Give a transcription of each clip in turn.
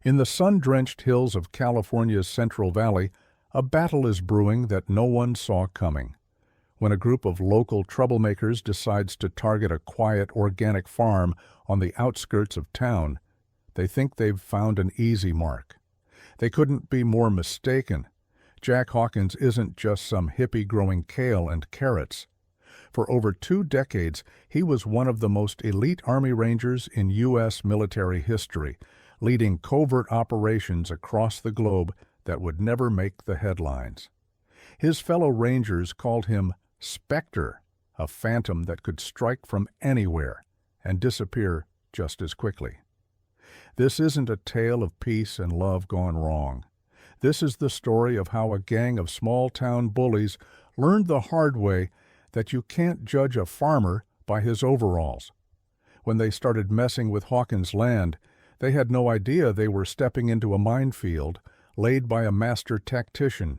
In the sun-drenched hills of California's Central Valley, a battle is brewing that no one saw coming. When a group of local troublemakers decides to target a quiet organic farm on the outskirts of town, they think they've found an easy mark. They couldn't be more mistaken. Jack Hawkins isn't just some hippie growing kale and carrots. For over 2 decades, he was one of the most elite Army Rangers in U.S. military history, leading covert operations across the globe that would never make the headlines. His fellow Rangers called him Spectre, a phantom that could strike from anywhere and disappear just as quickly. This isn't a tale of peace and love gone wrong. This is the story of how a gang of small-town bullies learned the hard way that you can't judge a farmer by his overalls. When they started messing with Hawkins' land, they had no idea they were stepping into a minefield laid by a master tactician.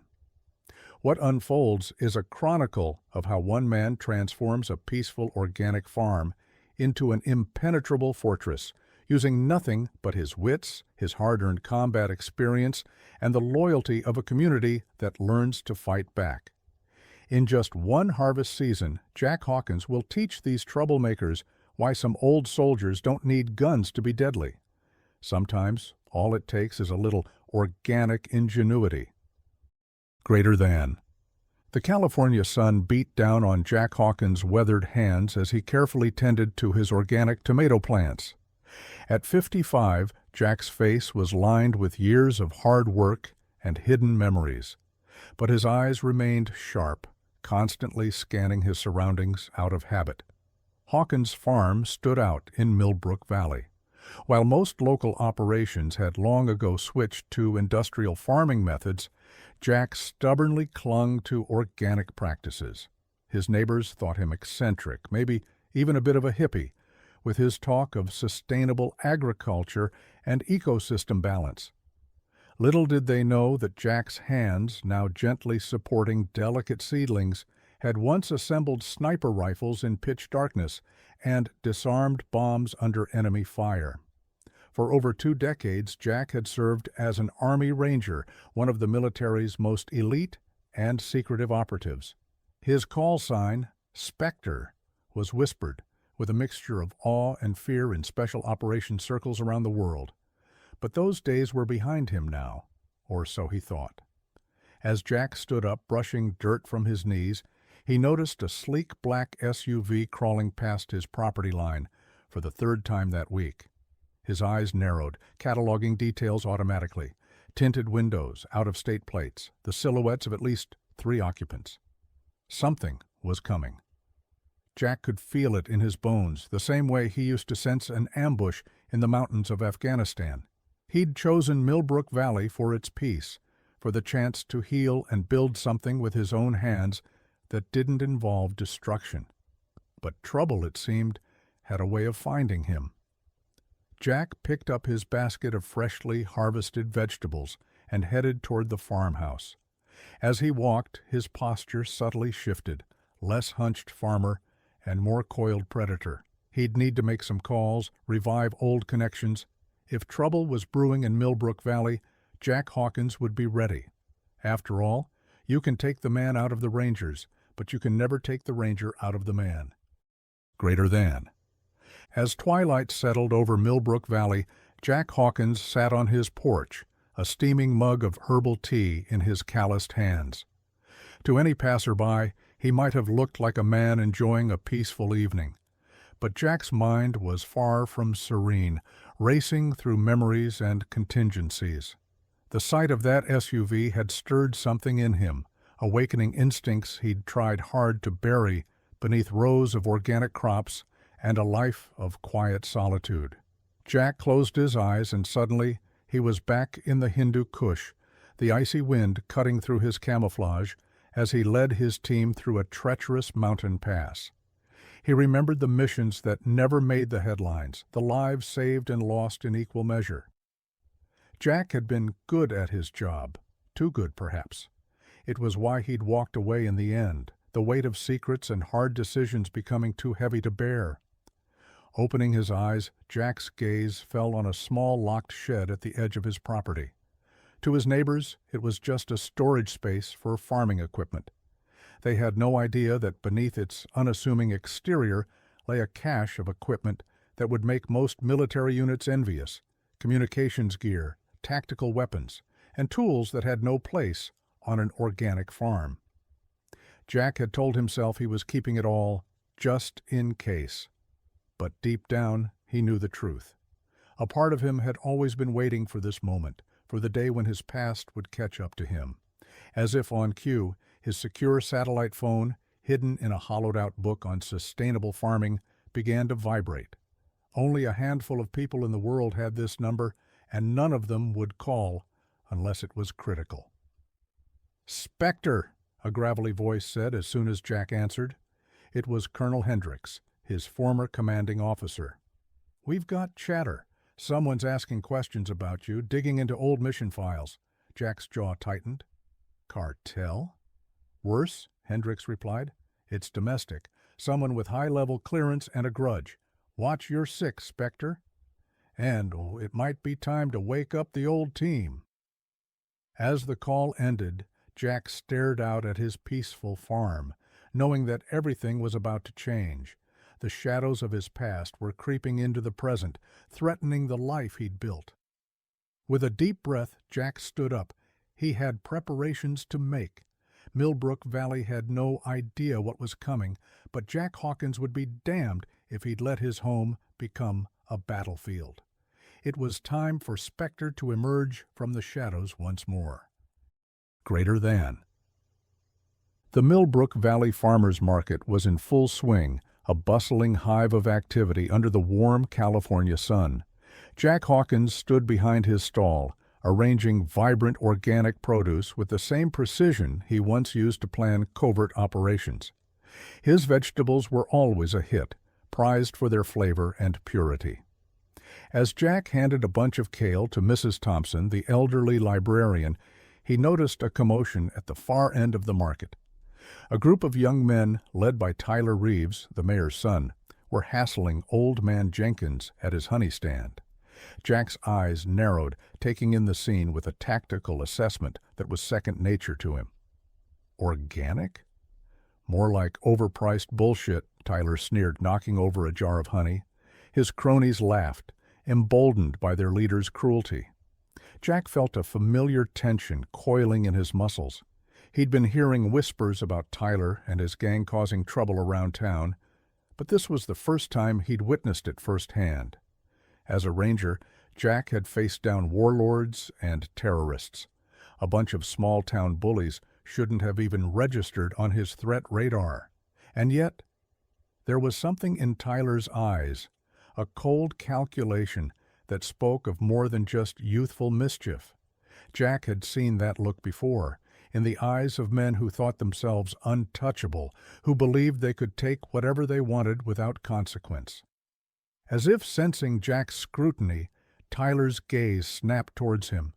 What unfolds is a chronicle of how one man transforms a peaceful organic farm into an impenetrable fortress, using nothing but his wits, his hard-earned combat experience, and the loyalty of a community that learns to fight back. In just one harvest season, Jack Hawkins will teach these troublemakers why some old soldiers don't need guns to be deadly. Sometimes all it takes is a little organic ingenuity. Greater than. The California sun beat down on Jack Hawkins' weathered hands as he carefully tended to his organic tomato plants. At 55, Jack's face was lined with years of hard work and hidden memories, but his eyes remained sharp, constantly scanning his surroundings out of habit. Hawkins' farm stood out in Millbrook Valley. While most local operations had long ago switched to industrial farming methods, Jack stubbornly clung to organic practices. His neighbors thought him eccentric, maybe even a bit of a hippie, with his talk of sustainable agriculture and ecosystem balance. Little did they know that Jack's hands, now gently supporting delicate seedlings, had once assembled sniper rifles in pitch darkness and disarmed bombs under enemy fire. For over 2 decades, Jack had served as an Army Ranger, one of the military's most elite and secretive operatives. His call sign, Spectre, was whispered, with a mixture of awe and fear in special operations circles around the world. But those days were behind him now, or so he thought. As Jack stood up, brushing dirt from his knees, he noticed a sleek black SUV crawling past his property line for the 3rd time that week. His eyes narrowed, cataloging details automatically. Tinted windows, out-of-state plates, the silhouettes of at least 3 occupants. Something was coming. Jack could feel it in his bones, the same way he used to sense an ambush in the mountains of Afghanistan. He'd chosen Millbrook Valley for its peace, for the chance to heal and build something with his own hands that didn't involve destruction. But trouble, it seemed, had a way of finding him. Jack picked up his basket of freshly harvested vegetables and headed toward the farmhouse. As he walked, his posture subtly shifted, less hunched farmer and more coiled predator. He'd need to make some calls, revive old connections. If trouble was brewing in Millbrook Valley, Jack Hawkins would be ready. After all, you can take the man out of the Rangers, but you can never take the Ranger out of the man. Greater than. As twilight settled over Millbrook Valley, Jack Hawkins sat on his porch, a steaming mug of herbal tea in his calloused hands. To any passerby, he might have looked like a man enjoying a peaceful evening. But Jack's mind was far from serene, racing through memories and contingencies. The sight of that SUV had stirred something in him, awakening instincts he'd tried hard to bury beneath rows of organic crops and a life of quiet solitude. Jack closed his eyes, and suddenly he was back in the Hindu Kush, the icy wind cutting through his camouflage as he led his team through a treacherous mountain pass. He remembered the missions that never made the headlines, the lives saved and lost in equal measure. Jack had been good at his job, too good perhaps. It was why he'd walked away in the end, the weight of secrets and hard decisions becoming too heavy to bear. Opening his eyes, Jack's gaze fell on a small locked shed at the edge of his property. To his neighbors, it was just a storage space for farming equipment. They had no idea that beneath its unassuming exterior lay a cache of equipment that would make most military units envious: communications gear, tactical weapons, and tools that had no place on an organic farm. Jack had told himself he was keeping it all just in case. But deep down, he knew the truth. A part of him had always been waiting for this moment, for the day when his past would catch up to him. As if on cue, his secure satellite phone, hidden in a hollowed-out book on sustainable farming, began to vibrate. Only a handful of people in the world had this number, and none of them would call unless it was critical. "Spectre," a gravelly voice said as soon as Jack answered. It was Colonel Hendricks, his former commanding officer. "We've got chatter. Someone's asking questions about you, digging into old mission files." Jack's jaw tightened. "Cartel?" "Worse," Hendricks replied. "It's domestic. Someone with high-level clearance and a grudge. Watch your six, Spectre. And it might be time to wake up the old team." As the call ended, Jack stared out at his peaceful farm, knowing that everything was about to change. The shadows of his past were creeping into the present, threatening the life he'd built. With a deep breath, Jack stood up. He had preparations to make. Millbrook Valley had no idea what was coming, but Jack Hawkins would be damned if he'd let his home become a battlefield. It was time for Spectre to emerge from the shadows once more. Greater than. The Millbrook Valley Farmers Market was in full swing, a bustling hive of activity under the warm California sun. Jack Hawkins stood behind his stall, arranging vibrant organic produce with the same precision he once used to plan covert operations. His vegetables were always a hit, prized for their flavor and purity. As Jack handed a bunch of kale to Mrs. Thompson, the elderly librarian, he noticed a commotion at the far end of the market. A group of young men, led by Tyler Reeves, the mayor's son, were hassling Old Man Jenkins at his honey stand. Jack's eyes narrowed, taking in the scene with a tactical assessment that was second nature to him. Organic? More like overpriced bullshit, Tyler sneered, knocking over a jar of honey. His cronies laughed, emboldened by their leader's cruelty. Jack felt a familiar tension coiling in his muscles. He'd been hearing whispers about Tyler and his gang causing trouble around town, but this was the first time he'd witnessed it firsthand. As a ranger, Jack had faced down warlords and terrorists. A bunch of small-town bullies shouldn't have even registered on his threat radar. And yet, there was something in Tyler's eyes, a cold calculation that spoke of more than just youthful mischief. Jack had seen that look before, in the eyes of men who thought themselves untouchable, who believed they could take whatever they wanted without consequence. As if sensing Jack's scrutiny, Tyler's gaze snapped towards him.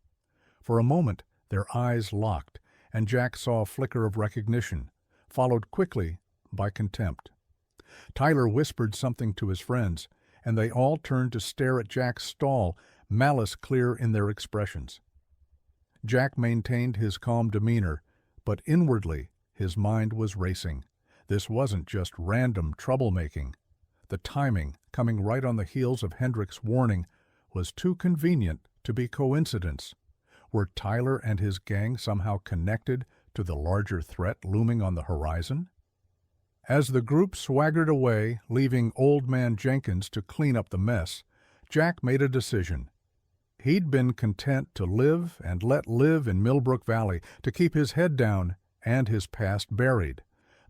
For a moment, their eyes locked, and Jack saw a flicker of recognition, followed quickly by contempt. Tyler whispered something to his friends, and they all turned to stare at Jack's stall, malice clear in their expressions. Jack maintained his calm demeanor, but inwardly his mind was racing. This wasn't just random troublemaking. The timing, coming right on the heels of Hendricks' warning, was too convenient to be coincidence. Were Tyler and his gang somehow connected to the larger threat looming on the horizon? As the group swaggered away, leaving Old Man Jenkins to clean up the mess, Jack made a decision. He'd been content to live and let live in Millbrook Valley, to keep his head down and his past buried.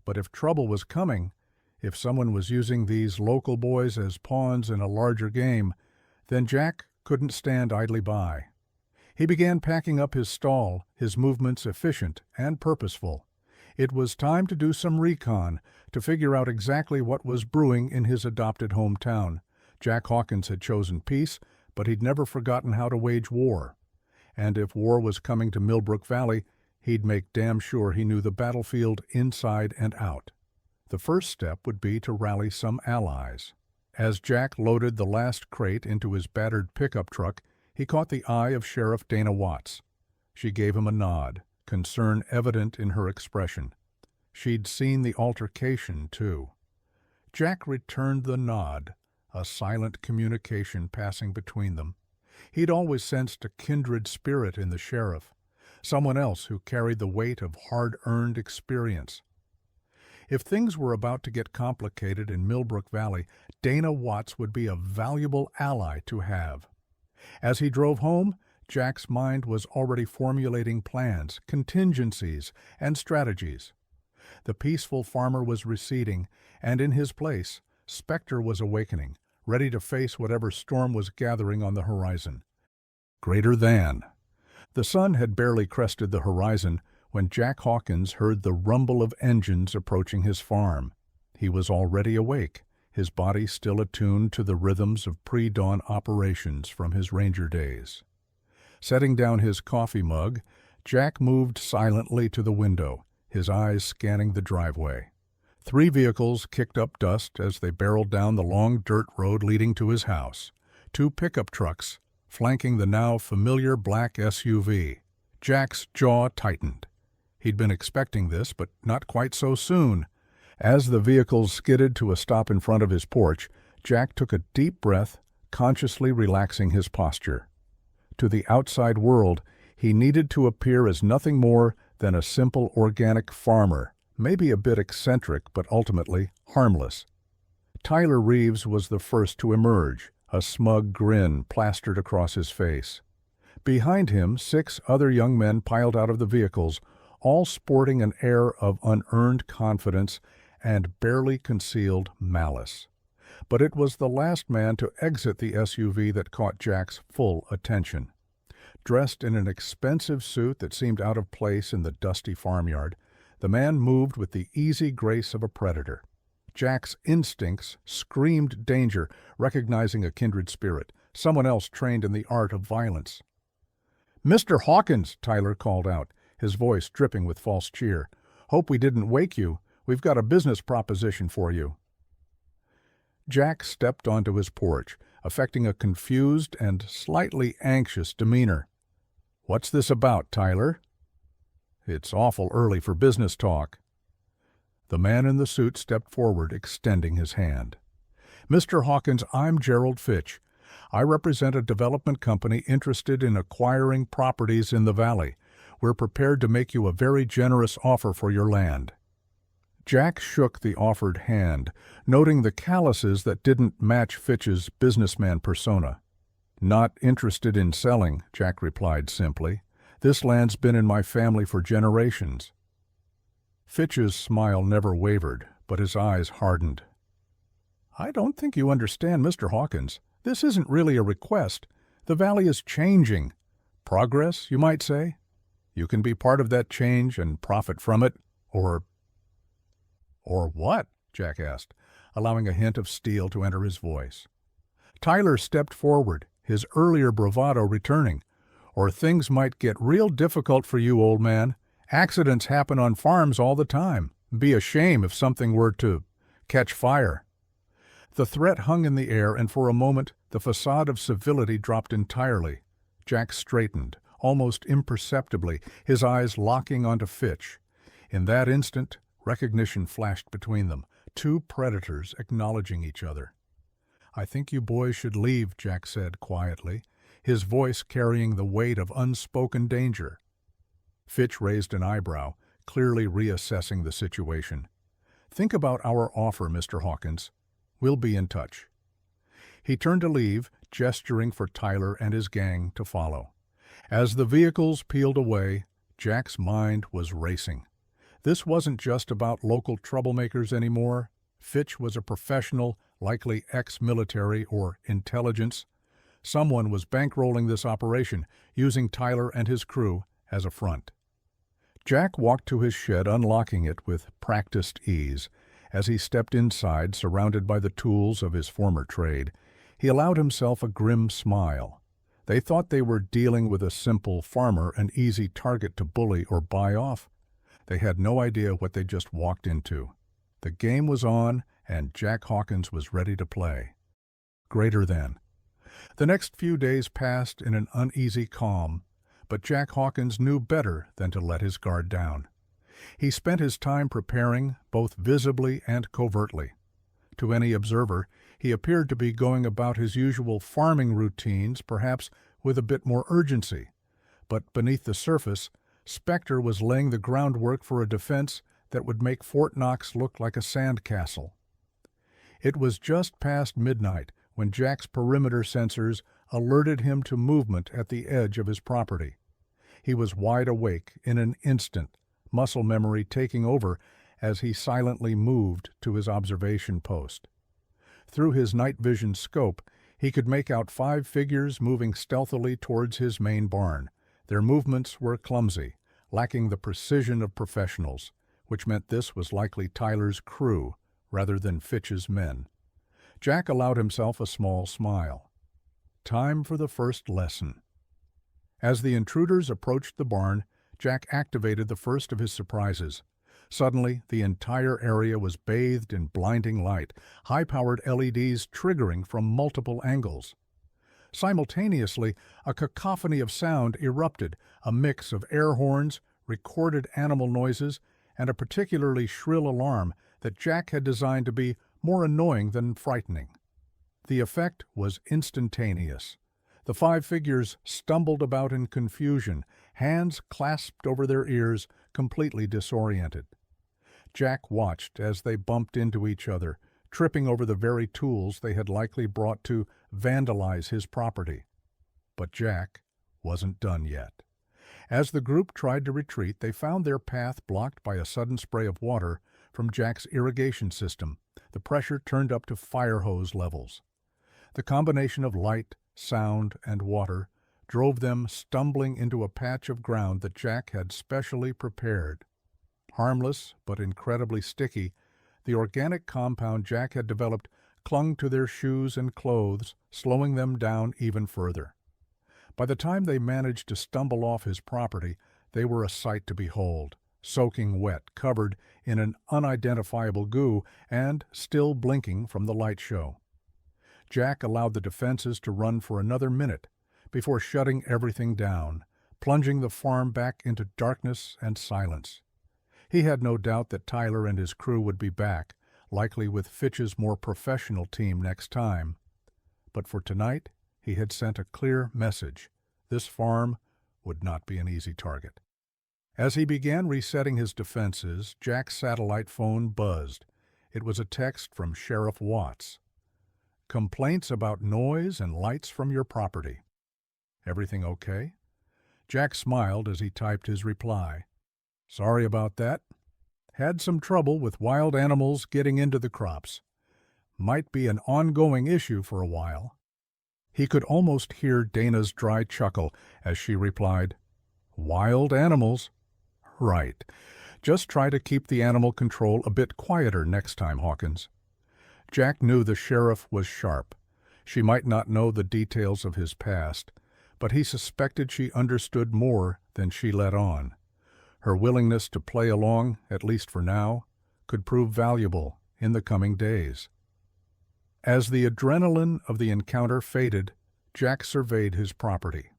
But if trouble was coming, if someone was using these local boys as pawns in a larger game, then Jack couldn't stand idly by. He began packing up his stall, his movements efficient and purposeful. It was time to do some recon, to figure out exactly what was brewing in his adopted hometown. Jack Hawkins had chosen peace, but he'd never forgotten how to wage war. And if war was coming to Millbrook Valley, he'd make damn sure he knew the battlefield inside and out. The first step would be to rally some allies. As Jack loaded the last crate into his battered pickup truck, he caught the eye of Sheriff Dana Watts. She gave him a nod, concern evident in her expression. She'd seen the altercation, too. Jack returned the nod, a silent communication passing between them. He'd always sensed a kindred spirit in the sheriff, someone else who carried the weight of hard-earned experience. If things were about to get complicated in Millbrook Valley, Dana Watts would be a valuable ally to have. As he drove home, Jack's mind was already formulating plans, contingencies, and strategies. The peaceful farmer was receding, and in his place, Spectre was awakening, ready to face whatever storm was gathering on the horizon. Greater than. The sun had barely crested the horizon when Jack Hawkins heard the rumble of engines approaching his farm. He was already awake, his body still attuned to the rhythms of pre-dawn operations from his ranger days. Setting down his coffee mug, Jack moved silently to the window, his eyes scanning the driveway. 3 vehicles kicked up dust as they barreled down the long dirt road leading to his house. 2 pickup trucks, flanking the now familiar black SUV. Jack's jaw tightened. He'd been expecting this, but not quite so soon. As the vehicles skidded to a stop in front of his porch, Jack took a deep breath, consciously relaxing his posture. To the outside world, he needed to appear as nothing more than a simple organic farmer, maybe a bit eccentric, but ultimately harmless. Tyler Reeves was the first to emerge, a smug grin plastered across his face. Behind him, 6 other young men piled out of the vehicles, all sporting an air of unearned confidence and barely concealed malice. But it was the last man to exit the SUV that caught Jack's full attention. Dressed in an expensive suit that seemed out of place in the dusty farmyard, the man moved with the easy grace of a predator. Jack's instincts screamed danger, recognizing a kindred spirit, someone else trained in the art of violence. "Mr. Hawkins," Tyler called out, his voice dripping with false cheer. "Hope we didn't wake you. We've got a business proposition for you." Jack stepped onto his porch, affecting a confused and slightly anxious demeanor. "What's this about, Tyler?" "It's awful early for business talk." The man in the suit stepped forward, extending his hand. "Mr. Hawkins, I'm Gerald Fitch. I represent a development company interested in acquiring properties in the valley. We're prepared to make you a very generous offer for your land." Jack shook the offered hand, noting the calluses that didn't match Fitch's businessman persona. "Not interested in selling," Jack replied simply. "This land's been in my family for generations." Fitch's smile never wavered, but his eyes hardened. "I don't think you understand, Mr. Hawkins. This isn't really a request. The valley is changing. Progress, you might say. You can be part of that change and profit from it, or what?" Jack asked, allowing a hint of steel to enter his voice. Tyler stepped forward, his earlier bravado returning. "Or things might get real difficult for you, old man. Accidents happen on farms all the time. Be a shame if something were to catch fire." The threat hung in the air, and for a moment the facade of civility dropped entirely. Jack straightened, almost imperceptibly, his eyes locking onto Fitch. In that instant, recognition flashed between them, 2 predators acknowledging each other. "I think you boys should leave," Jack said quietly, his voice carrying the weight of unspoken danger. Fitch raised an eyebrow, clearly reassessing the situation. "Think about our offer, Mr. Hawkins. We'll be in touch." He turned to leave, gesturing for Tyler and his gang to follow. As the vehicles peeled away, Jack's mind was racing. This wasn't just about local troublemakers anymore. Fitch was a professional, likely ex-military or intelligence. Someone was bankrolling this operation, using Tyler and his crew as a front. Jack walked to his shed, unlocking it with practiced ease. As he stepped inside, surrounded by the tools of his former trade, he allowed himself a grim smile. They thought they were dealing with a simple farmer, an easy target to bully or buy off. They had no idea what they just walked into. The game was on, and Jack Hawkins was ready to play. Greater than. The next few days passed in an uneasy calm, but Jack Hawkins knew better than to let his guard down. He spent his time preparing, both visibly and covertly. To any observer, he appeared to be going about his usual farming routines, perhaps with a bit more urgency. But beneath the surface, Spectre was laying the groundwork for a defense that would make Fort Knox look like a sandcastle. It was just past midnight when Jack's perimeter sensors alerted him to movement at the edge of his property. He was wide awake in an instant, muscle memory taking over as he silently moved to his observation post. Through his night vision scope, he could make out 5 figures moving stealthily towards his main barn. Their movements were clumsy, lacking the precision of professionals, which meant this was likely Tyler's crew rather than Fitch's men. Jack allowed himself a small smile. Time for the first lesson. As the intruders approached the barn, Jack activated the first of his surprises. Suddenly, the entire area was bathed in blinding light, high-powered LEDs triggering from multiple angles. Simultaneously, a cacophony of sound erupted, a mix of air horns, recorded animal noises, and a particularly shrill alarm that Jack had designed to be more annoying than frightening. The effect was instantaneous. The 5 figures stumbled about in confusion, hands clasped over their ears, completely disoriented. Jack watched as they bumped into each other, tripping over the very tools they had likely brought to vandalize his property. But Jack wasn't done yet. As the group tried to retreat, they found their path blocked by a sudden spray of water from Jack's irrigation system. The pressure turned up to fire hose levels. The combination of light, sound, and water drove them stumbling into a patch of ground that Jack had specially prepared. Harmless, but incredibly sticky, the organic compound Jack had developed clung to their shoes and clothes, slowing them down even further. By the time they managed to stumble off his property, they were a sight to behold, soaking wet, covered in an unidentifiable goo, and still blinking from the light show. Jack allowed the defenses to run for another minute before shutting everything down, plunging the farm back into darkness and silence. He had no doubt that Tyler and his crew would be back, likely with Fitch's more professional team next time. But for tonight, he had sent a clear message. This farm would not be an easy target. As he began resetting his defenses, Jack's satellite phone buzzed. It was a text from Sheriff Watts. Complaints about noise and lights from your property. Everything okay? Jack smiled as he typed his reply. Sorry about that. Had some trouble with wild animals getting into the crops. Might be an ongoing issue for a while. He could almost hear Dana's dry chuckle as she replied, Wild animals? Right. Just try to keep the animal control a bit quieter next time, Hawkins. Jack knew the sheriff was sharp. She might not know the details of his past, but he suspected she understood more than she let on. Her willingness to play along, at least for now, could prove valuable in the coming days. As the adrenaline of the encounter faded, Jack surveyed his property.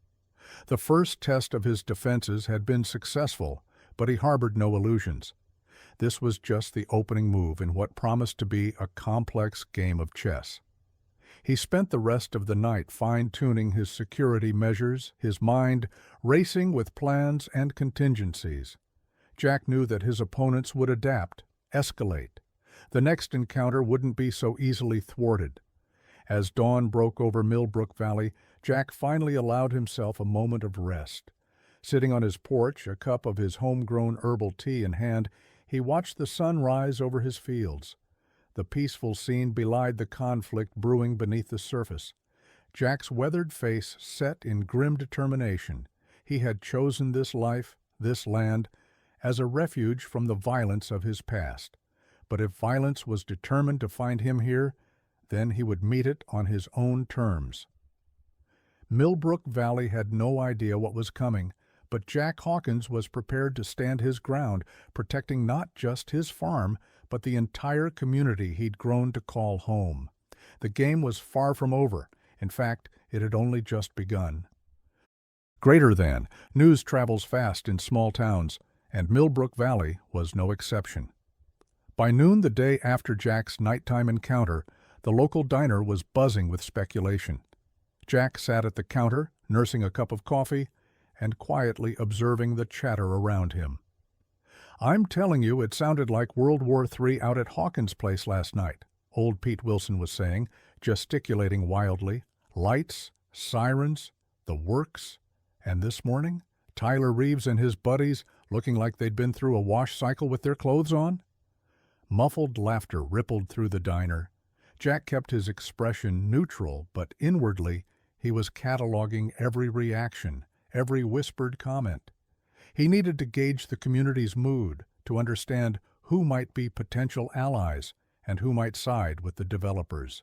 The first test of his defenses had been successful, but he harbored no illusions. This was just the opening move in what promised to be a complex game of chess. He spent the rest of the night fine-tuning his security measures, his mind racing with plans and contingencies. Jack knew that his opponents would adapt, escalate. The next encounter wouldn't be so easily thwarted. As dawn broke over Millbrook Valley, Jack finally allowed himself a moment of rest. Sitting on his porch, a cup of his homegrown herbal tea in hand, he watched the sun rise over his fields. The peaceful scene belied the conflict brewing beneath the surface. Jack's weathered face set in grim determination. He had chosen this life, this land, as a refuge from the violence of his past. But if violence was determined to find him here, then he would meet it on his own terms. Millbrook Valley had no idea what was coming, but Jack Hawkins was prepared to stand his ground, protecting not just his farm, but the entire community he'd grown to call home. The game was far from over. In fact, it had only just begun. Greater than news travels fast in small towns, and Millbrook Valley was no exception. By noon the day after Jack's nighttime encounter, the local diner was buzzing with speculation. Jack sat at the counter, nursing a cup of coffee, and quietly observing the chatter around him. "I'm telling you, it sounded like World War III out at Hawkins' place last night," old Pete Wilson was saying, gesticulating wildly. "Lights, sirens, the works. And this morning, Tyler Reeves and his buddies looking like they'd been through a wash cycle with their clothes on." Muffled laughter rippled through the diner. Jack kept his expression neutral, but inwardly he was cataloging every reaction, every whispered comment. He needed to gauge the community's mood, to understand who might be potential allies and who might side with the developers.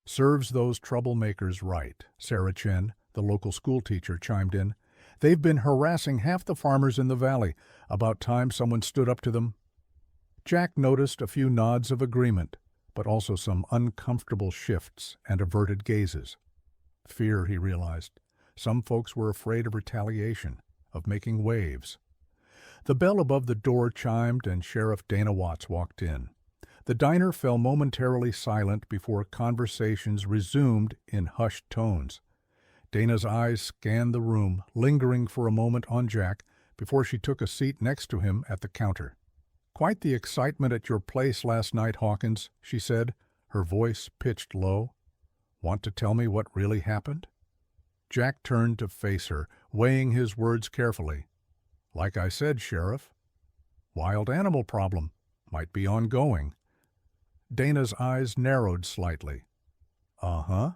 "Serves those troublemakers right," Sarah Chen, the local schoolteacher, chimed in. "They've been harassing half the farmers in the valley. About time someone stood up to them." Jack noticed a few nods of agreement, but also some uncomfortable shifts and averted gazes. Fear, he realized. Some folks were afraid of retaliation, of making waves. The bell above the door chimed and Sheriff Dana Watts walked in. The diner fell momentarily silent before conversations resumed in hushed tones. Dana's eyes scanned the room, lingering for a moment on Jack before she took a seat next to him at the counter. "Quite the excitement at your place last night, Hawkins," she said, her voice pitched low. "Want to tell me what really happened?" Jack turned to face her, weighing his words carefully. "Like I said, Sheriff. Wild animal problem. Might be ongoing." Dana's eyes narrowed slightly. "Uh-huh.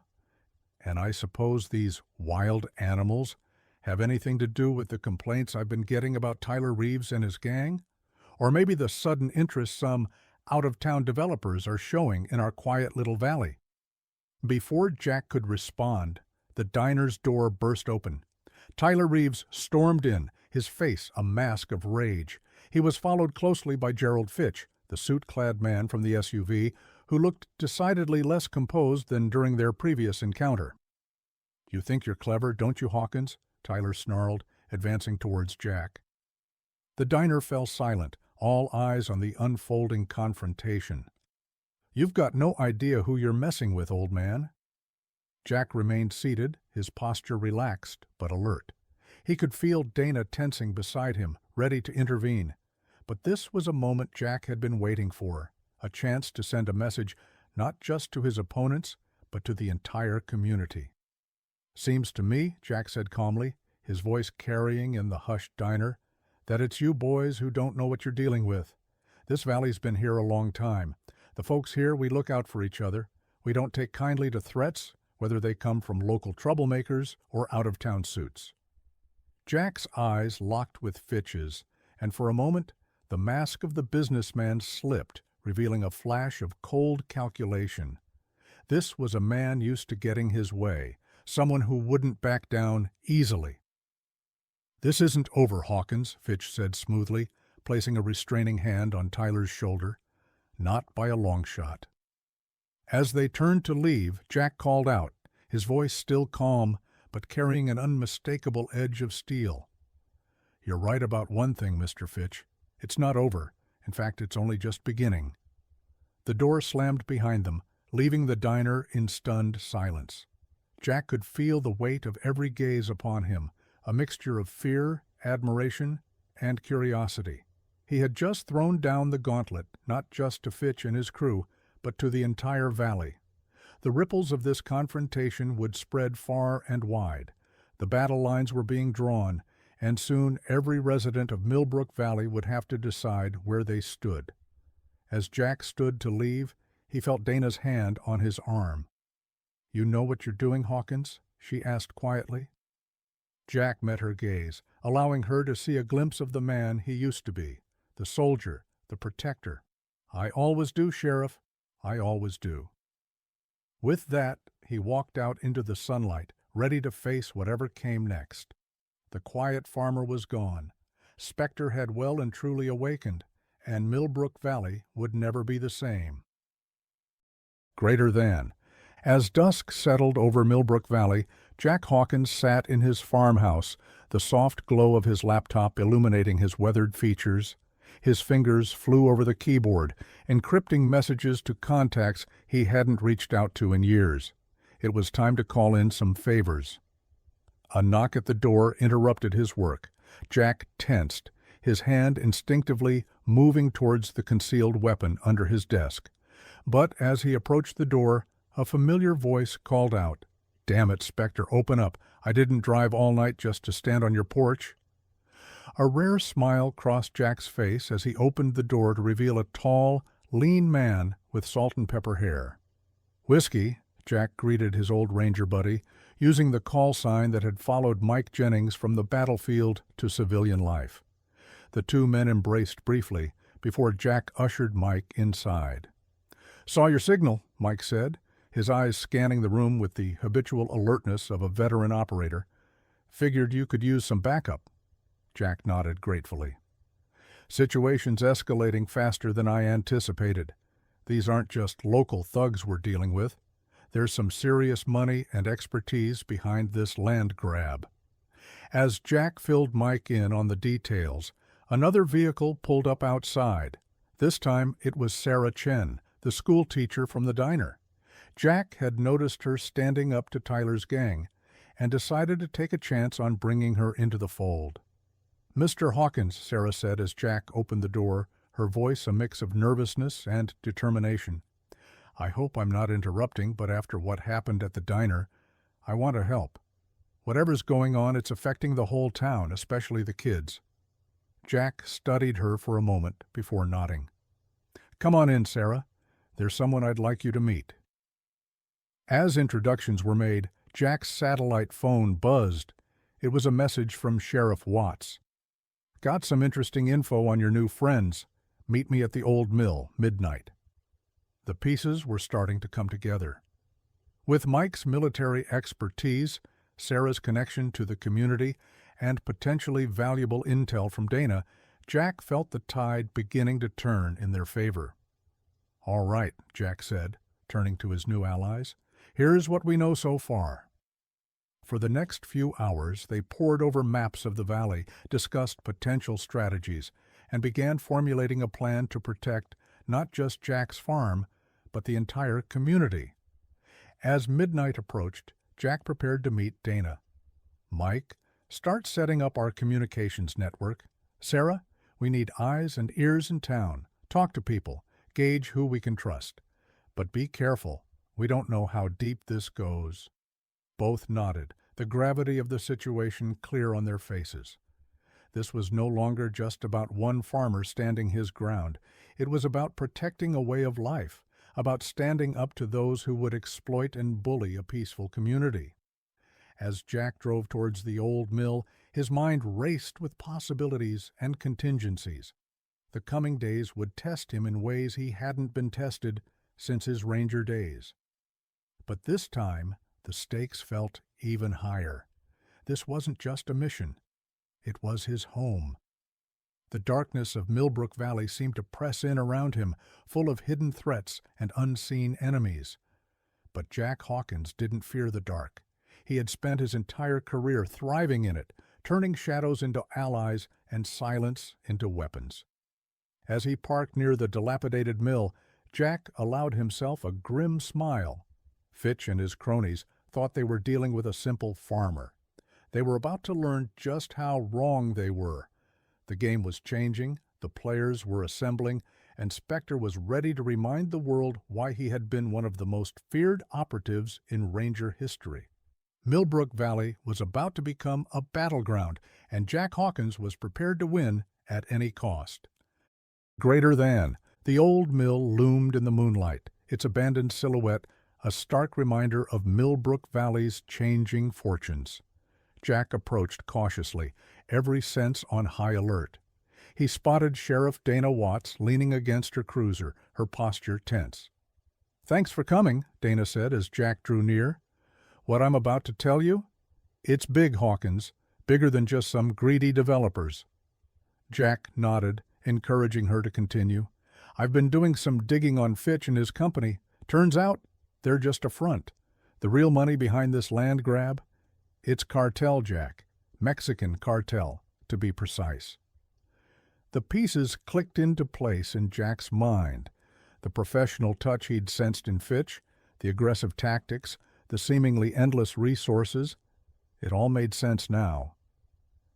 And I suppose these wild animals have anything to do with the complaints I've been getting about Tyler Reeves and his gang? Or maybe the sudden interest some out-of-town developers are showing in our quiet little valley?" Before Jack could respond, the diner's door burst open. Tyler Reeves stormed in, his face a mask of rage. He was followed closely by Gerald Fitch, the suit-clad man from the SUV, who looked decidedly less composed than during their previous encounter. "You think you're clever, don't you, Hawkins?" Tyler snarled, advancing towards Jack. The diner fell silent, all eyes on the unfolding confrontation. "You've got no idea who you're messing with, old man." Jack remained seated, his posture relaxed but alert. He could feel Dana tensing beside him, ready to intervene. But this was a moment Jack had been waiting for, a chance to send a message not just to his opponents, but to the entire community. "Seems to me," Jack said calmly, his voice carrying in the hushed diner, "that it's you boys who don't know what you're dealing with. This valley's been here a long time. The folks here, we look out for each other. We don't take kindly to threats, whether they come from local troublemakers or out-of-town suits." Jack's eyes locked with Fitch's, and for a moment the mask of the businessman slipped, revealing a flash of cold calculation. This was a man used to getting his way, someone who wouldn't back down easily. "This isn't over, Hawkins," Fitch said smoothly, placing a restraining hand on Tyler's shoulder. "Not by a long shot." As they turned to leave, Jack called out, his voice still calm, but carrying an unmistakable edge of steel. "You're right about one thing, Mr. Fitch. It's not over. In fact, it's only just beginning." The door slammed behind them, leaving the diner in stunned silence. Jack could feel the weight of every gaze upon him, a mixture of fear, admiration, and curiosity. He had just thrown down the gauntlet, not just to Fitch and his crew, but to the entire valley. The ripples of this confrontation would spread far and wide. The battle lines were being drawn, and soon every resident of Millbrook Valley would have to decide where they stood. As Jack stood to leave, he felt Dana's hand on his arm. "You know what you're doing, Hawkins?" she asked quietly. Jack met her gaze, allowing her to see a glimpse of the man he used to be, the soldier, the protector. "I always do, Sheriff. I always do." With that, he walked out into the sunlight, ready to face whatever came next. The quiet farmer was gone. Spectre had well and truly awakened, and Millbrook Valley would never be the same. Greater than. As dusk settled over Millbrook Valley, Jack Hawkins sat in his farmhouse, the soft glow of his laptop illuminating his weathered features. His fingers flew over the keyboard, encrypting messages to contacts he hadn't reached out to in years. It was time to call in some favors. A knock at the door interrupted his work. Jack tensed, his hand instinctively moving towards the concealed weapon under his desk. But as he approached the door, a familiar voice called out, "Damn it, Spectre, open up. I didn't drive all night just to stand on your porch." A rare smile crossed Jack's face as he opened the door to reveal a tall, lean man with salt and pepper hair. "Whiskey," Jack greeted his old ranger buddy, using the call sign that had followed Mike Jennings from the battlefield to civilian life. The two men embraced briefly before Jack ushered Mike inside. "Saw your signal," Mike said, his eyes scanning the room with the habitual alertness of a veteran operator. "Figured you could use some backup." Jack nodded gratefully. "Situation's escalating faster than I anticipated. These aren't just local thugs we're dealing with. There's some serious money and expertise behind this land grab." As Jack filled Mike in on the details, another vehicle pulled up outside. This time it was Sarah Chen, the school teacher from the diner. Jack had noticed her standing up to Tyler's gang and decided to take a chance on bringing her into the fold. "Mr. Hawkins," Sarah said as Jack opened the door, her voice a mix of nervousness and determination. "I hope I'm not interrupting, but after what happened at the diner, I want to help. Whatever's going on, it's affecting the whole town, especially the kids." Jack studied her for a moment before nodding. "Come on in, Sarah. There's someone I'd like you to meet." As introductions were made, Jack's satellite phone buzzed. It was a message from Sheriff Watts. "Got some interesting info on your new friends. Meet me at the old mill, midnight." The pieces were starting to come together. With Mike's military expertise, Sarah's connection to the community, and potentially valuable intel from Dana, Jack felt the tide beginning to turn in their favor. "All right," Jack said, turning to his new allies. "Here's what we know so far." For the next few hours, they pored over maps of the valley, discussed potential strategies, and began formulating a plan to protect not just Jack's farm, but the entire community. As midnight approached, Jack prepared to meet Dana. "Mike, start setting up our communications network. Sarah, we need eyes and ears in town. Talk to people, gauge who we can trust. But be careful, we don't know how deep this goes." Both nodded, the gravity of the situation clear on their faces. This was no longer just about one farmer standing his ground. It was about protecting a way of life, about standing up to those who would exploit and bully a peaceful community. As Jack drove towards the old mill, his mind raced with possibilities and contingencies. The coming days would test him in ways he hadn't been tested since his ranger days. But this time, the stakes felt even higher. This wasn't just a mission. It was his home. The darkness of Millbrook Valley seemed to press in around him, full of hidden threats and unseen enemies. But Jack Hawkins didn't fear the dark. He had spent his entire career thriving in it, turning shadows into allies and silence into weapons. As he parked near the dilapidated mill, Jack allowed himself a grim smile. Fitch and his cronies thought they were dealing with a simple farmer. They were about to learn just how wrong they were. The game was changing, the players were assembling, and Spectre was ready to remind the world why he had been one of the most feared operatives in Ranger history. Millbrook Valley was about to become a battleground, and Jack Hawkins was prepared to win at any cost. Greater than. The old mill loomed in the moonlight, its abandoned silhouette a stark reminder of Millbrook Valley's changing fortunes. Jack approached cautiously, every sense on high alert. He spotted Sheriff Dana Watts leaning against her cruiser, her posture tense. "Thanks for coming," Dana said as Jack drew near. "What I'm about to tell you? It's big, Hawkins, bigger than just some greedy developers." Jack nodded, encouraging her to continue. "I've been doing some digging on Fitch and his company. Turns out, they're just a front. The real money behind this land grab? It's cartel, Jack. Mexican cartel, to be precise. The pieces clicked into place in Jack's mind. The professional touch he'd sensed in Fitch, the aggressive tactics, the seemingly endless resources. It all made sense now.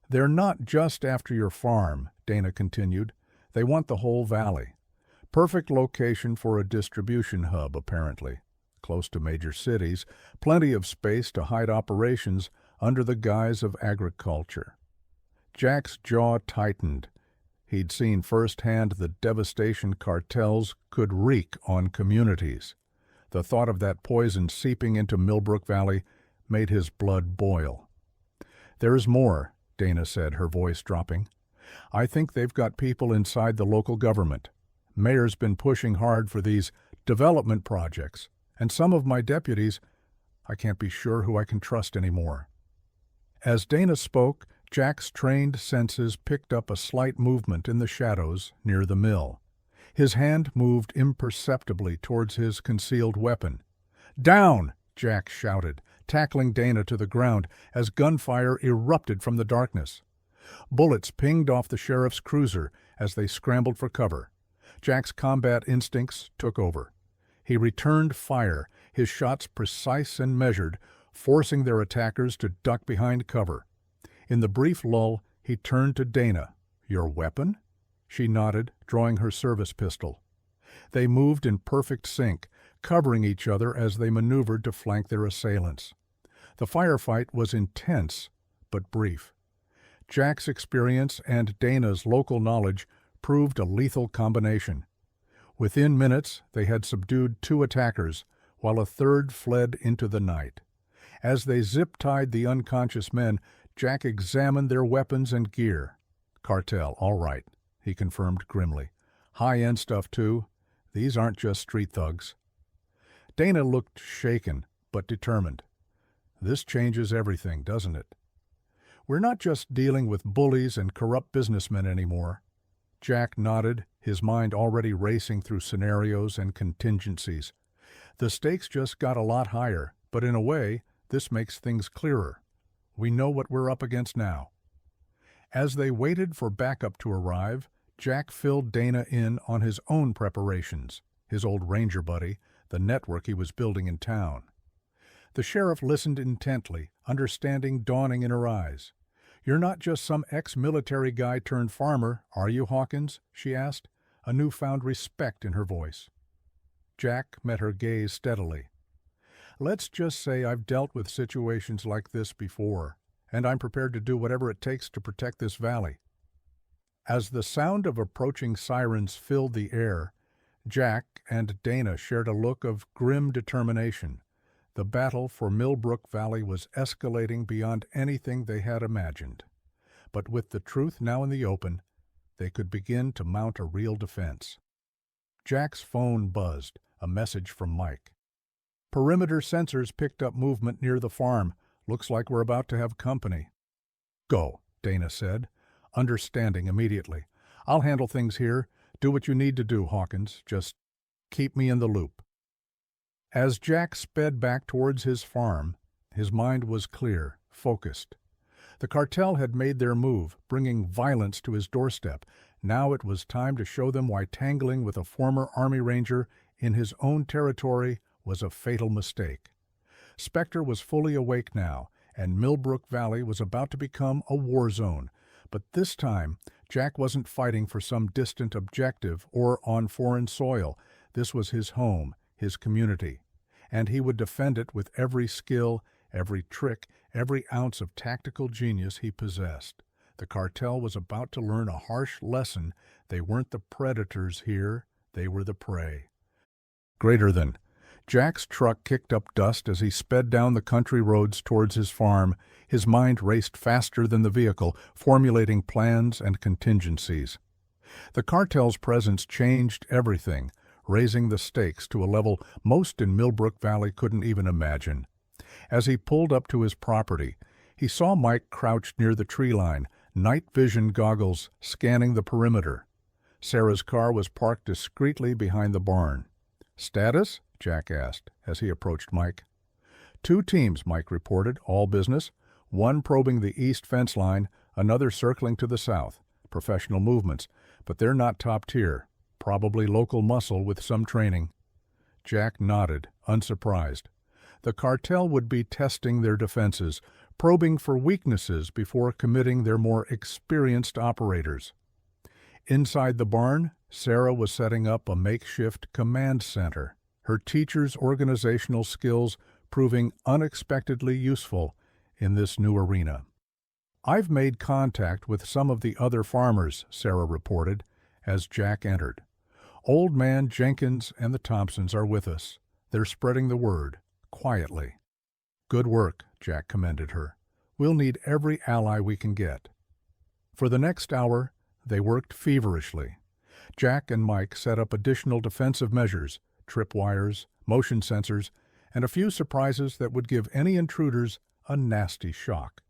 They're not just after your farm, Dana continued. They want the whole valley. Perfect location for a distribution hub, apparently. Close to major cities, plenty of space to hide operations under the guise of agriculture. Jack's jaw tightened. He'd seen firsthand the devastation cartels could wreak on communities. The thought of that poison seeping into Millbrook Valley made his blood boil. "There is more," Dana said, her voice dropping. "I think they've got people inside the local government. Mayor's been pushing hard for these development projects, and some of my deputies, I can't be sure who I can trust anymore." As Dana spoke, Jack's trained senses picked up a slight movement in the shadows near the mill. His hand moved imperceptibly towards his concealed weapon. "Down!" Jack shouted, tackling Dana to the ground as gunfire erupted from the darkness. Bullets pinged off the sheriff's cruiser as they scrambled for cover. Jack's combat instincts took over. He returned fire, his shots precise and measured, forcing their attackers to duck behind cover. In the brief lull, he turned to Dana. "Your weapon?" She nodded, drawing her service pistol. They moved in perfect sync, covering each other as they maneuvered to flank their assailants. The firefight was intense, but brief. Jack's experience and Dana's local knowledge proved a lethal combination. Within minutes, they had subdued 2 attackers, while a third fled into the night. As they zip-tied the unconscious men, Jack examined their weapons and gear. "Cartel, all right," he confirmed grimly. "High-end stuff, too. These aren't just street thugs." Dana looked shaken, but determined. "This changes everything, doesn't it? We're not just dealing with bullies and corrupt businessmen anymore." Jack nodded, his mind already racing through scenarios and contingencies. "The stakes just got a lot higher, but in a way, this makes things clearer. We know what we're up against now." As they waited for backup to arrive, Jack filled Dana in on his own preparations, his old ranger buddy, the network he was building in town. The sheriff listened intently, understanding dawning in her eyes. "You're not just some ex-military guy turned farmer, are you, Hawkins?" she asked, a newfound respect in her voice. Jack met her gaze steadily. "Let's just say I've dealt with situations like this before, and I'm prepared to do whatever it takes to protect this valley." As the sound of approaching sirens filled the air, Jack and Dana shared a look of grim determination. The battle for Millbrook Valley was escalating beyond anything they had imagined. But with the truth now in the open, they could begin to mount a real defense. Jack's phone buzzed, a message from Mike. "Perimeter sensors picked up movement near the farm. Looks like we're about to have company." "Go," Dana said, understanding immediately. "I'll handle things here. Do what you need to do, Hawkins. Just keep me in the loop." As Jack sped back towards his farm, his mind was clear, focused. The cartel had made their move, bringing violence to his doorstep. Now it was time to show them why tangling with a former Army Ranger in his own territory was a fatal mistake. Spectre was fully awake now, and Millbrook Valley was about to become a war zone. But this time, Jack wasn't fighting for some distant objective or on foreign soil. This was his home, his community, and he would defend it with every skill, every trick, every ounce of tactical genius he possessed. The cartel was about to learn a harsh lesson. They weren't the predators here, they were the prey. Greater than. Jack's truck kicked up dust as he sped down the country roads towards his farm. His mind raced faster than the vehicle, formulating plans and contingencies. The cartel's presence changed everything, raising the stakes to a level most in Millbrook Valley couldn't even imagine. As he pulled up to his property, he saw Mike crouched near the tree line, night vision goggles scanning the perimeter. Sarah's car was parked discreetly behind the barn. "Status?" Jack asked as he approached Mike. "Two teams," Mike reported, "all business. One probing the east fence line, another circling to the south. Professional movements, but they're not top tier. Probably local muscle with some training." Jack nodded, unsurprised. The cartel would be testing their defenses, probing for weaknesses before committing their more experienced operators. Inside the barn, Sarah was setting up a makeshift command center, her teacher's organizational skills proving unexpectedly useful in this new arena. "I've made contact with some of the other farmers," Sarah reported as Jack entered. "Old Man Jenkins and the Thompsons are with us. They're spreading the word, quietly." "Good work," Jack commended her. "We'll need every ally we can get." For the next hour, they worked feverishly. Jack and Mike set up additional defensive measures, tripwires, motion sensors, and a few surprises that would give any intruders a nasty shock.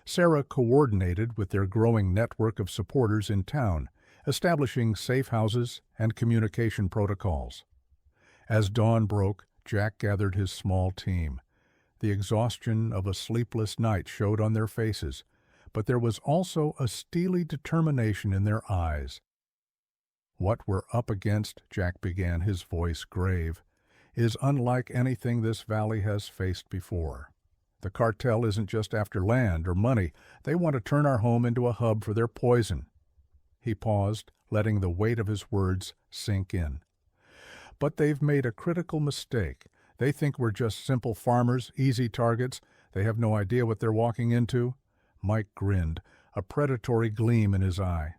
Sarah coordinated with their growing network of supporters in town, establishing safe houses and communication protocols. As dawn broke, Jack gathered his small team. The exhaustion of a sleepless night showed on their faces, but there was also a steely determination in their eyes. "What we're up against," Jack began, his voice grave, "is unlike anything this valley has faced before. The cartel isn't just after land or money. They want to turn our home into a hub for their poison." He paused, letting the weight of his words sink in. "But they've made a critical mistake. They think we're just simple farmers, easy targets. They have no idea what they're walking into." Mike grinned, a predatory gleam in his eye.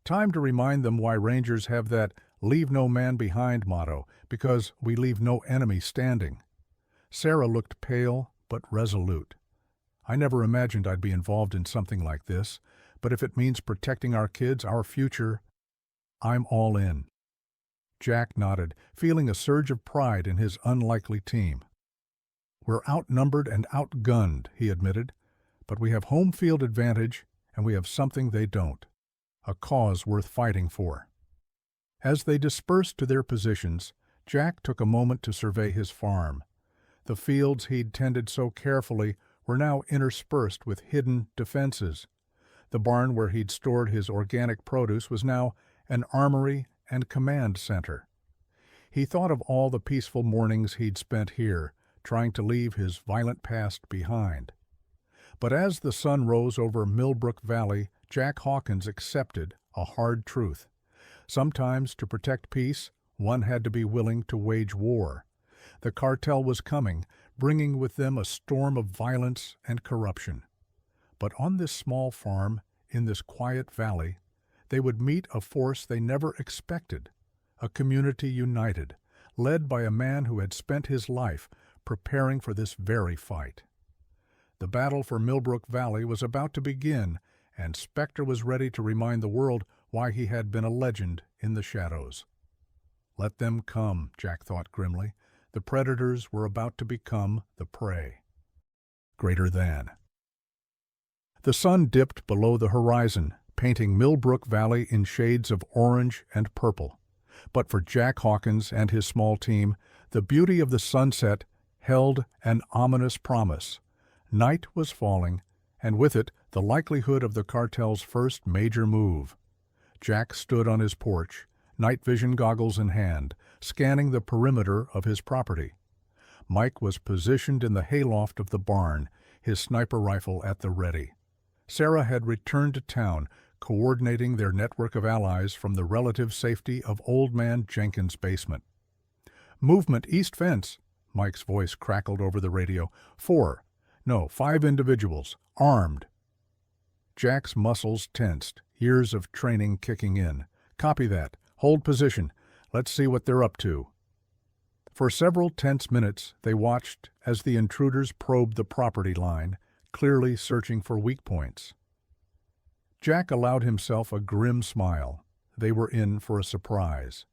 "Time to remind them why Rangers have that 'leave no man behind' motto, because we leave no enemy standing." Sarah looked pale but resolute. "I never imagined I'd be involved in something like this, but if it means protecting our kids, our future, I'm all in." Jack nodded, feeling a surge of pride in his unlikely team. "We're outnumbered and outgunned," he admitted, "but we have home field advantage, and we have something they don't. A cause worth fighting for." As they dispersed to their positions, Jack took a moment to survey his farm. The fields he'd tended so carefully were now interspersed with hidden defenses. The barn where he'd stored his organic produce was now an armory and command center. He thought of all the peaceful mornings he'd spent here, trying to leave his violent past behind. But as the sun rose over Millbrook Valley, Jack Hawkins accepted a hard truth. Sometimes, to protect peace, one had to be willing to wage war. The cartel was coming, bringing with them a storm of violence and corruption. But on this small farm, in this quiet valley, they would meet a force they never expected, a community united, led by a man who had spent his life preparing for this very fight. The battle for Millbrook Valley was about to begin, and Spectre was ready to remind the world why he had been a legend in the shadows. Let them come, Jack thought grimly. The predators were about to become the prey. Greater than. The sun dipped below the horizon, painting Millbrook Valley in shades of orange and purple. But for Jack Hawkins and his small team, the beauty of the sunset held an ominous promise. Night was falling, and with it the likelihood of the cartel's first major move. Jack stood on his porch, night vision goggles in hand, scanning the perimeter of his property. Mike was positioned in the hayloft of the barn, his sniper rifle at the ready. Sarah had returned to town, coordinating their network of allies from the relative safety of Old Man Jenkins' basement. "Movement east fence," Mike's voice crackled over the radio. 5 individuals, armed." Jack's muscles tensed, years of training kicking in. "Copy that. Hold position. Let's see what they're up to." For several tense minutes they watched as the intruders probed the property line, clearly searching for weak points. Jack allowed himself a grim smile. They were in for a surprise.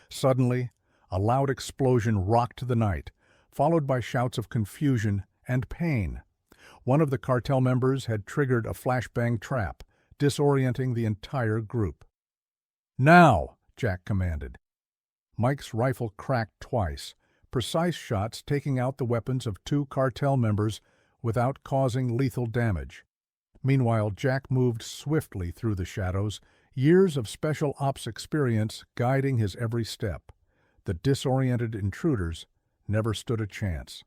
Suddenly, a loud explosion rocked the night, followed by shouts of confusion and pain. One of the cartel members had triggered a flashbang trap, disorienting the entire group. "Now!" Jack commanded. Mike's rifle cracked twice, precise shots taking out the weapons of 2 cartel members without causing lethal damage. Meanwhile, Jack moved swiftly through the shadows, years of special ops experience guiding his every step. The disoriented intruders never stood a chance.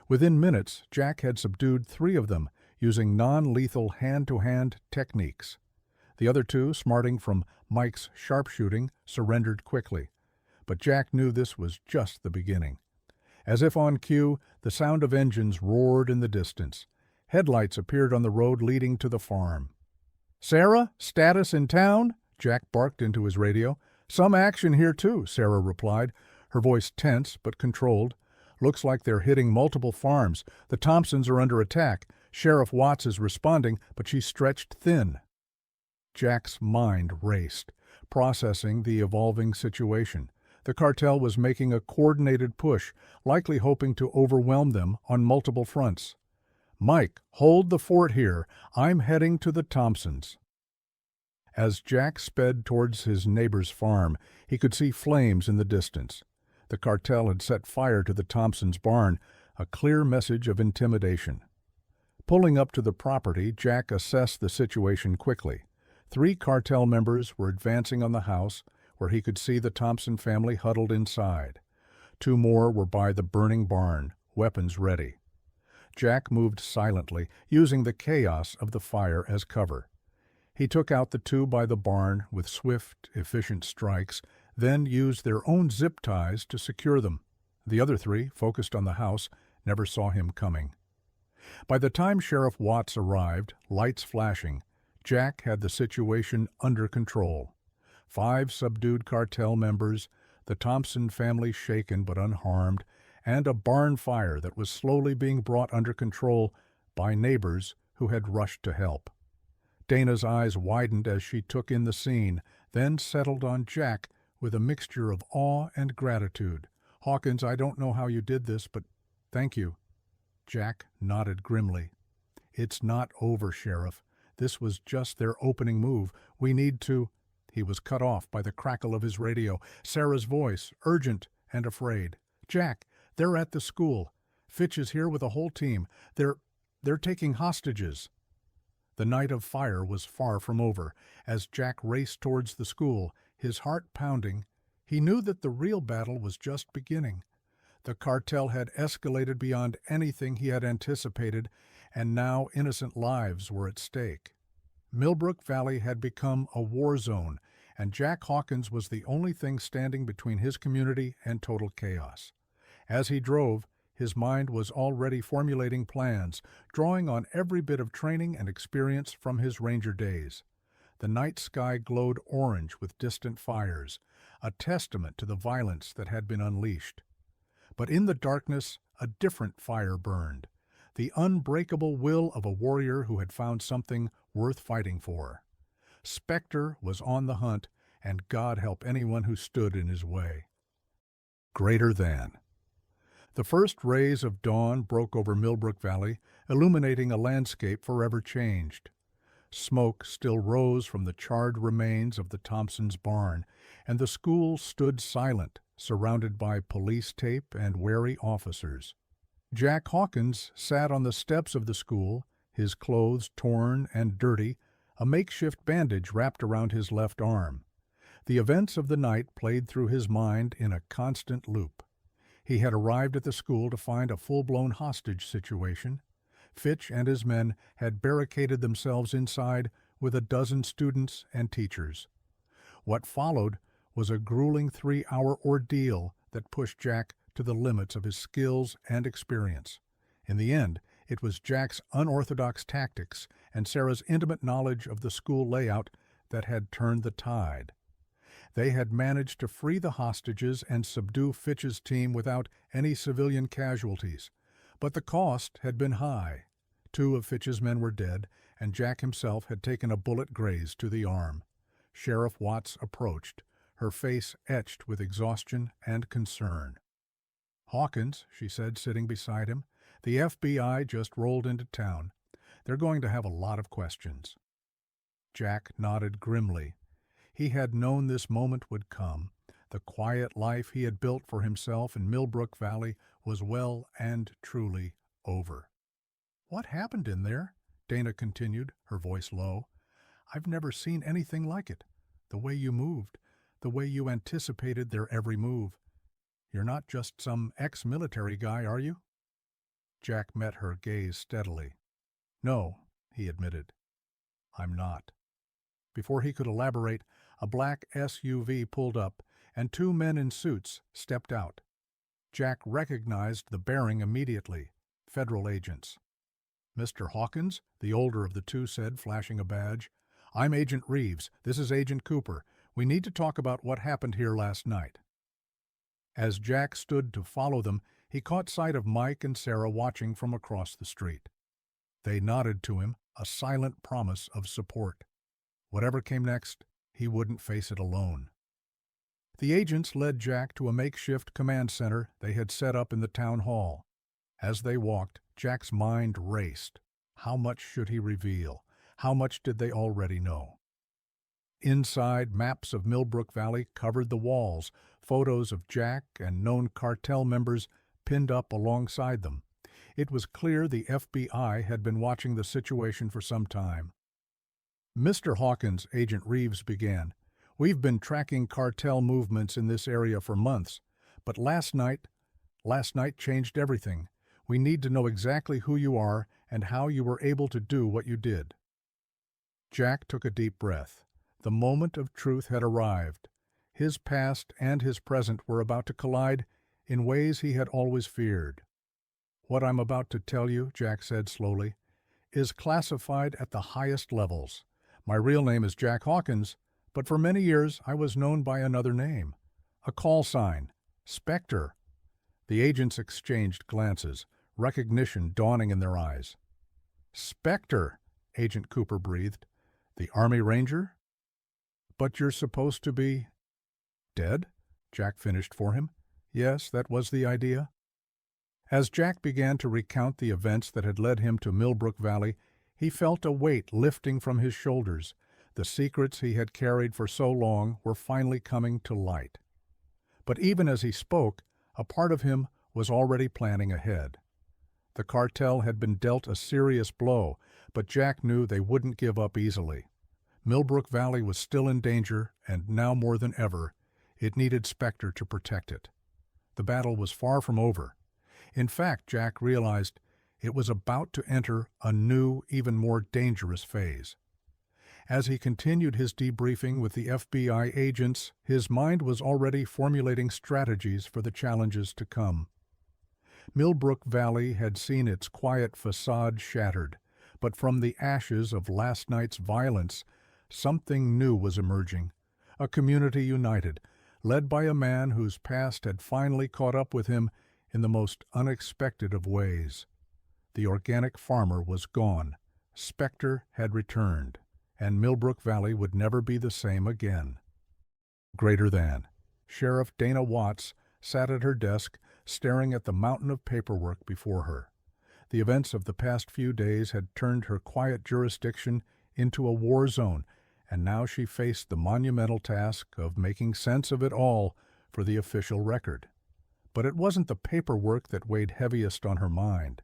Within minutes, Jack had subdued 3 of them using non-lethal hand-to-hand techniques. The other 2, smarting from Mike's sharpshooting, surrendered quickly. But Jack knew this was just the beginning. As if on cue, the sound of engines roared in the distance. Headlights appeared on the road leading to the farm. "Sarah, status in town?" Jack barked into his radio. "Some action here, too," Sarah replied, her voice tense but controlled. "Looks like they're hitting multiple farms. The Thompsons are under attack. Sheriff Watts is responding, but she's stretched thin." Jack's mind raced, processing the evolving situation. The cartel was making a coordinated push, likely hoping to overwhelm them on multiple fronts. "Mike, hold the fort here. I'm heading to the Thompsons." As Jack sped towards his neighbor's farm, he could see flames in the distance. The cartel had set fire to the Thompsons' barn, a clear message of intimidation. Pulling up to the property, Jack assessed the situation quickly. 3 cartel members were advancing on the house, where he could see the Thompson family huddled inside. 2 more were by the burning barn, weapons ready. Jack moved silently, using the chaos of the fire as cover. He took out the 2 by the barn with swift, efficient strikes, then used their own zip ties to secure them. The other 3, focused on the house, never saw him coming. By the time Sheriff Watts arrived, lights flashing, Jack had the situation under control. 5 subdued cartel members, the Thompson family shaken but unharmed, and a barn fire that was slowly being brought under control by neighbors who had rushed to help. Dana's eyes widened as she took in the scene, then settled on Jack with a mixture of awe and gratitude. "Hawkins, I don't know how you did this, but thank you." Jack nodded grimly. "It's not over, Sheriff. This was just their opening move. We need to—" He was cut off by the crackle of his radio. Sarah's voice, urgent and afraid. "Jack, they're at the school. Fitch is here with a whole team. They're taking hostages." The night of fire was far from over. As Jack raced towards the school, his heart pounding, he knew that the real battle was just beginning. The cartel had escalated beyond anything he had anticipated, and now innocent lives were at stake. Millbrook Valley had become a war zone, and Jack Hawkins was the only thing standing between his community and total chaos. As he drove, his mind was already formulating plans, drawing on every bit of training and experience from his ranger days. The night sky glowed orange with distant fires, a testament to the violence that had been unleashed. But in the darkness, a different fire burned, the unbreakable will of a warrior who had found something worth fighting for. Spectre was on the hunt, and God help anyone who stood in his way. Greater than. The first rays of dawn broke over Millbrook Valley, illuminating a landscape forever changed. Smoke still rose from the charred remains of the Thompsons' barn, and the school stood silent, surrounded by police tape and wary officers. Jack Hawkins sat on the steps of the school, his clothes torn and dirty, a makeshift bandage wrapped around his left arm. The events of the night played through his mind in a constant loop. He had arrived at the school to find a full-blown hostage situation. Fitch and his men had barricaded themselves inside with a dozen students and teachers. What followed was a grueling 3-hour ordeal that pushed Jack to the limits of his skills and experience. In the end, it was Jack's unorthodox tactics and Sarah's intimate knowledge of the school layout that had turned the tide. They had managed to free the hostages and subdue Fitch's team without any civilian casualties. But the cost had been high. 2 of Fitch's men were dead, and Jack himself had taken a bullet graze to the arm. Sheriff Watts approached, her face etched with exhaustion and concern. "Hawkins," she said, sitting beside him, "the FBI just rolled into town. They're going to have a lot of questions." Jack nodded grimly. He had known this moment would come. The quiet life he had built for himself in Millbrook Valley was well and truly over. "What happened in there?" Dana continued, her voice low. "I've never seen anything like it. The way you moved, the way you anticipated their every move. You're not just some ex-military guy, are you?" Jack met her gaze steadily. "No," he admitted. "I'm not." Before he could elaborate, a black SUV pulled up, and two men in suits stepped out. Jack recognized the bearing immediately. Federal agents. "Mr. Hawkins," the older of the two said, flashing a badge. "I'm Agent Reeves. This is Agent Cooper. We need to talk about what happened here last night." As Jack stood to follow them, he caught sight of Mike and Sarah watching from across the street. They nodded to him, a silent promise of support. Whatever came next, he wouldn't face it alone. The agents led Jack to a makeshift command center they had set up in the town hall. As they walked, Jack's mind raced. How much should he reveal? How much did they already know? Inside, maps of Millbrook Valley covered the walls, photos of Jack and known cartel members pinned up alongside them. It was clear the FBI had been watching the situation for some time. "Mr. Hawkins," Agent Reeves began, "we've been tracking cartel movements in this area for months, but last night changed everything. We need to know exactly who you are and how you were able to do what you did." Jack took a deep breath. The moment of truth had arrived. His past and his present were about to collide in ways he had always feared. "What I'm about to tell you," Jack said slowly, "is classified at the highest levels. My real name is Jack Hawkins, but for many years I was known by another name. A call sign. Spectre." The agents exchanged glances, recognition dawning in their eyes. "Spectre," Agent Cooper breathed. "The Army Ranger?" "But you're supposed to be—" "Dead?" Jack finished for him. "Yes, that was the idea." As Jack began to recount the events that had led him to Millbrook Valley, he felt a weight lifting from his shoulders. The secrets he had carried for so long were finally coming to light. But even as he spoke, a part of him was already planning ahead. The cartel had been dealt a serious blow, but Jack knew they wouldn't give up easily. Millbrook Valley was still in danger, and now more than ever, it needed Spectre to protect it. The battle was far from over. In fact, Jack realized it was about to enter a new, even more dangerous phase. As he continued his debriefing with the FBI agents, his mind was already formulating strategies for the challenges to come. Millbrook Valley had seen its quiet facade shattered, but from the ashes of last night's violence, something new was emerging. A community united, led by a man whose past had finally caught up with him in the most unexpected of ways. The organic farmer was gone. Spectre had returned, and Millbrook Valley would never be the same again. Greater than. Sheriff Dana Watts sat at her desk, staring at the mountain of paperwork before her. The events of the past few days had turned her quiet jurisdiction into a war zone, and now she faced the monumental task of making sense of it all for the official record. But it wasn't the paperwork that weighed heaviest on her mind.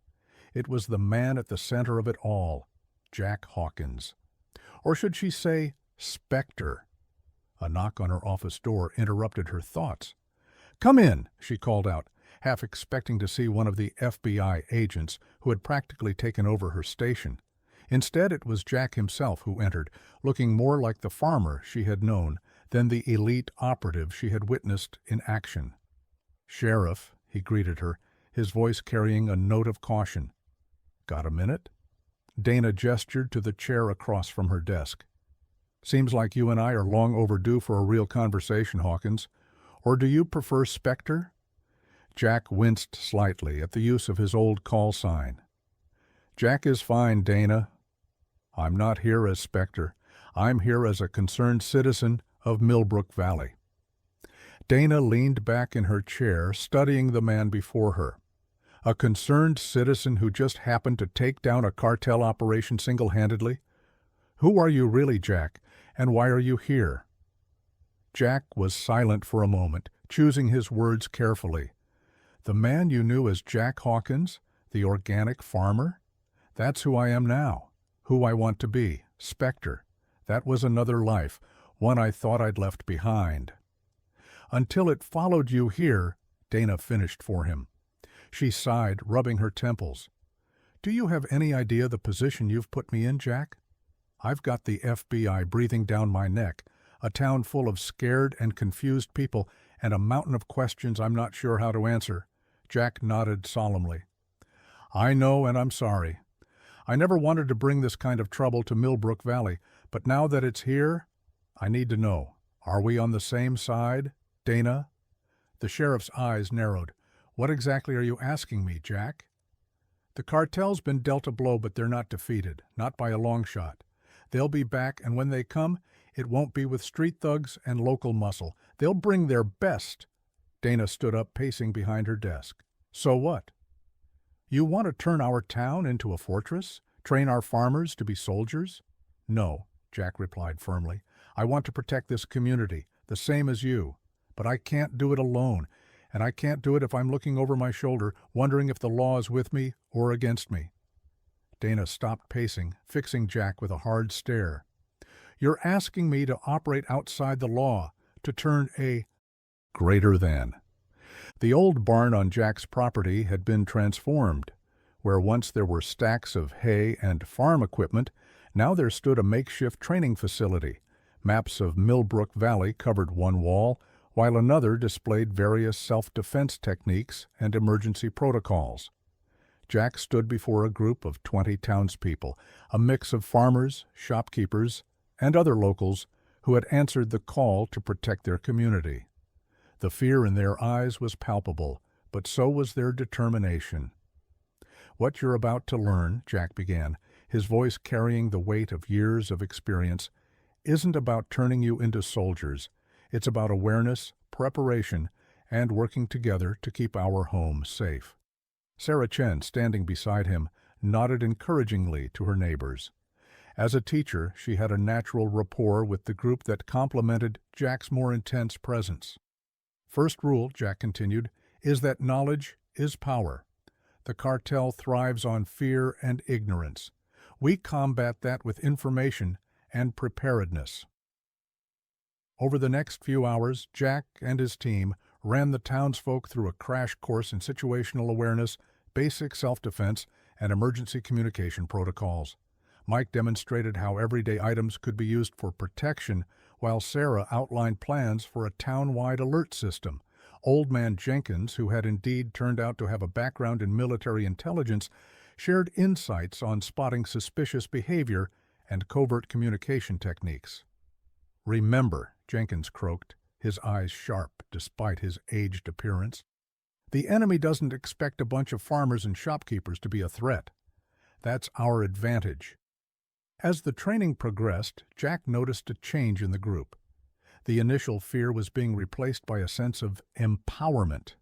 It was the man at the center of it all, Jack Hawkins. Or should she say, Spectre? A knock on her office door interrupted her thoughts. "Come in," she called out, half expecting to see one of the FBI agents who had practically taken over her station. Instead, it was Jack himself who entered, looking more like the farmer she had known than the elite operative she had witnessed in action. "Sheriff," he greeted her, his voice carrying a note of caution. "Got a minute?" Dana gestured to the chair across from her desk. "Seems like you and I are long overdue for a real conversation, Hawkins. Or do you prefer Spectre?" Jack winced slightly at the use of his old call sign. "Jack is fine, Dana. I'm not here as Spectre. I'm here as a concerned citizen of Millbrook Valley." Dana leaned back in her chair, studying the man before her. A concerned citizen who just happened to take down a cartel operation single-handedly? "Who are you really, Jack, and why are you here?" Jack was silent for a moment, choosing his words carefully. The man you knew as Jack Hawkins, the organic farmer? That's who I am now, who I want to be, Spectre. That was another life, one I thought I'd left behind. Until it followed you here, Dana finished for him. She sighed, rubbing her temples. Do you have any idea the position you've put me in, Jack? I've got the FBI breathing down my neck, a town full of scared and confused people, and a mountain of questions I'm not sure how to answer. Jack nodded solemnly. I know, and I'm sorry. I never wanted to bring this kind of trouble to Millbrook Valley, but now that it's here, I need to know. Are we on the same side, Dana? The sheriff's eyes narrowed. What exactly are you asking me, Jack? The cartel's been dealt a blow, but they're not defeated, not by a long shot. They'll be back, and when they come, it won't be with street thugs and local muscle. They'll bring their best. Dana stood up, pacing behind her desk. So what? You want to turn our town into a fortress? Train our farmers to be soldiers? No, Jack replied firmly. I want to protect this community, the same as you. But I can't do it alone, and I can't do it if I'm looking over my shoulder, wondering if the law is with me or against me. Dana stopped pacing, fixing Jack with a hard stare. You're asking me to operate outside the law, to turn a greater than. The old barn on Jack's property had been transformed. Where once there were stacks of hay and farm equipment, now there stood a makeshift training facility. Maps of Millbrook Valley covered one wall, while another displayed various self-defense techniques and emergency protocols. Jack stood before a group of 20 townspeople, a mix of farmers, shopkeepers, and other locals who had answered the call to protect their community. The fear in their eyes was palpable, but so was their determination. What you're about to learn, Jack began, his voice carrying the weight of years of experience, isn't about turning you into soldiers. It's about awareness, preparation, and working together to keep our home safe. Sarah Chen, standing beside him, nodded encouragingly to her neighbors. As a teacher, she had a natural rapport with the group that complemented Jack's more intense presence. First rule, Jack continued, is that knowledge is power. The cartel thrives on fear and ignorance. We combat that with information and preparedness. Over the next few hours, Jack and his team ran the townsfolk through a crash course in situational awareness, basic self-defense, and emergency communication protocols. Mike demonstrated how everyday items could be used for protection, while Sarah outlined plans for a town-wide alert system. Old Man Jenkins, who had indeed turned out to have a background in military intelligence, shared insights on spotting suspicious behavior and covert communication techniques. Remember, Jenkins croaked, his eyes sharp despite his aged appearance. The enemy doesn't expect a bunch of farmers and shopkeepers to be a threat. That's our advantage. As the training progressed, Jack noticed a change in the group. The initial fear was being replaced by a sense of empowerment.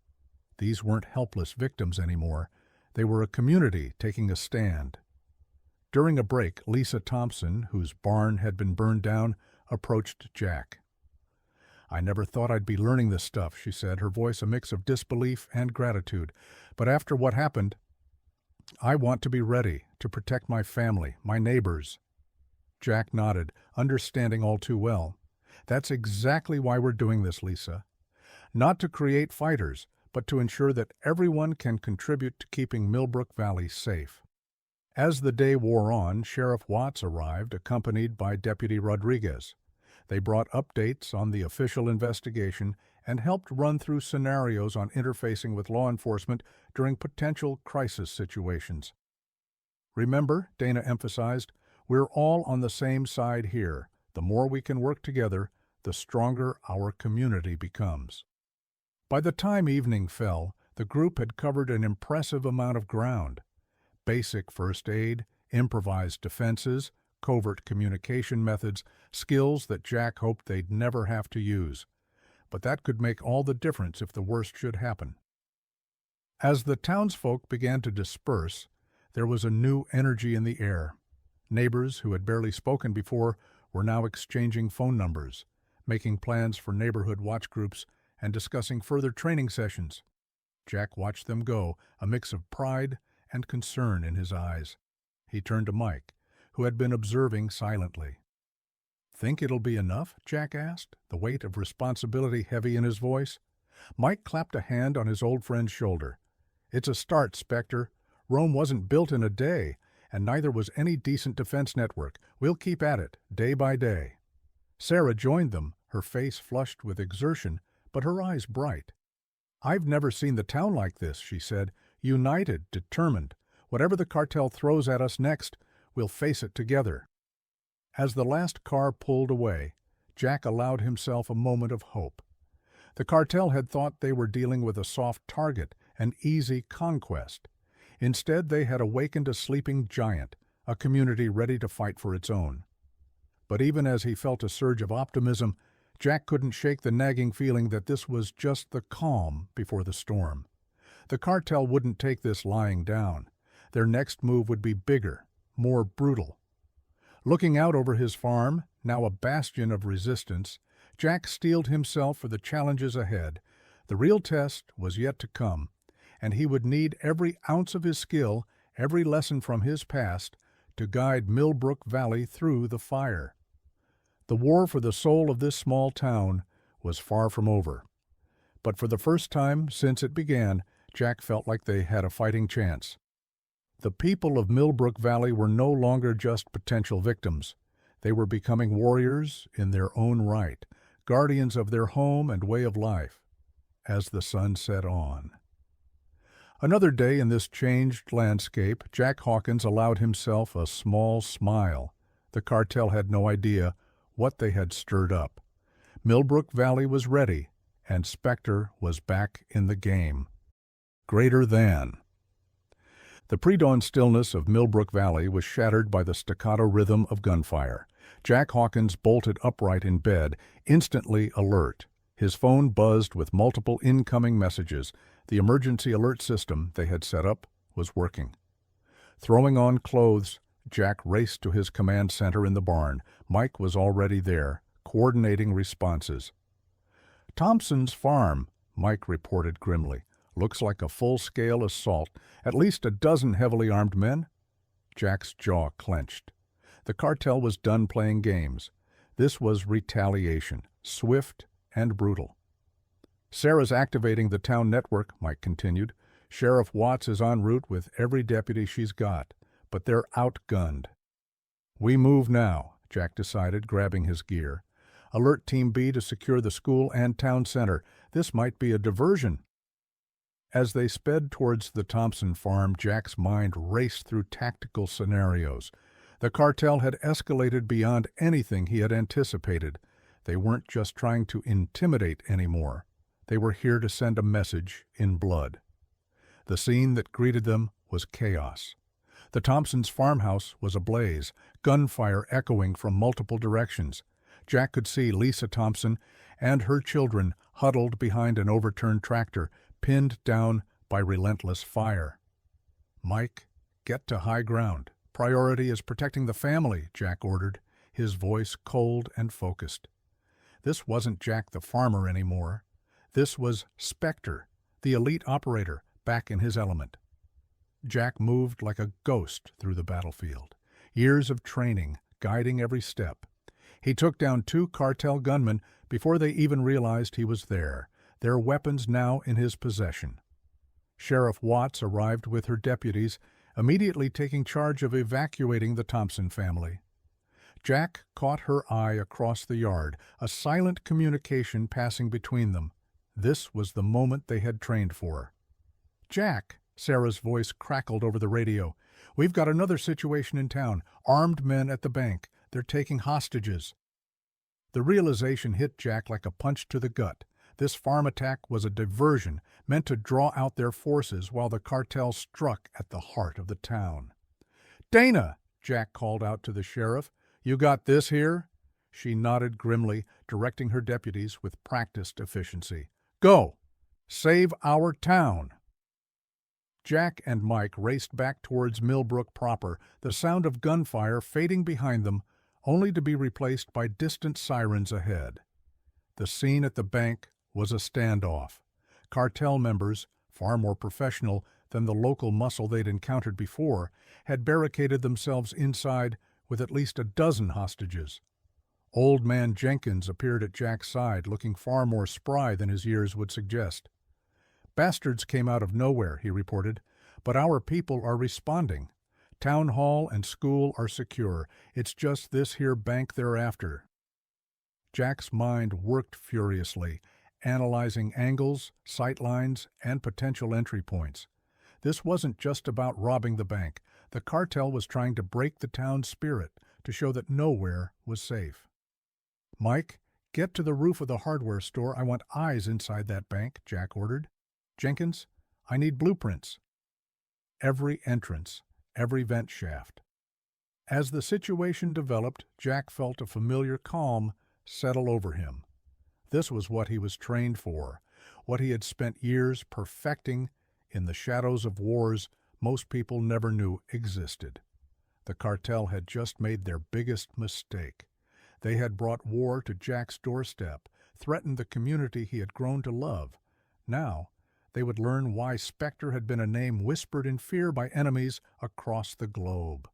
These weren't helpless victims anymore. They were a community taking a stand. During a break, Lisa Thompson, whose barn had been burned down, approached Jack. I never thought I'd be learning this stuff, she said, her voice a mix of disbelief and gratitude. But after what happened, I want to be ready to protect my family, my neighbors. Jack nodded, understanding all too well. That's exactly why we're doing this, Lisa. Not to create fighters, but to ensure that everyone can contribute to keeping Millbrook Valley safe. As the day wore on, Sheriff Watts arrived, accompanied by Deputy Rodriguez. They brought updates on the official investigation and helped run through scenarios on interfacing with law enforcement during potential crisis situations. Remember, Dana emphasized, we're all on the same side here. The more we can work together, the stronger our community becomes. By the time evening fell, the group had covered an impressive amount of ground. Basic first aid, improvised defenses, covert communication methods, skills that Jack hoped they'd never have to use. But that could make all the difference if the worst should happen. As the townsfolk began to disperse, there was a new energy in the air. Neighbors who had barely spoken before were now exchanging phone numbers. making plans for neighborhood watch groups and discussing further training sessions. Jack watched them go, a mix of pride and concern in his eyes. He turned to Mike, who had been observing silently. "Think it'll be enough?" Jack asked, the weight of responsibility heavy in his voice. Mike clapped a hand on his old friend's shoulder. "It's a start, Spectre. Rome wasn't built in a day, and neither was any decent defense network. We'll keep at it, day by day." Sarah joined them, her face flushed with exertion, but her eyes bright. "I've never seen the town like this," she said. "United, determined. Whatever the cartel throws at us next, we'll face it together." As the last car pulled away, Jack allowed himself a moment of hope. The cartel had thought they were dealing with a soft target, an easy conquest. Instead, they had awakened a sleeping giant, a community ready to fight for its own. But even as he felt a surge of optimism, Jack couldn't shake the nagging feeling that this was just the calm before the storm. The cartel wouldn't take this lying down. Their next move would be bigger, more brutal. Looking out over his farm, now a bastion of resistance, Jack steeled himself for the challenges ahead. The real test was yet to come, and he would need every ounce of his skill, every lesson from his past, to guide Millbrook Valley through the fire. The war for the soul of this small town was far from over. But for the first time since it began, Jack felt like they had a fighting chance. The people of Millbrook Valley were no longer just potential victims. They were becoming warriors in their own right, guardians of their home and way of life. As the sun set on. Another day in this changed landscape, Jack Hawkins allowed himself a small smile. The cartel had no idea what they had stirred up. Millbrook Valley was ready, and Spectre was back in the game. Greater than. The pre-dawn stillness of Millbrook Valley was shattered by the staccato rhythm of gunfire. Jack Hawkins bolted upright in bed, instantly alert. His phone buzzed with multiple incoming messages. The emergency alert system they had set up was working. Throwing on clothes, Jack raced to his command center in the barn. Mike was already there, coordinating responses. "Thompson's farm," Mike reported grimly. "Looks like a full-scale assault. At least a dozen heavily armed men." Jack's jaw clenched. The cartel was done playing games. This was retaliation, swift and brutal. "Sarah's activating the town network," Mike continued. "Sheriff Watts is en route with every deputy she's got, but they're outgunned." "We move now," Jack decided, grabbing his gear. "Alert Team B to secure the school and town center. This might be a diversion." As they sped towards the Thompson farm, Jack's mind raced through tactical scenarios. The cartel had escalated beyond anything he had anticipated. They weren't just trying to intimidate anymore. They were here to send a message in blood. The scene that greeted them was chaos. The Thompsons' farmhouse was ablaze, gunfire echoing from multiple directions. Jack could see Lisa Thompson and her children huddled behind an overturned tractor, pinned down by relentless fire. "Mike, get to high ground. Priority is protecting the family," Jack ordered, his voice cold and focused. This wasn't Jack the farmer anymore. This was Spectre, the elite operator, back in his element. Jack moved like a ghost through the battlefield, years of training guiding every step. He took down 2 cartel gunmen before they even realized he was there, their weapons now in his possession. Sheriff Watts arrived with her deputies, immediately taking charge of evacuating the Thompson family. Jack caught her eye across the yard, a silent communication passing between them. This was the moment they had trained for. "Jack," Sarah's voice crackled over the radio, "we've got another situation in town. Armed men at the bank. They're taking hostages." The realization hit Jack like a punch to the gut. This farm attack was a diversion meant to draw out their forces while the cartel struck at the heart of the town. "Dana!" Jack called out to the sheriff. "You got this here?" She nodded grimly, directing her deputies with practiced efficiency. "Go! Save our town!" Jack and Mike raced back towards Millbrook proper, the sound of gunfire fading behind them, only to be replaced by distant sirens ahead. The scene at the bank was a standoff. Cartel members, far more professional than the local muscle they'd encountered before, had barricaded themselves inside with at least a dozen hostages. Old Man Jenkins appeared at Jack's side, looking far more spry than his years would suggest. "Bastards came out of nowhere," he reported, "but our people are responding. Town hall and school are secure. It's just this here bank they're after." Jack's mind worked furiously, analyzing angles, sightlines, and potential entry points. This wasn't just about robbing the bank. The cartel was trying to break the town's spirit, to show that nowhere was safe. "Mike, get to the roof of the hardware store. I want eyes inside that bank," Jack ordered. "Jenkins, I need blueprints." Every entrance, every vent shaft. As the situation developed, Jack felt a familiar calm settle over him. This was what he was trained for, what he had spent years perfecting in the shadows of wars most people never knew existed. The cartel had just made their biggest mistake. They had brought war to Jack's doorstep, threatened the community he had grown to love. Now, they would learn why Spectre had been a name whispered in fear by enemies across the globe.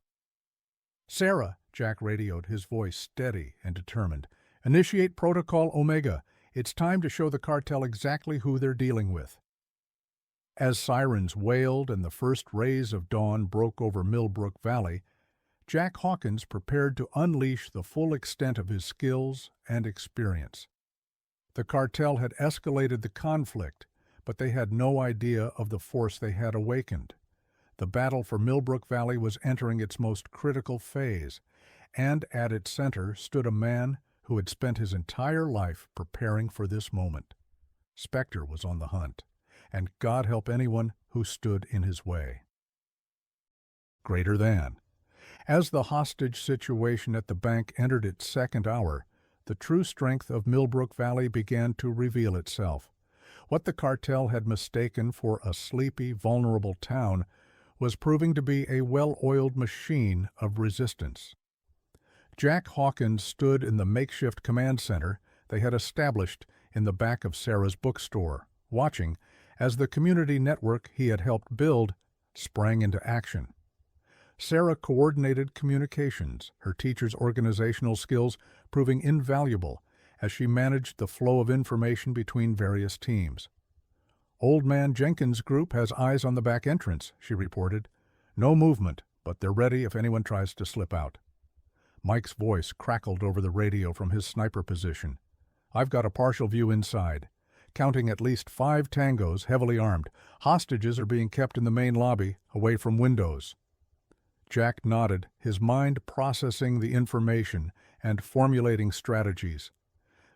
"Sarah," Jack radioed, his voice steady and determined. "Initiate Protocol Omega. It's time to show the cartel exactly who they're dealing with." As sirens wailed and the first rays of dawn broke over Millbrook Valley, Jack Hawkins prepared to unleash the full extent of his skills and experience. The cartel had escalated the conflict, but they had no idea of the force they had awakened. The battle for Millbrook Valley was entering its most critical phase, and at its center stood a man who had spent his entire life preparing for this moment. Spectre was on the hunt, and God help anyone who stood in his way. Greater than. As the hostage situation at the bank entered its second hour, the true strength of Millbrook Valley began to reveal itself. What the cartel had mistaken for a sleepy, vulnerable town was proving to be a well-oiled machine of resistance. Jack Hawkins stood in the makeshift command center they had established in the back of Sarah's bookstore, watching as the community network he had helped build sprang into action. Sarah coordinated communications, her teacher's organizational skills proving invaluable as she managed the flow of information between various teams. "Old Man Jenkins' group has eyes on the back entrance," she reported. "No movement, but they're ready if anyone tries to slip out." Mike's voice crackled over the radio from his sniper position. "I've got a partial view inside. Counting at least 5 tangos, heavily armed. Hostages are being kept in the main lobby, away from windows." Jack nodded, his mind processing the information and formulating strategies.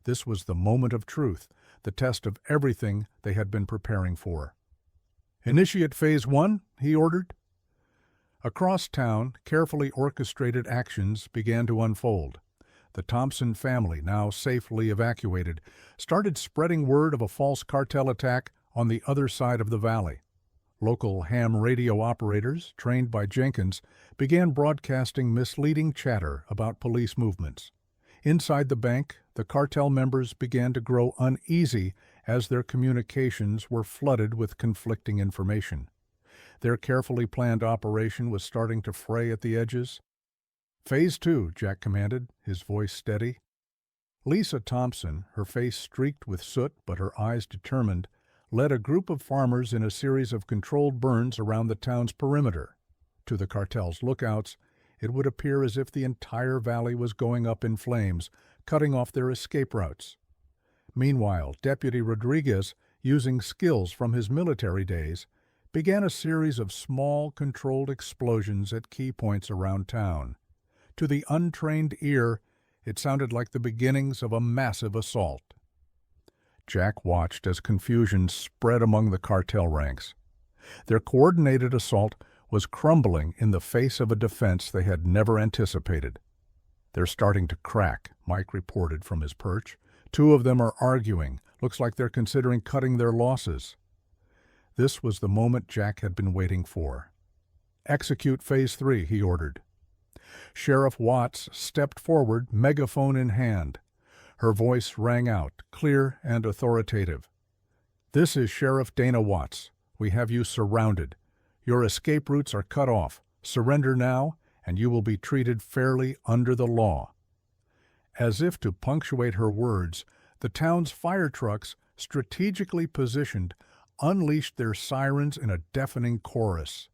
This was the moment of truth, the test of everything they had been preparing for. "Initiate Phase 1, he ordered. Across town, carefully orchestrated actions began to unfold. The Thompson family, now safely evacuated, started spreading word of a false cartel attack on the other side of the valley. Local ham radio operators, trained by Jenkins, began broadcasting misleading chatter about police movements. Inside the bank, the cartel members began to grow uneasy as their communications were flooded with conflicting information. Their carefully planned operation was starting to fray at the edges. "Phase 2, Jack commanded, his voice steady. Lisa Thompson, her face streaked with soot but her eyes determined, led a group of farmers in a series of controlled burns around the town's perimeter. To the cartel's lookouts, it would appear as if the entire valley was going up in flames, cutting off their escape routes. Meanwhile, Deputy Rodriguez, using skills from his military days, began a series of small, controlled explosions at key points around town. To the untrained ear, it sounded like the beginnings of a massive assault. Jack watched as confusion spread among the cartel ranks. Their coordinated assault was crumbling in the face of a defense they had never anticipated. "They're starting to crack," Mike reported from his perch. "2 of them are arguing. Looks like they're considering cutting their losses." This was the moment Jack had been waiting for. "Execute Phase 3, he ordered. Sheriff Watts stepped forward, megaphone in hand. Her voice rang out, clear and authoritative. "This is Sheriff Dana Watts. We have you surrounded. Your escape routes are cut off. Surrender now, and you will be treated fairly under the law." As if to punctuate her words, the town's fire trucks, strategically positioned, unleashed their sirens in a deafening chorus.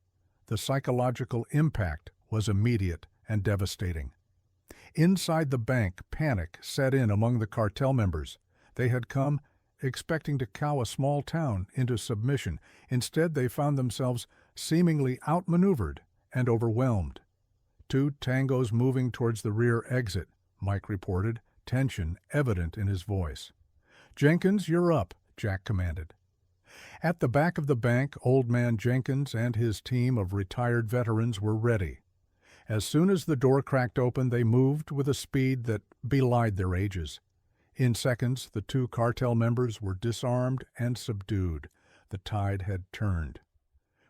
The psychological impact was immediate and devastating. Inside the bank, panic set in among the cartel members. They had come expecting to cow a small town into submission. Instead, they found themselves seemingly outmaneuvered and overwhelmed. Two tangos moving towards the rear exit, Mike reported, tension evident in his voice. "Jenkins, you're up," Jack commanded. At the back of the bank, Old Man Jenkins and his team of retired veterans were ready. As soon as the door cracked open, they moved with a speed that belied their ages. In seconds, the two cartel members were disarmed and subdued. The tide had turned.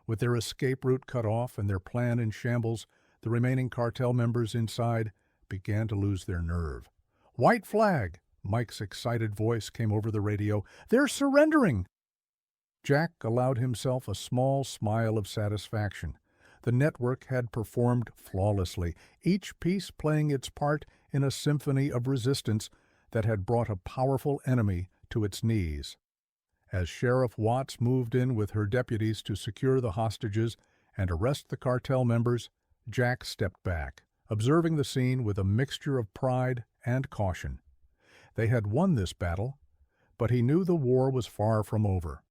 With their escape route cut off and their plan in shambles, the remaining cartel members inside began to lose their nerve. "White flag!" Mike's excited voice came over the radio. "They're surrendering!" Jack allowed himself a small smile of satisfaction. The network had performed flawlessly, each piece playing its part in a symphony of resistance that had brought a powerful enemy to its knees. As Sheriff Watts moved in with her deputies to secure the hostages and arrest the cartel members, Jack stepped back, observing the scene with a mixture of pride and caution. They had won this battle, but he knew the war was far from over.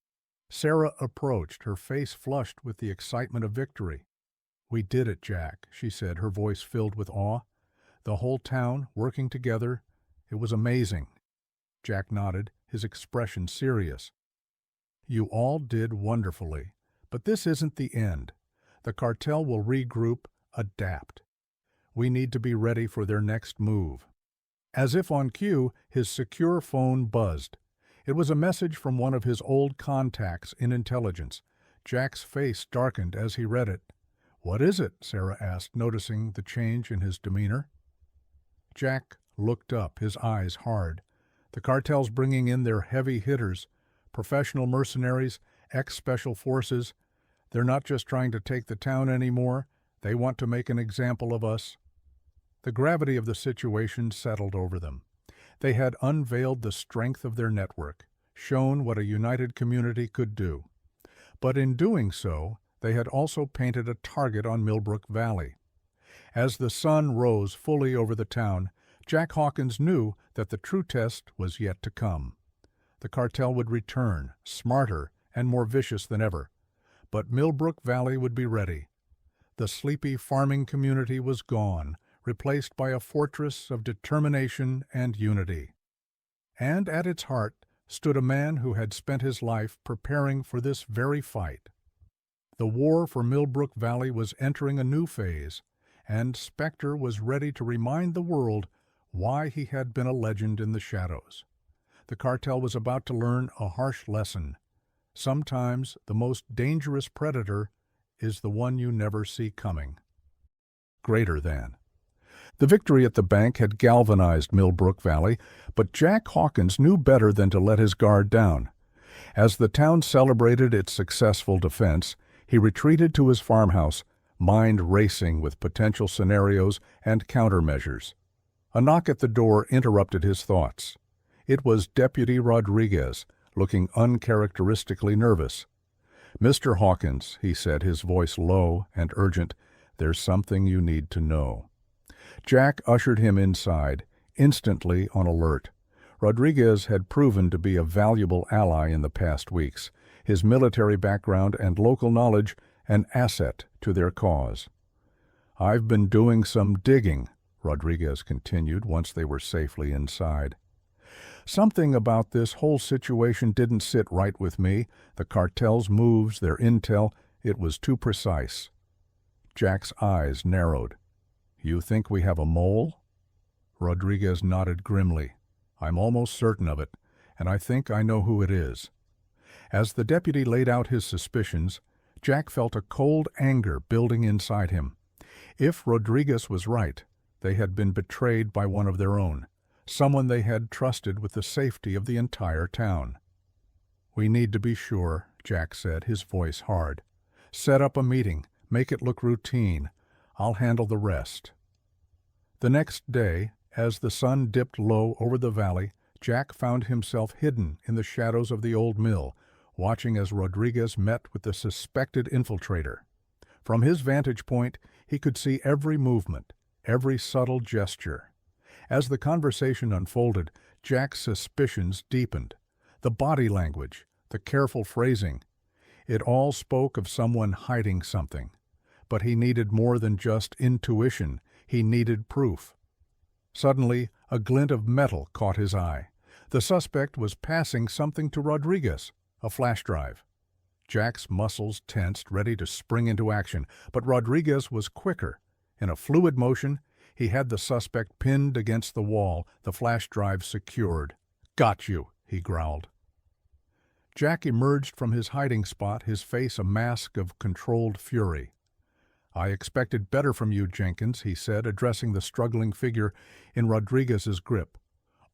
Sarah approached, her face flushed with the excitement of victory. "We did it, Jack," she said, her voice filled with awe. "The whole town working together. It was amazing." Jack nodded, his expression serious. "You all did wonderfully, but this isn't the end. The cartel will regroup, adapt. We need to be ready for their next move." As if on cue, his secure phone buzzed. It was a message from one of his old contacts in intelligence. Jack's face darkened as he read it. "What is it?" Sarah asked, noticing the change in his demeanor. Jack looked up, his eyes hard. "The cartel's bringing in their heavy hitters, professional mercenaries, ex-special forces. They're not just trying to take the town anymore. They want to make an example of us." The gravity of the situation settled over them. They had unveiled the strength of their network, shown what a united community could do. But in doing so, they had also painted a target on Millbrook Valley. As the sun rose fully over the town, Jack Hawkins knew that the true test was yet to come. The cartel would return, smarter and more vicious than ever. But Millbrook Valley would be ready. The sleepy farming community was gone, replaced by a fortress of determination and unity. And at its heart stood a man who had spent his life preparing for this very fight. The war for Millbrook Valley was entering a new phase, and Spectre was ready to remind the world why he had been a legend in the shadows. The cartel was about to learn a harsh lesson. Sometimes the most dangerous predator is the one you never see coming. Greater than. The victory at the bank had galvanized Millbrook Valley, but Jack Hawkins knew better than to let his guard down. As the town celebrated its successful defense, he retreated to his farmhouse, mind racing with potential scenarios and countermeasures. A knock at the door interrupted his thoughts. It was Deputy Rodriguez, looking uncharacteristically nervous. "Mr. Hawkins," he said, his voice low and urgent, "there's something you need to know." Jack ushered him inside, instantly on alert. Rodriguez had proven to be a valuable ally in the past weeks, his military background and local knowledge an asset to their cause. "I've been doing some digging," Rodriguez continued once they were safely inside. "Something about this whole situation didn't sit right with me. The cartel's moves, their intel, it was too precise." Jack's eyes narrowed. "You think we have a mole?" Rodriguez nodded grimly. "I'm almost certain of it, and I think I know who it is." As the deputy laid out his suspicions, Jack felt a cold anger building inside him. If Rodriguez was right, they had been betrayed by one of their own. someone they had trusted with the safety of the entire town. "We need to be sure," Jack said, his voice hard. "Set up a meeting. Make it look routine. I'll handle the rest." The next day, as the sun dipped low over the valley, Jack found himself hidden in the shadows of the old mill, watching as Rodriguez met with the suspected infiltrator. From his vantage point, he could see every movement, every subtle gesture. As the conversation unfolded, Jack's suspicions deepened. The body language, the careful phrasing, it all spoke of someone hiding something. But he needed more than just intuition, he needed proof. Suddenly, a glint of metal caught his eye. The suspect was passing something to Rodriguez, a flash drive. Jack's muscles tensed, ready to spring into action, but Rodriguez was quicker. In a fluid motion, he had the suspect pinned against the wall, the flash drive secured. "Got you," he growled. Jack emerged from his hiding spot, his face a mask of controlled fury. "I expected better from you, Jenkins," he said, addressing the struggling figure in Rodriguez's grip.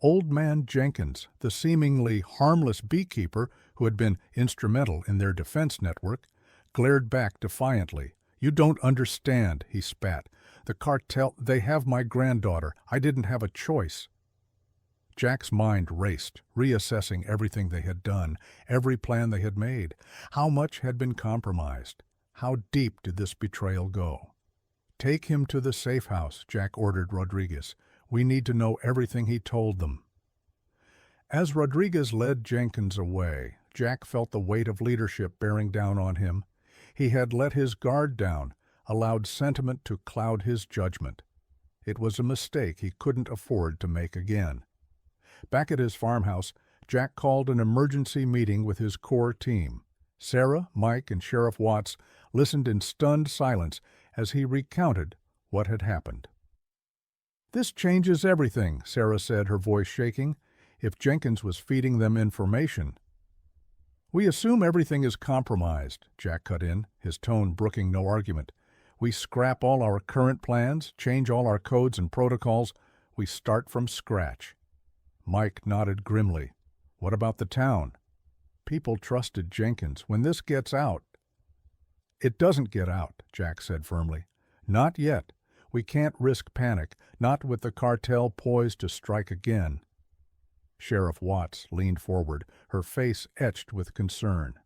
Old man Jenkins, the seemingly harmless beekeeper who had been instrumental in their defense network, glared back defiantly. "You don't understand," he spat. "The cartel, they have my granddaughter. I didn't have a choice." Jack's mind raced, reassessing everything they had done, every plan they had made. How much had been compromised? How deep did this betrayal go? "Take him to the safe house," Jack ordered Rodriguez. "We need to know everything he told them." As Rodriguez led Jenkins away, Jack felt the weight of leadership bearing down on him. He had let his guard down, allowed sentiment to cloud his judgment. It was a mistake he couldn't afford to make again. Back at his farmhouse, Jack called an emergency meeting with his core team. Sarah, Mike, and Sheriff Watts listened in stunned silence as he recounted what had happened. "This changes everything," Sarah said, her voice shaking. "If Jenkins was feeding them information—" "We assume everything is compromised," Jack cut in, his tone brooking no argument. "We scrap all our current plans, change all our codes and protocols. We start from scratch." Mike nodded grimly. "What about the town? People trusted Jenkins. When this gets out—" "It doesn't get out," Jack said firmly. "Not yet. We can't risk panic, not with the cartel poised to strike again." Sheriff Watts leaned forward, her face etched with concern.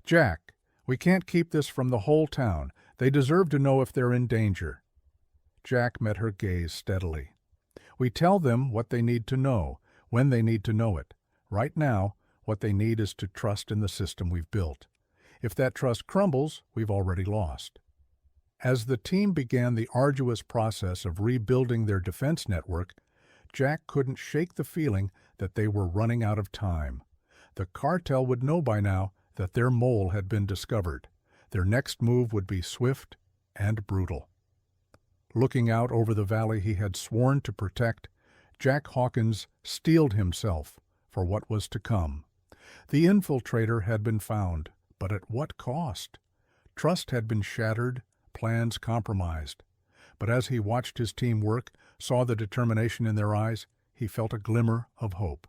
"Jack, we can't keep this from the whole town. They deserve to know if they're in danger." Jack met her gaze steadily. "We tell them what they need to know, when they need to know it. Right now, what they need is to trust in the system we've built. If that trust crumbles, we've already lost." As the team began the arduous process of rebuilding their defense network, Jack couldn't shake the feeling that they were running out of time. The cartel would know by now that their mole had been discovered. Their next move would be swift and brutal. Looking out over the valley he had sworn to protect, Jack Hawkins steeled himself for what was to come. The infiltrator had been found, but at what cost? Trust had been shattered, plans compromised. But as he watched his team work, saw the determination in their eyes, he felt a glimmer of hope.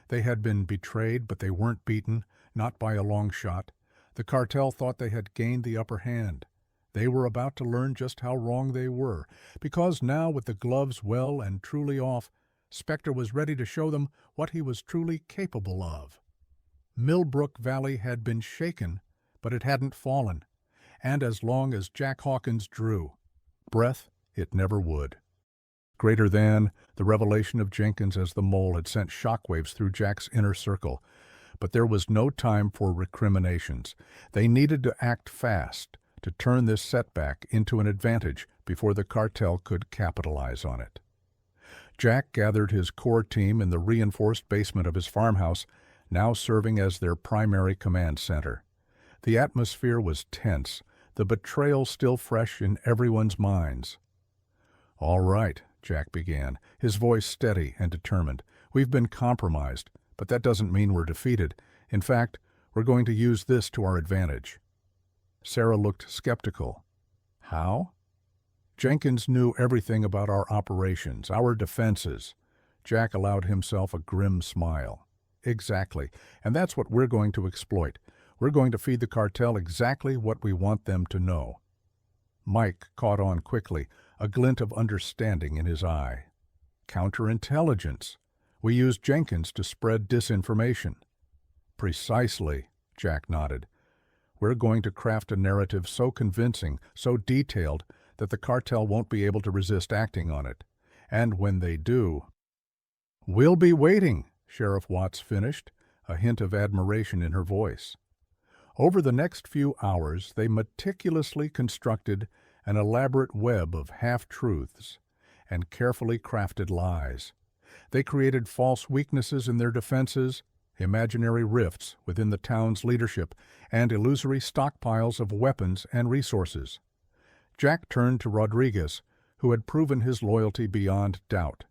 They had been betrayed, but they weren't beaten, not by a long shot. The cartel thought they had gained the upper hand. They were about to learn just how wrong they were, because now, with the gloves well and truly off, Spectre was ready to show them what he was truly capable of. Millbrook Valley had been shaken, but it hadn't fallen. And as long as Jack Hawkins drew breath, it never would. Greater than, the revelation of Jenkins as the mole had sent shockwaves through Jack's inner circle. But there was no time for recriminations. They needed to act fast, to turn this setback into an advantage before the cartel could capitalize on it. Jack gathered his core team in the reinforced basement of his farmhouse, now serving as their primary command center. The atmosphere was tense, the betrayal still fresh in everyone's minds. "All right," Jack began, his voice steady and determined. "We've been compromised, but that doesn't mean we're defeated. In fact, we're going to use this to our advantage." Sarah looked skeptical. "How?" "Jenkins knew everything about our operations, our defenses. Jack allowed himself a grim smile. Exactly, and that's what we're going to exploit. We're going to feed the cartel exactly what we want them to know. Mike caught on quickly, a glint of understanding in his eye. Counterintelligence. We use Jenkins to spread disinformation. Precisely, Jack nodded. We're going to craft a narrative so convincing, so detailed, that the cartel won't be able to resist acting on it. And when they do... We'll be waiting, Sheriff Watts finished, a hint of admiration in her voice. Over the next few hours, they meticulously constructed an elaborate web of half-truths and carefully crafted lies. They created false weaknesses in their defenses, imaginary rifts within the town's leadership, and illusory stockpiles of weapons and resources. Jack turned to Rodriguez, who had proven his loyalty beyond doubt.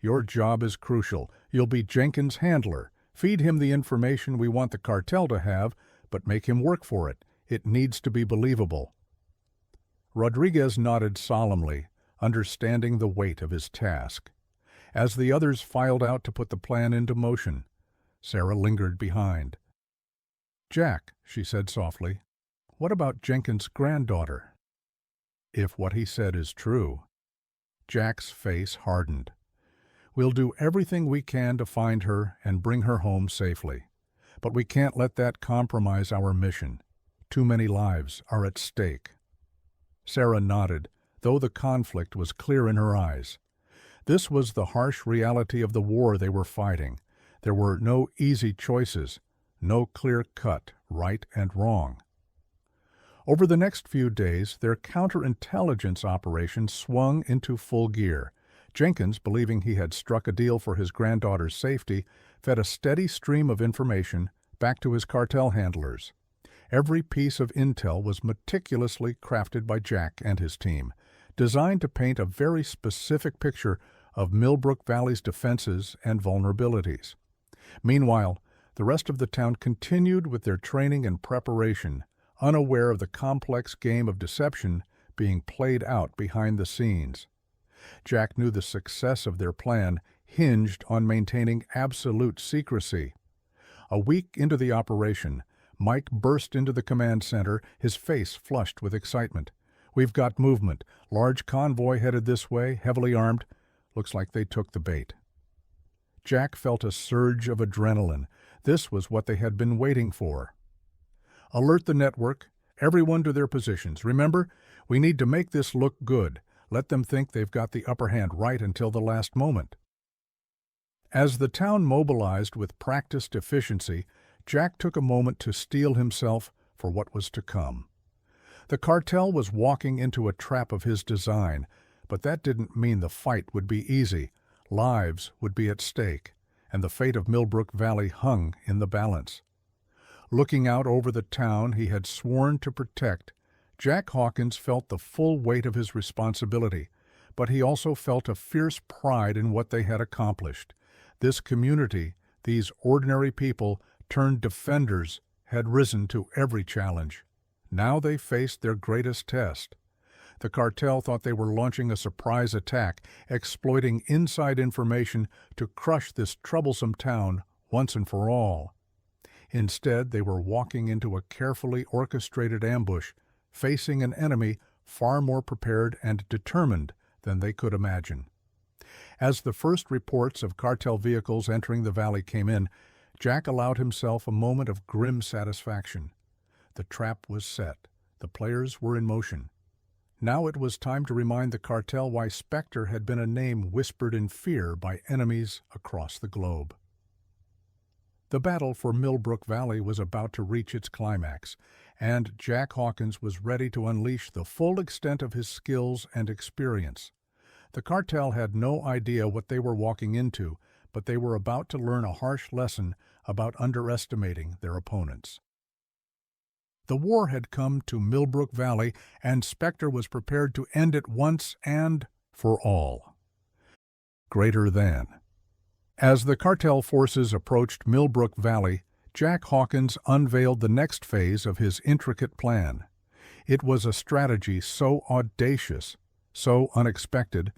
Your job is crucial. You'll be Jenkins' handler. Feed him the information we want the cartel to have, but make him work for it. It needs to be believable. Rodriguez nodded solemnly, understanding the weight of his task. As the others filed out to put the plan into motion, Sarah lingered behind. Jack, she said softly, what about Jenkins' granddaughter? If what he said is true. Jack's face hardened. We'll do everything we can to find her and bring her home safely. But we can't let that compromise our mission. Too many lives are at stake. Sarah nodded, though the conflict was clear in her eyes. This was the harsh reality of the war they were fighting. There were no easy choices, no clear-cut right and wrong. Over the next few days, their counterintelligence operation swung into full gear. Jenkins, believing he had struck a deal for his granddaughter's safety, fed a steady stream of information back to his cartel handlers. Every piece of intel was meticulously crafted by Jack and his team, designed to paint a very specific picture of Millbrook Valley's defenses and vulnerabilities. Meanwhile, the rest of the town continued with their training and preparation, unaware of the complex game of deception being played out behind the scenes. Jack knew the success of their plan hinged on maintaining absolute secrecy. A week into the operation, Mike burst into the command center, his face flushed with excitement. We've got movement. Large convoy headed this way, heavily armed. Looks like they took the bait. Jack felt a surge of adrenaline. This was what they had been waiting for. Alert the network. Everyone to their positions. Remember, we need to make this look good. Let them think they've got the upper hand right until the last moment. As the town mobilized with practiced efficiency, Jack took a moment to steel himself for what was to come. The cartel was walking into a trap of his design, but that didn't mean the fight would be easy. Lives would be at stake, and the fate of Millbrook Valley hung in the balance. Looking out over the town he had sworn to protect, Jack Hawkins felt the full weight of his responsibility, but he also felt a fierce pride in what they had accomplished. This community, these ordinary people turned defenders, had risen to every challenge. Now they faced their greatest test. The cartel thought they were launching a surprise attack, exploiting inside information to crush this troublesome town once and for all. Instead, they were walking into a carefully orchestrated ambush, facing an enemy far more prepared and determined than they could imagine. As the first reports of cartel vehicles entering the valley came in, Jack allowed himself a moment of grim satisfaction. The trap was set. The players were in motion. Now it was time to remind the cartel why Spectre had been a name whispered in fear by enemies across the globe. The battle for Millbrook Valley was about to reach its climax, and Jack Hawkins was ready to unleash the full extent of his skills and experience. The cartel had no idea what they were walking into, but they were about to learn a harsh lesson about underestimating their opponents. The war had come to Millbrook Valley, and Spectre was prepared to end it once and for all. Greater than. As the cartel forces approached Millbrook Valley, Jack Hawkins unveiled the next phase of his intricate plan. It was a strategy so audacious, so unexpected,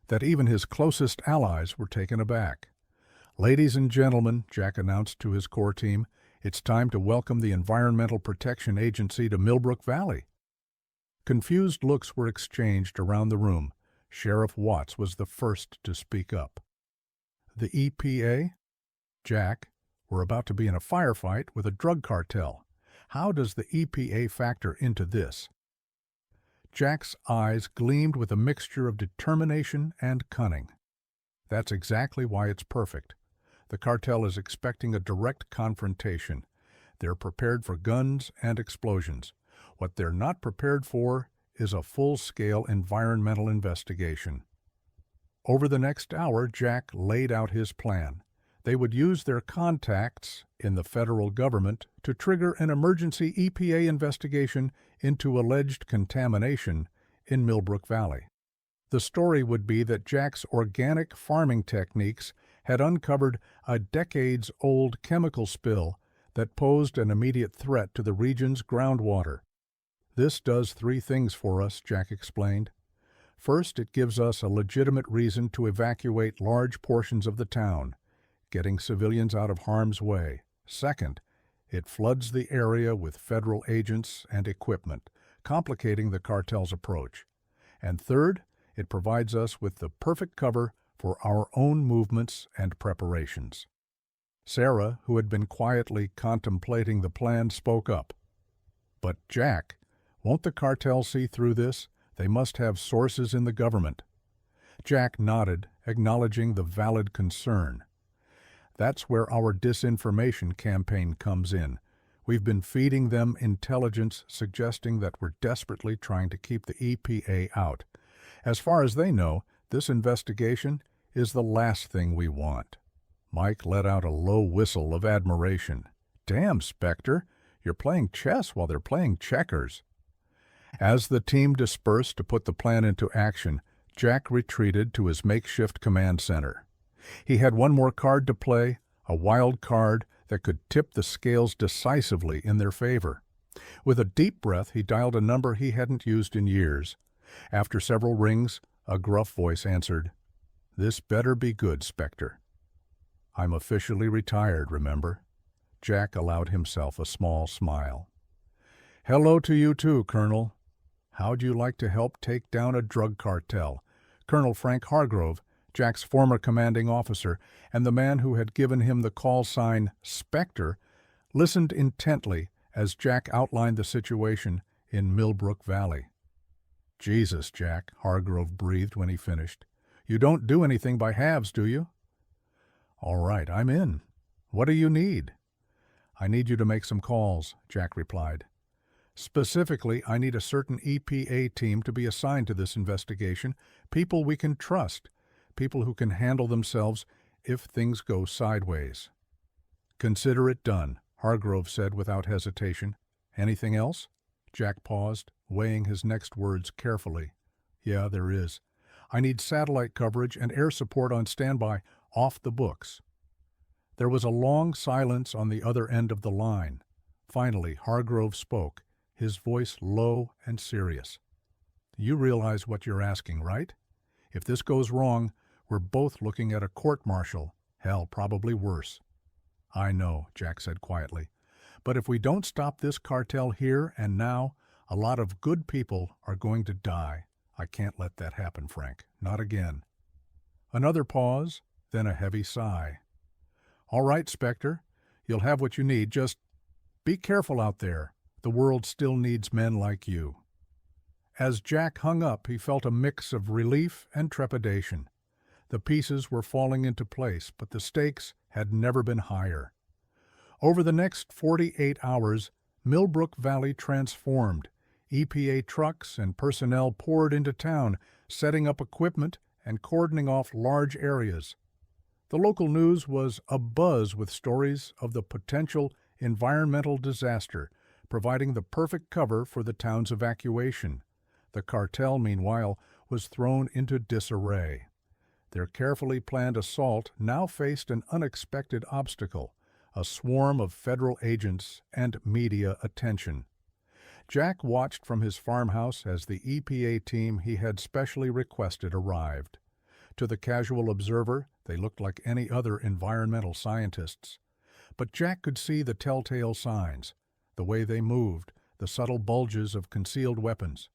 that even his closest allies were taken aback. "Ladies and gentlemen," Jack announced to his core team, "it's time to welcome the Environmental Protection Agency to Millbrook Valley." Confused looks were exchanged around the room. Sheriff Watts was the first to speak up. "The EPA? Jack, we're about to be in a firefight with a drug cartel. How does the EPA factor into this?" Jack's eyes gleamed with a mixture of determination and cunning. "That's exactly why it's perfect. The cartel is expecting a direct confrontation. They're prepared for guns and explosions. What they're not prepared for is a full-scale environmental investigation." Over the next hour, Jack laid out his plan. They would use their contacts in the federal government to trigger an emergency EPA investigation into alleged contamination in Millbrook Valley. The story would be that Jack's organic farming techniques had uncovered a decades-old chemical spill that posed an immediate threat to the region's groundwater. "This does three things for us," Jack explained. "First, it gives us a legitimate reason to evacuate large portions of the town, getting civilians out of harm's way. Second, it floods the area with federal agents and equipment, complicating the cartel's approach. And third, it provides us with the perfect cover for our own movements and preparations." Sarah, who had been quietly contemplating the plan, spoke up. "But Jack, won't the cartel see through this? They must have sources in the government." Jack nodded, acknowledging the valid concern. "That's where our disinformation campaign comes in. We've been feeding them intelligence suggesting that we're desperately trying to keep the EPA out. As far as they know, this investigation is the last thing we want." Mike let out a low whistle of admiration. "Damn, Spectre, you're playing chess while they're playing checkers." As the team dispersed to put the plan into action, Jack retreated to his makeshift command center. He had one more card to play, a wild card that could tip the scales decisively in their favor. With a deep breath, he dialed a number he hadn't used in years. After several rings, a gruff voice answered, "This better be good, Spectre." "I'm officially retired, remember?" Jack allowed himself a small smile. "Hello to you too, Colonel. How'd you like to help take down a drug cartel?" Colonel Frank Hargrove, Jack's former commanding officer, and the man who had given him the call sign Spectre, listened intently as Jack outlined the situation in Millbrook Valley. "Jesus, Jack," Hargrove breathed when he finished. "You don't do anything by halves, do you?" "All right, I'm in. What do you need?" "I need you to make some calls," Jack replied. "Specifically, I need a certain EPA team to be assigned to this investigation, people we can trust, people who can handle themselves if things go sideways." "Consider it done," Hargrove said without hesitation. "Anything else?" Jack paused, weighing his next words carefully. "Yeah, there is. I need satellite coverage and air support on standby, off the books." There was a long silence on the other end of the line. Finally, Hargrove spoke, his voice low and serious. "You realize what you're asking, right? If this goes wrong, we're both looking at a court-martial. Hell, probably worse." "I know," Jack said quietly. "But if we don't stop this cartel here and now, a lot of good people are going to die. I can't let that happen, Frank. Not again." Another pause, then a heavy sigh. "All right, Spectre. You'll have what you need. Just be careful out there. The world still needs men like you." As Jack hung up, he felt a mix of relief and trepidation. The pieces were falling into place, but the stakes had never been higher. Over the next 48 hours, Millbrook Valley transformed. EPA trucks and personnel poured into town, setting up equipment and cordoning off large areas. The local news was abuzz with stories of the potential environmental disaster, providing the perfect cover for the town's evacuation. The cartel, meanwhile, was thrown into disarray. Their carefully planned assault now faced an unexpected obstacle, a swarm of federal agents and media attention. Jack watched from his farmhouse as the EPA team he had specially requested arrived. To the casual observer, they looked like any other environmental scientists. But Jack could see the telltale signs, the way they moved, the subtle bulges of concealed weapons.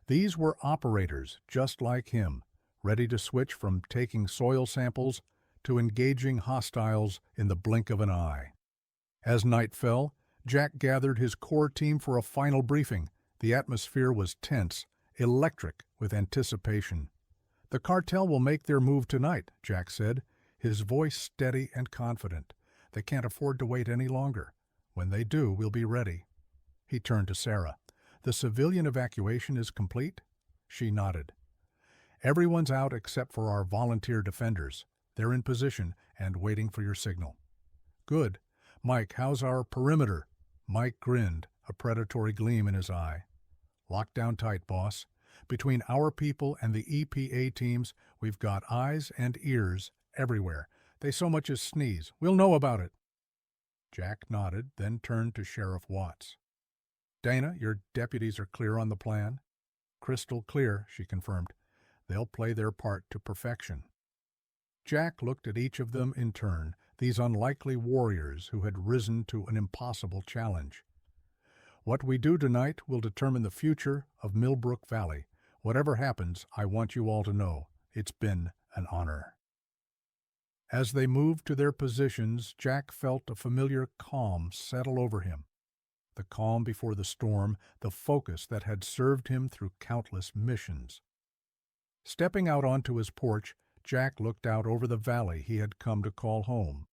These were operators just like him, ready to switch from taking soil samples to engaging hostiles in the blink of an eye. As night fell, Jack gathered his core team for a final briefing. The atmosphere was tense, electric with anticipation. "The cartel will make their move tonight," Jack said, his voice steady and confident. "They can't afford to wait any longer. When they do, we'll be ready." He turned to Sarah. "The civilian evacuation is complete?" She nodded. "Everyone's out except for our volunteer defenders. They're in position and waiting for your signal." "Good. Mike, how's our perimeter?" Mike grinned, a predatory gleam in his eye. "Locked down tight, boss. Between our people and the EPA teams, we've got eyes and ears everywhere. They so much as sneeze, we'll know about it." Jack nodded, then turned to Sheriff Watts. "Dana, your deputies are clear on the plan?" "Crystal clear," she confirmed. "They'll play their part to perfection." Jack looked at each of them in turn, these unlikely warriors who had risen to an impossible challenge. "What we do tonight will determine the future of Millbrook Valley. Whatever happens, I want you all to know it's been an honor." As they moved to their positions, Jack felt a familiar calm settle over him. The calm before the storm, the focus that had served him through countless missions. Stepping out onto his porch, Jack looked out over the valley he had come to call home.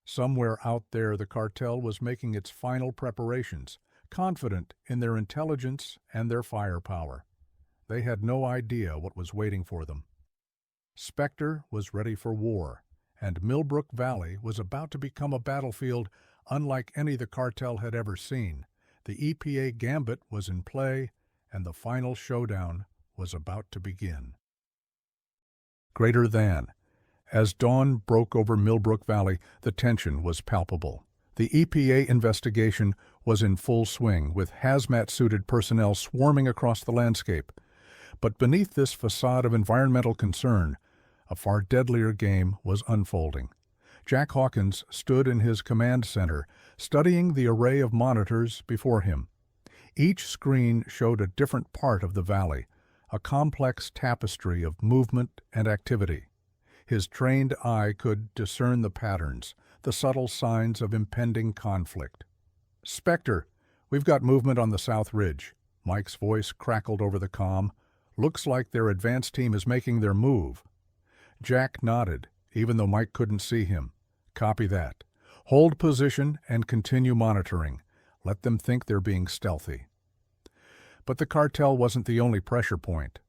Somewhere out there the cartel was making its final preparations, confident in their intelligence and their firepower. They had no idea what was waiting for them. Spectre was ready for war, and Millbrook Valley was about to become a battlefield unlike any the cartel had ever seen. The EPA gambit was in play, and the final showdown was about to begin. Greater than. As dawn broke over Millbrook Valley, the tension was palpable. The EPA investigation was in full swing, with hazmat-suited personnel swarming across the landscape. But beneath this facade of environmental concern, a far deadlier game was unfolding. Jack Hawkins stood in his command center, studying the array of monitors before him. Each screen showed a different part of the valley, a complex tapestry of movement and activity. His trained eye could discern the patterns, the subtle signs of impending conflict. "Spectre, we've got movement on the South Ridge." Mike's voice crackled over the comm. "Looks like their advance team is making their move." Jack nodded, even though Mike couldn't see him. "Copy that. Hold position and continue monitoring. Let them think they're being stealthy." But the cartel wasn't the only pressure point.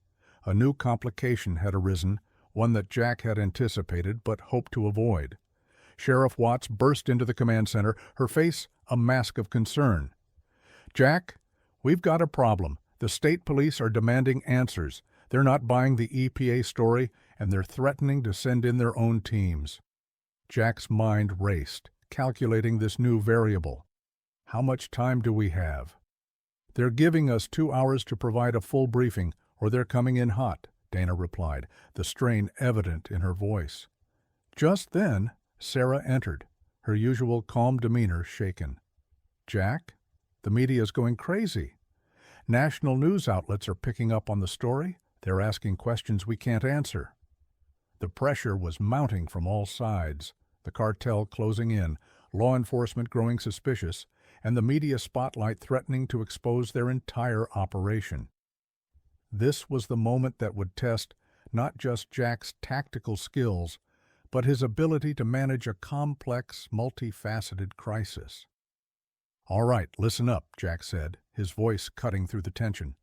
A new complication had arisen, one that Jack had anticipated but hoped to avoid. Sheriff Watts burst into the command center, her face a mask of concern. "Jack, we've got a problem. The state police are demanding answers. They're not buying the EPA story, and they're threatening to send in their own teams." Jack's mind raced, calculating this new variable. "How much time do we have?" "They're giving us 2 hours to provide a full briefing, or they're coming in hot," Dana replied, the strain evident in her voice. Just then, Sarah entered, her usual calm demeanor shaken. "Jack, the media's going crazy. National news outlets are picking up on the story. They're asking questions we can't answer." The pressure was mounting from all sides, the cartel closing in, law enforcement growing suspicious, and the media spotlight threatening to expose their entire operation. This was the moment that would test not just Jack's tactical skills, but his ability to manage a complex, multifaceted crisis. "All right, listen up," Jack said, his voice cutting through the tension.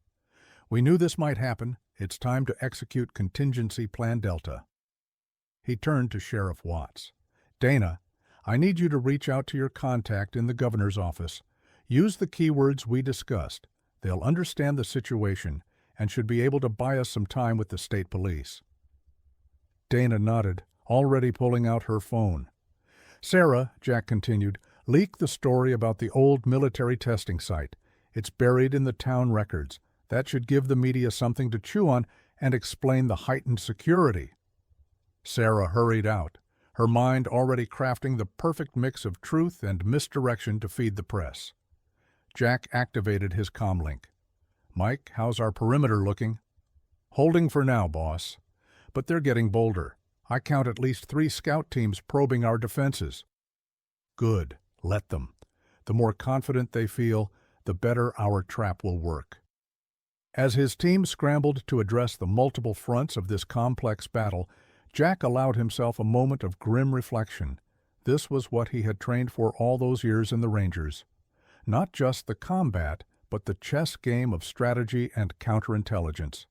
"We knew this might happen. It's time to execute Contingency Plan Delta." He turned to Sheriff Watts. "Dana, I need you to reach out to your contact in the governor's office. Use the keywords we discussed. They'll understand the situation and should be able to buy us some time with the state police." Dana nodded, already pulling out her phone. "Sarah," Jack continued, "leak the story about the old military testing site. It's buried in the town records. That should give the media something to chew on and explain the heightened security." Sarah hurried out, her mind already crafting the perfect mix of truth and misdirection to feed the press. Jack activated his comlink. "Mike, how's our perimeter looking?" "Holding for now, boss. But they're getting bolder. I count at least 3 scout teams probing our defenses." "Good. Let them. The more confident they feel, the better our trap will work." As his team scrambled to address the multiple fronts of this complex battle, Jack allowed himself a moment of grim reflection. This was what he had trained for all those years in the Rangers. Not just the combat, but the chess game of strategy and counterintelligence.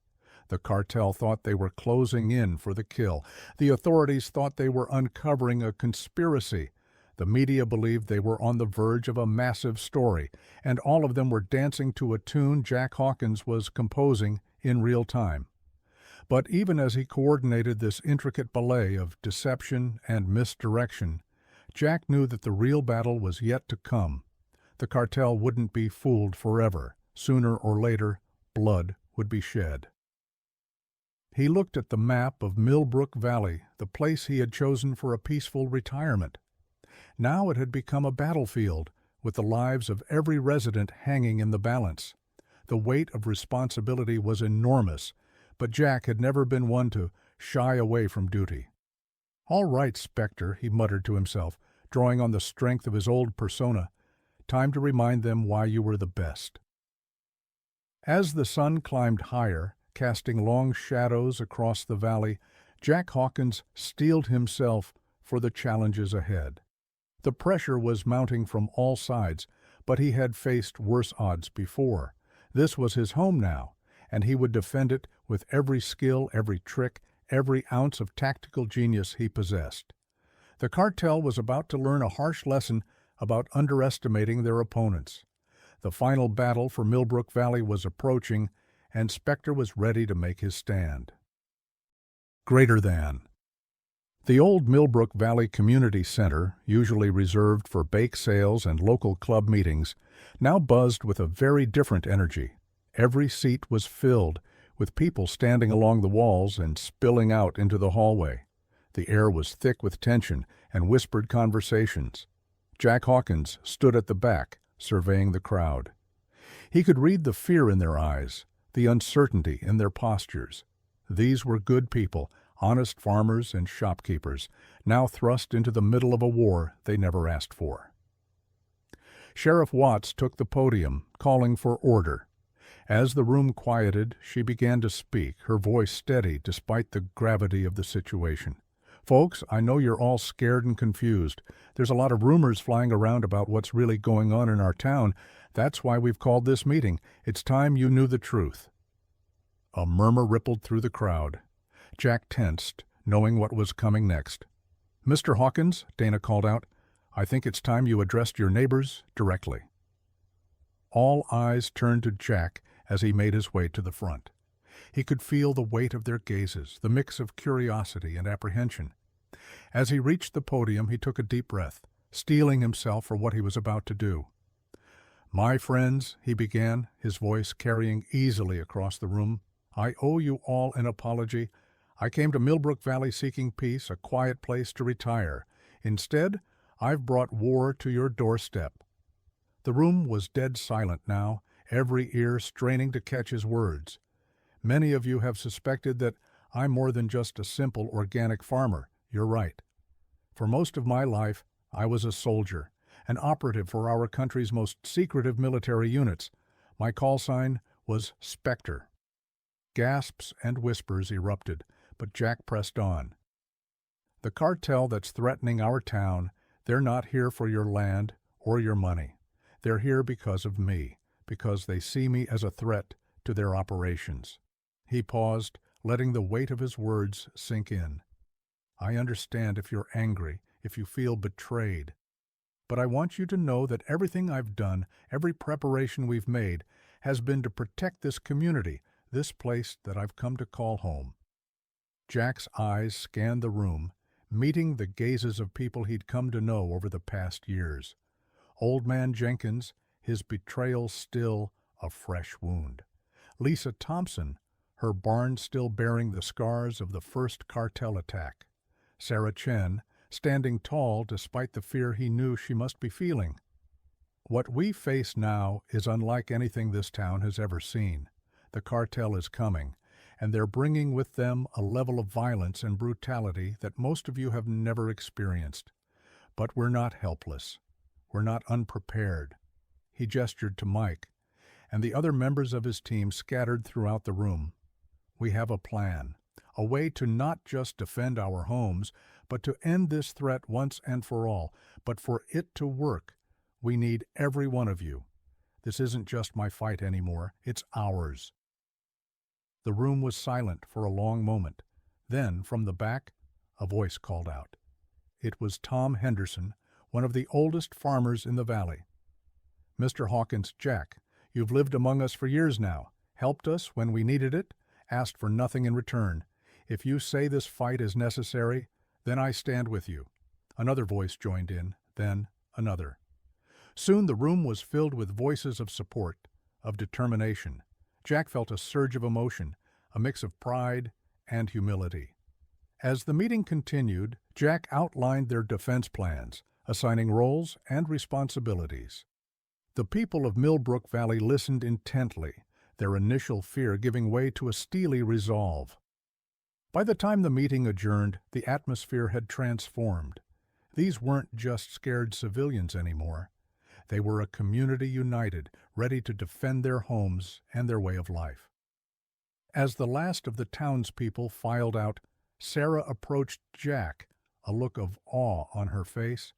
The cartel thought they were closing in for the kill. The authorities thought they were uncovering a conspiracy. The media believed they were on the verge of a massive story, and all of them were dancing to a tune Jack Hawkins was composing in real time. But even as he coordinated this intricate ballet of deception and misdirection, Jack knew that the real battle was yet to come. The cartel wouldn't be fooled forever. Sooner or later, blood would be shed. He looked at the map of Millbrook Valley, the place he had chosen for a peaceful retirement. Now it had become a battlefield, with the lives of every resident hanging in the balance. The weight of responsibility was enormous, but Jack had never been one to shy away from duty. "All right, Spectre," he muttered to himself, drawing on the strength of his old persona. "Time to remind them why you were the best." As the sun climbed higher, casting long shadows across the valley, Jack Hawkins steeled himself for the challenges ahead. The pressure was mounting from all sides, but he had faced worse odds before. This was his home now, and he would defend it with every skill, every trick, every ounce of tactical genius he possessed. The cartel was about to learn a harsh lesson about underestimating their opponents. The final battle for Millbrook Valley was approaching, and Spectre was ready to make his stand. Greater than. The old Millbrook Valley Community Center, usually reserved for bake sales and local club meetings, now buzzed with a very different energy. Every seat was filled, with people standing along the walls and spilling out into the hallway. The air was thick with tension and whispered conversations. Jack Hawkins stood at the back, surveying the crowd. He could read the fear in their eyes, the uncertainty in their postures. These were good people, honest farmers and shopkeepers, now thrust into the middle of a war they never asked for. Sheriff Watts took the podium, calling for order. As the room quieted, she began to speak, her voice steady despite the gravity of the situation. "Folks, I know you're all scared and confused. There's a lot of rumors flying around about what's really going on in our town. That's why we've called this meeting. It's time you knew the truth." A murmur rippled through the crowd. Jack tensed, knowing what was coming next. "Mr. Hawkins," Dana called out, "I think it's time you addressed your neighbors directly." All eyes turned to Jack as he made his way to the front. He could feel the weight of their gazes, the mix of curiosity and apprehension. As he reached the podium, he took a deep breath, steeling himself for what he was about to do. "My friends," he began, his voice carrying easily across the room, "I owe you all an apology. I came to Millbrook Valley seeking peace, a quiet place to retire. Instead, I've brought war to your doorstep." The room was dead silent now, every ear straining to catch his words. "Many of you have suspected that I'm more than just a simple organic farmer. You're right. For most of my life, I was a soldier, an operative for our country's most secretive military units. My call sign was Spectre." Gasps and whispers erupted, but Jack pressed on. "The cartel that's threatening our town, they're not here for your land or your money. They're here because of me, because they see me as a threat to their operations." He paused, letting the weight of his words sink in. "I understand if you're angry, if you feel betrayed. But I want you to know that everything I've done, every preparation we've made, has been to protect this community, this place that I've come to call home." Jack's eyes scanned the room, meeting the gazes of people he'd come to know over the past years. Old Man Jenkins, his betrayal still a fresh wound. Lisa Thompson, her barn still bearing the scars of the first cartel attack. Sarah Chen, standing tall despite the fear he knew she must be feeling. What we face now is unlike anything this town has ever seen. The cartel is coming, and they're bringing with them a level of violence and brutality that most of you have never experienced. But we're not helpless. We're not unprepared. He gestured to Mike, and the other members of his team scattered throughout the room. We have a plan, a way to not just defend our homes, but to end this threat once and for all. But for it to work, we need every one of you. This isn't just my fight anymore, it's ours. The room was silent for a long moment. Then, from the back, a voice called out. It was Tom Henderson, one of the oldest farmers in the valley. "Mr. Hawkins, Jack, you've lived among us for years now, helped us when we needed it, asked for nothing in return. If you say this fight is necessary, then I stand with you." Another voice joined in, then another. Soon the room was filled with voices of support, of determination. Jack felt a surge of emotion, a mix of pride and humility. As the meeting continued, Jack outlined their defense plans, assigning roles and responsibilities. The people of Millbrook Valley listened intently, their initial fear giving way to a steely resolve. By the time the meeting adjourned, the atmosphere had transformed. These weren't just scared civilians anymore. They were a community united, ready to defend their homes and their way of life. As the last of the townspeople filed out, Sarah approached Jack, a look of awe on her face.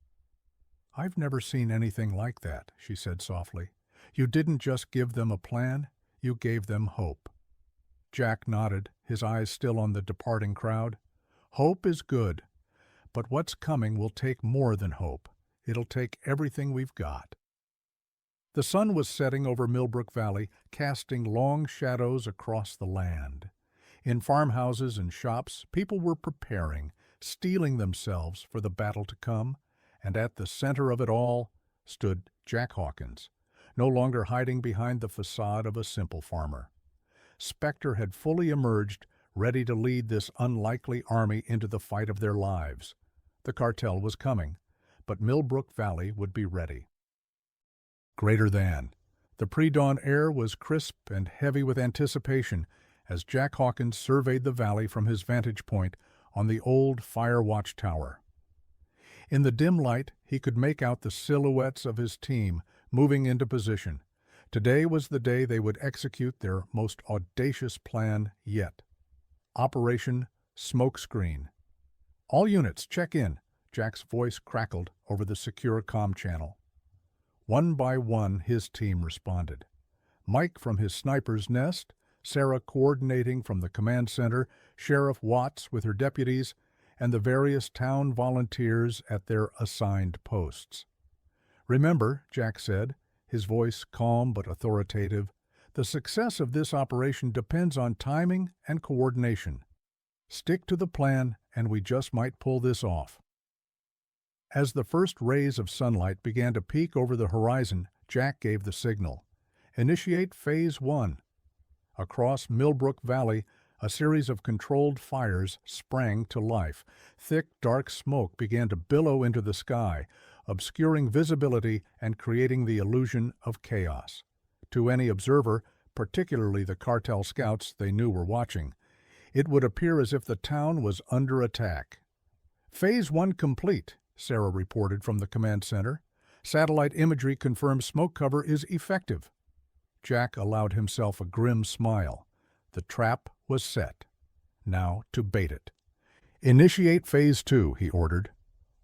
"I've never seen anything like that," she said softly. "You didn't just give them a plan, you gave them hope." Jack nodded, his eyes still on the departing crowd. "Hope is good, but what's coming will take more than hope. It'll take everything we've got." The sun was setting over Millbrook Valley, casting long shadows across the land. In farmhouses and shops, people were preparing, steeling themselves for the battle to come, and at the center of it all stood Jack Hawkins, no longer hiding behind the facade of a simple farmer. Spectre had fully emerged, ready to lead this unlikely army into the fight of their lives. The cartel was coming, but Millbrook Valley would be ready. Greater than. The pre-dawn air was crisp and heavy with anticipation as Jack Hawkins surveyed the valley from his vantage point on the old fire watch tower. In the dim light, he could make out the silhouettes of his team moving into position. Today was the day they would execute their most audacious plan yet. Operation Smokescreen. "All units, check in," Jack's voice crackled over the secure comm channel. One by one, his team responded. Mike from his sniper's nest, Sarah coordinating from the command center, Sheriff Watts with her deputies, and the various town volunteers at their assigned posts. "Remember," Jack said, his voice calm but authoritative, "the success of this operation depends on timing and coordination. Stick to the plan, and we just might pull this off." As the first rays of sunlight began to peek over the horizon, Jack gave the signal. "Initiate Phase 1. Across Millbrook Valley, a series of controlled fires sprang to life. Thick, dark smoke began to billow into the sky, obscuring visibility and creating the illusion of chaos. To any observer, particularly the cartel scouts they knew were watching, it would appear as if the town was under attack. "Phase 1 complete," Sarah reported from the command center. "Satellite imagery confirms smoke cover is effective." Jack allowed himself a grim smile. The trap was set. Now to bait it. "Initiate Phase 2, he ordered.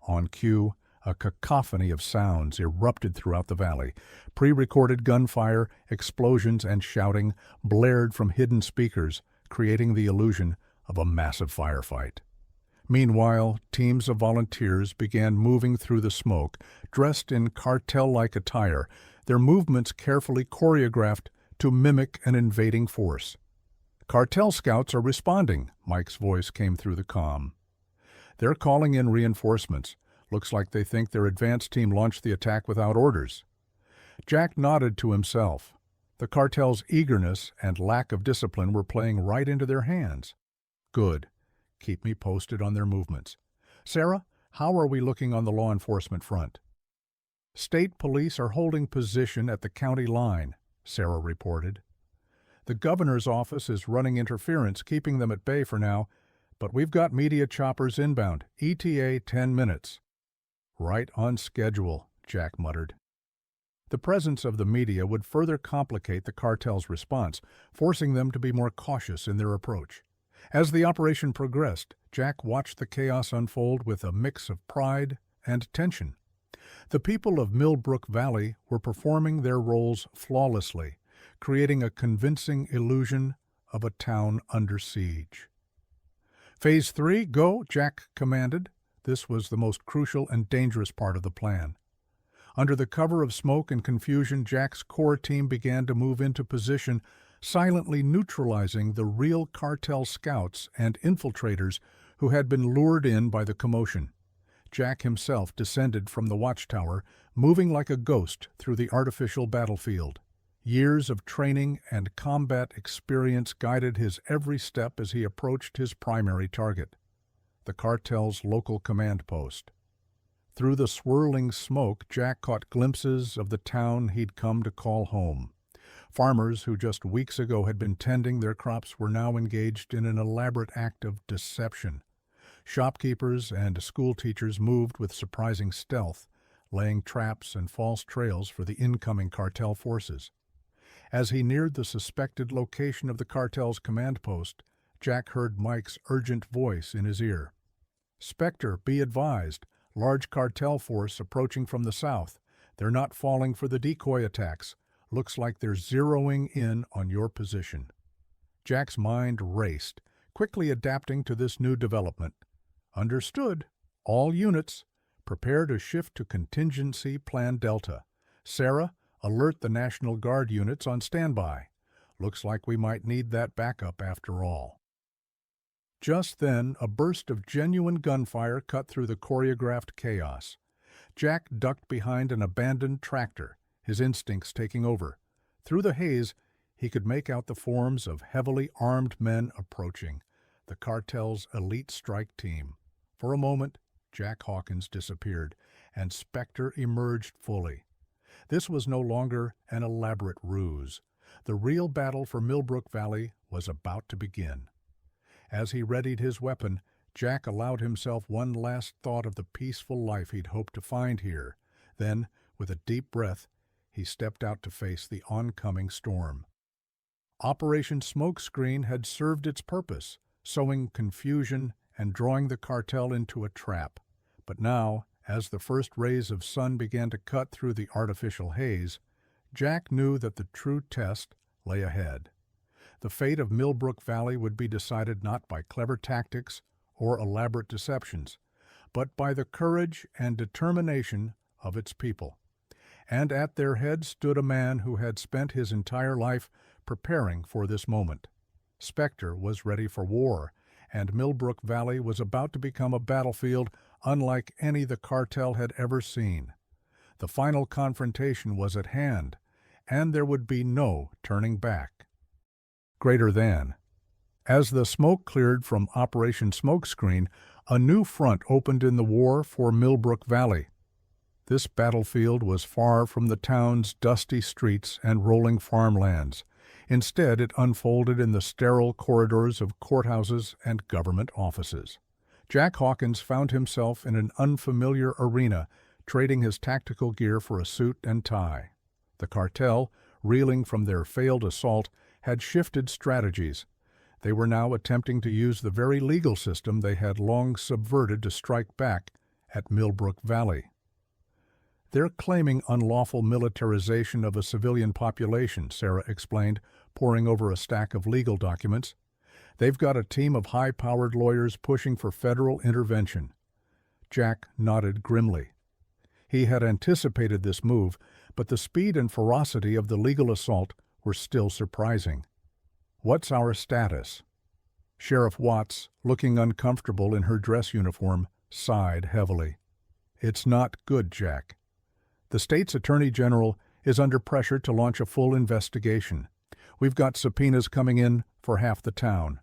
On cue, a cacophony of sounds erupted throughout the valley. Pre-recorded gunfire, explosions, and shouting blared from hidden speakers, creating the illusion of a massive firefight. Meanwhile, teams of volunteers began moving through the smoke, dressed in cartel-like attire, their movements carefully choreographed to mimic an invading force. "Cartel scouts are responding," Mike's voice came through the comm. "They're calling in reinforcements. Looks like they think their advance team launched the attack without orders." Jack nodded to himself. The cartel's eagerness and lack of discipline were playing right into their hands. "Good. Keep me posted on their movements. Sarah, how are we looking on the law enforcement front? State police are holding position at the county line, Sarah reported. The governor's office is running interference, keeping them at bay for now, but we've got media choppers inbound, ETA 10 minutes. Right on schedule, Jack muttered. The presence of the media would further complicate the cartel's response, forcing them to be more cautious in their approach. As the operation progressed, Jack watched the chaos unfold with a mix of pride and tension. The people of Millbrook Valley were performing their roles flawlessly, creating a convincing illusion of a town under siege. Phase 3, go, Jack commanded. This was the most crucial and dangerous part of the plan. Under the cover of smoke and confusion, Jack's core team began to move into position, silently neutralizing the real cartel scouts and infiltrators who had been lured in by the commotion. Jack himself descended from the watchtower, moving like a ghost through the artificial battlefield. Years of training and combat experience guided his every step as he approached his primary target, the cartel's local command post. Through the swirling smoke, Jack caught glimpses of the town he'd come to call home. Farmers who just weeks ago had been tending their crops were now engaged in an elaborate act of deception. Shopkeepers and schoolteachers moved with surprising stealth, laying traps and false trails for the incoming cartel forces. As he neared the suspected location of the cartel's command post, Jack heard Mike's urgent voice in his ear. "Spectre, be advised. Large cartel force approaching from the south. They're not falling for the decoy attacks. Looks like they're zeroing in on your position." Jack's mind raced, quickly adapting to this new development. "Understood. All units, prepare to shift to contingency plan Delta. Sarah, alert the National Guard units on standby. Looks like we might need that backup after all." Just then, a burst of genuine gunfire cut through the choreographed chaos. Jack ducked behind an abandoned tractor, his instincts taking over. Through the haze, he could make out the forms of heavily armed men approaching, the cartel's elite strike team. For a moment, Jack Hawkins disappeared, and Spectre emerged fully. This was no longer an elaborate ruse. The real battle for Millbrook Valley was about to begin. As he readied his weapon, Jack allowed himself one last thought of the peaceful life he'd hoped to find here. Then, with a deep breath, he stepped out to face the oncoming storm. Operation Smokescreen had served its purpose, sowing confusion and drawing the cartel into a trap. But now, as the first rays of sun began to cut through the artificial haze, Jack knew that the true test lay ahead. The fate of Millbrook Valley would be decided not by clever tactics or elaborate deceptions, but by the courage and determination of its people. And at their head stood a man who had spent his entire life preparing for this moment. Spectre was ready for war, and Millbrook Valley was about to become a battlefield unlike any the cartel had ever seen. The final confrontation was at hand, and there would be no turning back. Greater than. As the smoke cleared from Operation Smokescreen, a new front opened in the war for Millbrook Valley. This battlefield was far from the town's dusty streets and rolling farmlands. Instead, it unfolded in the sterile corridors of courthouses and government offices. Jack Hawkins found himself in an unfamiliar arena, trading his tactical gear for a suit and tie. The cartel, reeling from their failed assault, had shifted strategies. They were now attempting to use the very legal system they had long subverted to strike back at Millbrook Valley. "They're claiming unlawful militarization of a civilian population," Sarah explained, poring over a stack of legal documents. "They've got a team of high-powered lawyers pushing for federal intervention." Jack nodded grimly. He had anticipated this move, but the speed and ferocity of the legal assault were still surprising. "What's our status?" Sheriff Watts, looking uncomfortable in her dress uniform, sighed heavily. "It's not good, Jack. The state's attorney general is under pressure to launch a full investigation. We've got subpoenas coming in for half the town."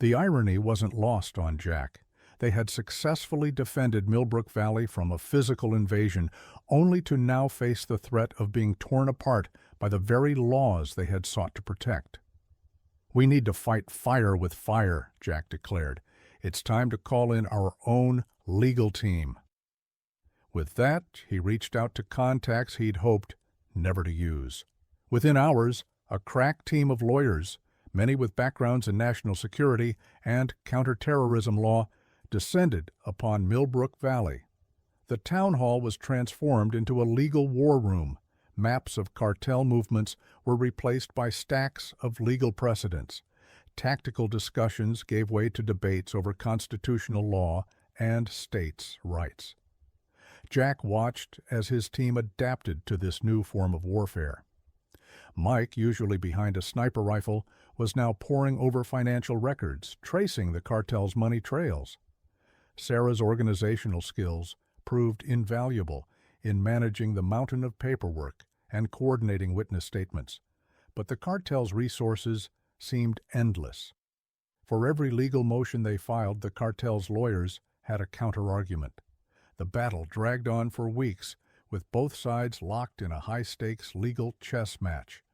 The irony wasn't lost on Jack. They had successfully defended Millbrook Valley from a physical invasion, only to now face the threat of being torn apart by the very laws they had sought to protect. "We need to fight fire with fire," Jack declared. "It's time to call in our own legal team." With that, he reached out to contacts he'd hoped never to use. Within hours, a crack team of lawyers, many with backgrounds in national security and counterterrorism law, descended upon Millbrook Valley. The town hall was transformed into a legal war room. Maps of cartel movements were replaced by stacks of legal precedents. Tactical discussions gave way to debates over constitutional law and states' rights. Jack watched as his team adapted to this new form of warfare. Mike, usually behind a sniper rifle, was now poring over financial records, tracing the cartel's money trails. Sarah's organizational skills proved invaluable in managing the mountain of paperwork and coordinating witness statements, but the cartel's resources seemed endless. For every legal motion they filed, the cartel's lawyers had a counter-argument. The battle dragged on for weeks, with both sides locked in a high-stakes legal chess match.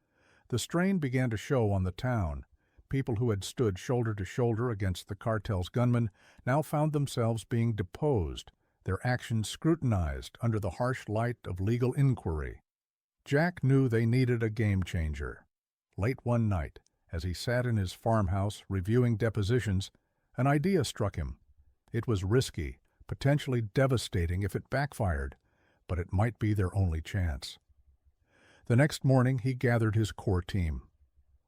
The strain began to show on the town. People who had stood shoulder to shoulder against the cartel's gunmen now found themselves being deposed, their actions scrutinized under the harsh light of legal inquiry. Jack knew they needed a game-changer. Late one night, as he sat in his farmhouse reviewing depositions, an idea struck him. It was risky, potentially devastating if it backfired, but it might be their only chance. The next morning, he gathered his core team.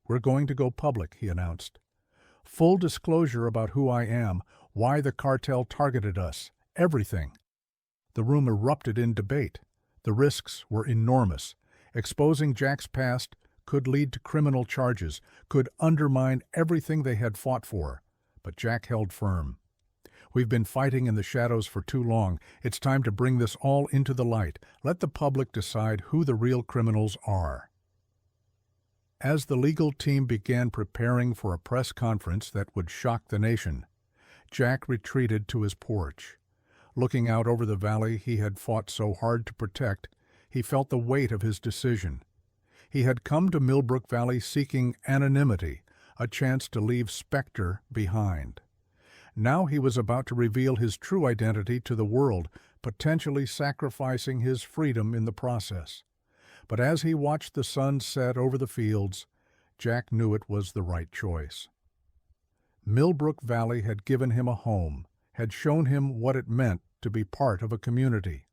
"We're going to go public," he announced. "Full disclosure about who I am, why the cartel targeted us, everything." The room erupted in debate. The risks were enormous. Exposing Jack's past could lead to criminal charges, could undermine everything they had fought for. But Jack held firm. "We've been fighting in the shadows for too long. It's time to bring this all into the light. Let the public decide who the real criminals are." As the legal team began preparing for a press conference that would shock the nation, Jack retreated to his porch. Looking out over the valley he had fought so hard to protect, he felt the weight of his decision. He had come to Millbrook Valley seeking anonymity, a chance to leave Spectre behind. Now he was about to reveal his true identity to the world, potentially sacrificing his freedom in the process. But as he watched the sun set over the fields, Jack knew it was the right choice. Millbrook Valley had given him a home, had shown him what it meant to be part of a community.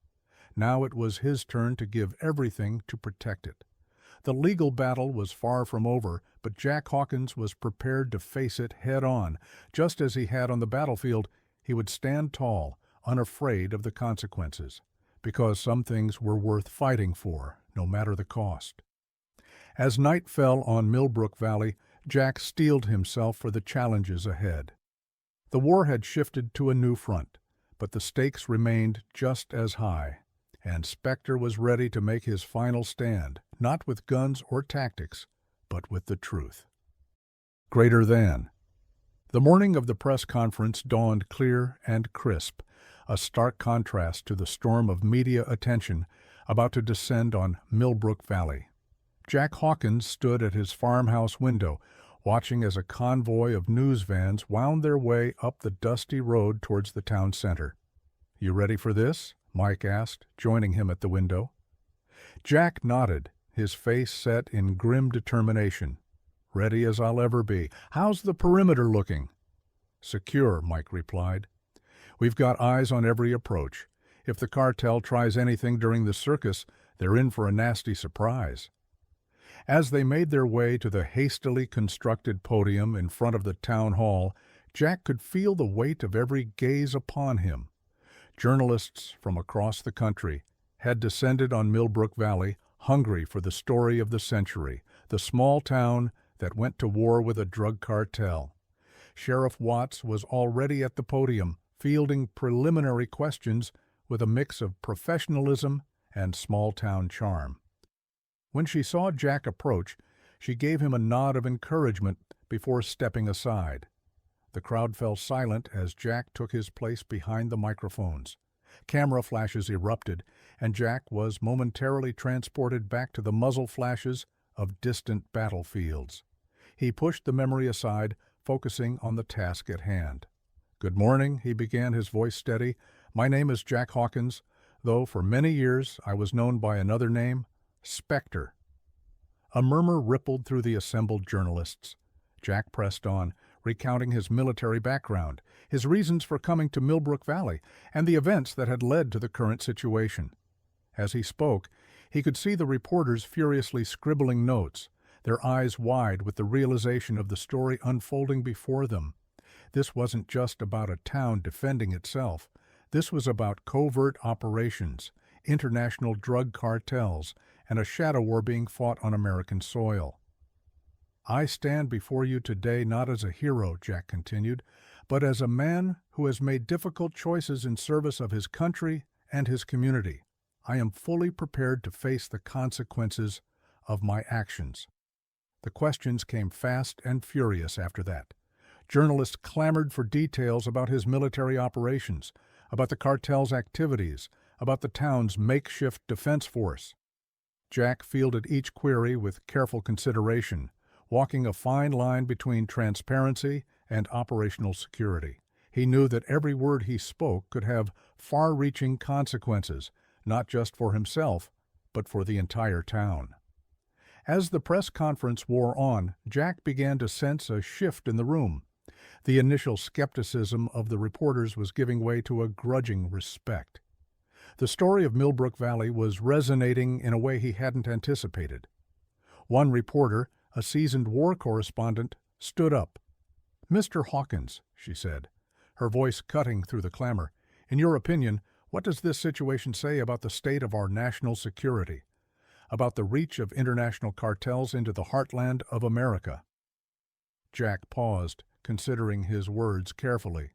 Now it was his turn to give everything to protect it. The legal battle was far from over, but Jack Hawkins was prepared to face it head-on. Just as he had on the battlefield, he would stand tall, unafraid of the consequences, because some things were worth fighting for, no matter the cost. As night fell on Millbrook Valley, Jack steeled himself for the challenges ahead. The war had shifted to a new front, but the stakes remained just as high, and Spectre was ready to make his final stand, not with guns or tactics, but with the truth. Greater than. The morning of the press conference dawned clear and crisp, a stark contrast to the storm of media attention about to descend on Millbrook Valley. Jack Hawkins stood at his farmhouse window, watching as a convoy of news vans wound their way up the dusty road towards the town center. "You ready for this?" Mike asked, joining him at the window. Jack nodded, his face set in grim determination. "Ready as I'll ever be. How's the perimeter looking?" "Secure," Mike replied. "We've got eyes on every approach. If the cartel tries anything during the circus, they're in for a nasty surprise." As they made their way to the hastily constructed podium in front of the town hall, Jack could feel the weight of every gaze upon him. Journalists from across the country had descended on Millbrook Valley, hungry for the story of the century, the small town that went to war with a drug cartel. Sheriff Watts was already at the podium, fielding preliminary questions with a mix of professionalism and small-town charm. When she saw Jack approach, she gave him a nod of encouragement before stepping aside. The crowd fell silent as Jack took his place behind the microphones. Camera flashes erupted, and Jack was momentarily transported back to the muzzle flashes of distant battlefields. He pushed the memory aside, focusing on the task at hand. "Good morning," he began, his voice steady. "My name is Jack Hawkins, though for many years I was known by another name, Spectre." A murmur rippled through the assembled journalists. Jack pressed on, recounting his military background, his reasons for coming to Millbrook Valley, and the events that had led to the current situation. As he spoke, he could see the reporters furiously scribbling notes, their eyes wide with the realization of the story unfolding before them. This wasn't just about a town defending itself. This was about covert operations, international drug cartels, and a shadow war being fought on American soil. "I stand before you today not as a hero," Jack continued, "but as a man who has made difficult choices in service of his country and his community. I am fully prepared to face the consequences of my actions." The questions came fast and furious after that. Journalists clamored for details about his military operations, about the cartel's activities, about the town's makeshift defense force. Jack fielded each query with careful consideration, walking a fine line between transparency and operational security. He knew that every word he spoke could have far-reaching consequences, not just for himself, but for the entire town. As the press conference wore on, Jack began to sense a shift in the room. The initial skepticism of the reporters was giving way to a grudging respect. The story of Millbrook Valley was resonating in a way he hadn't anticipated. One reporter, a seasoned war correspondent, stood up. "Mr. Hawkins," she said, her voice cutting through the clamor, "in your opinion, what does this situation say about the state of our national security, about the reach of international cartels into the heartland of America?" Jack paused, considering his words carefully.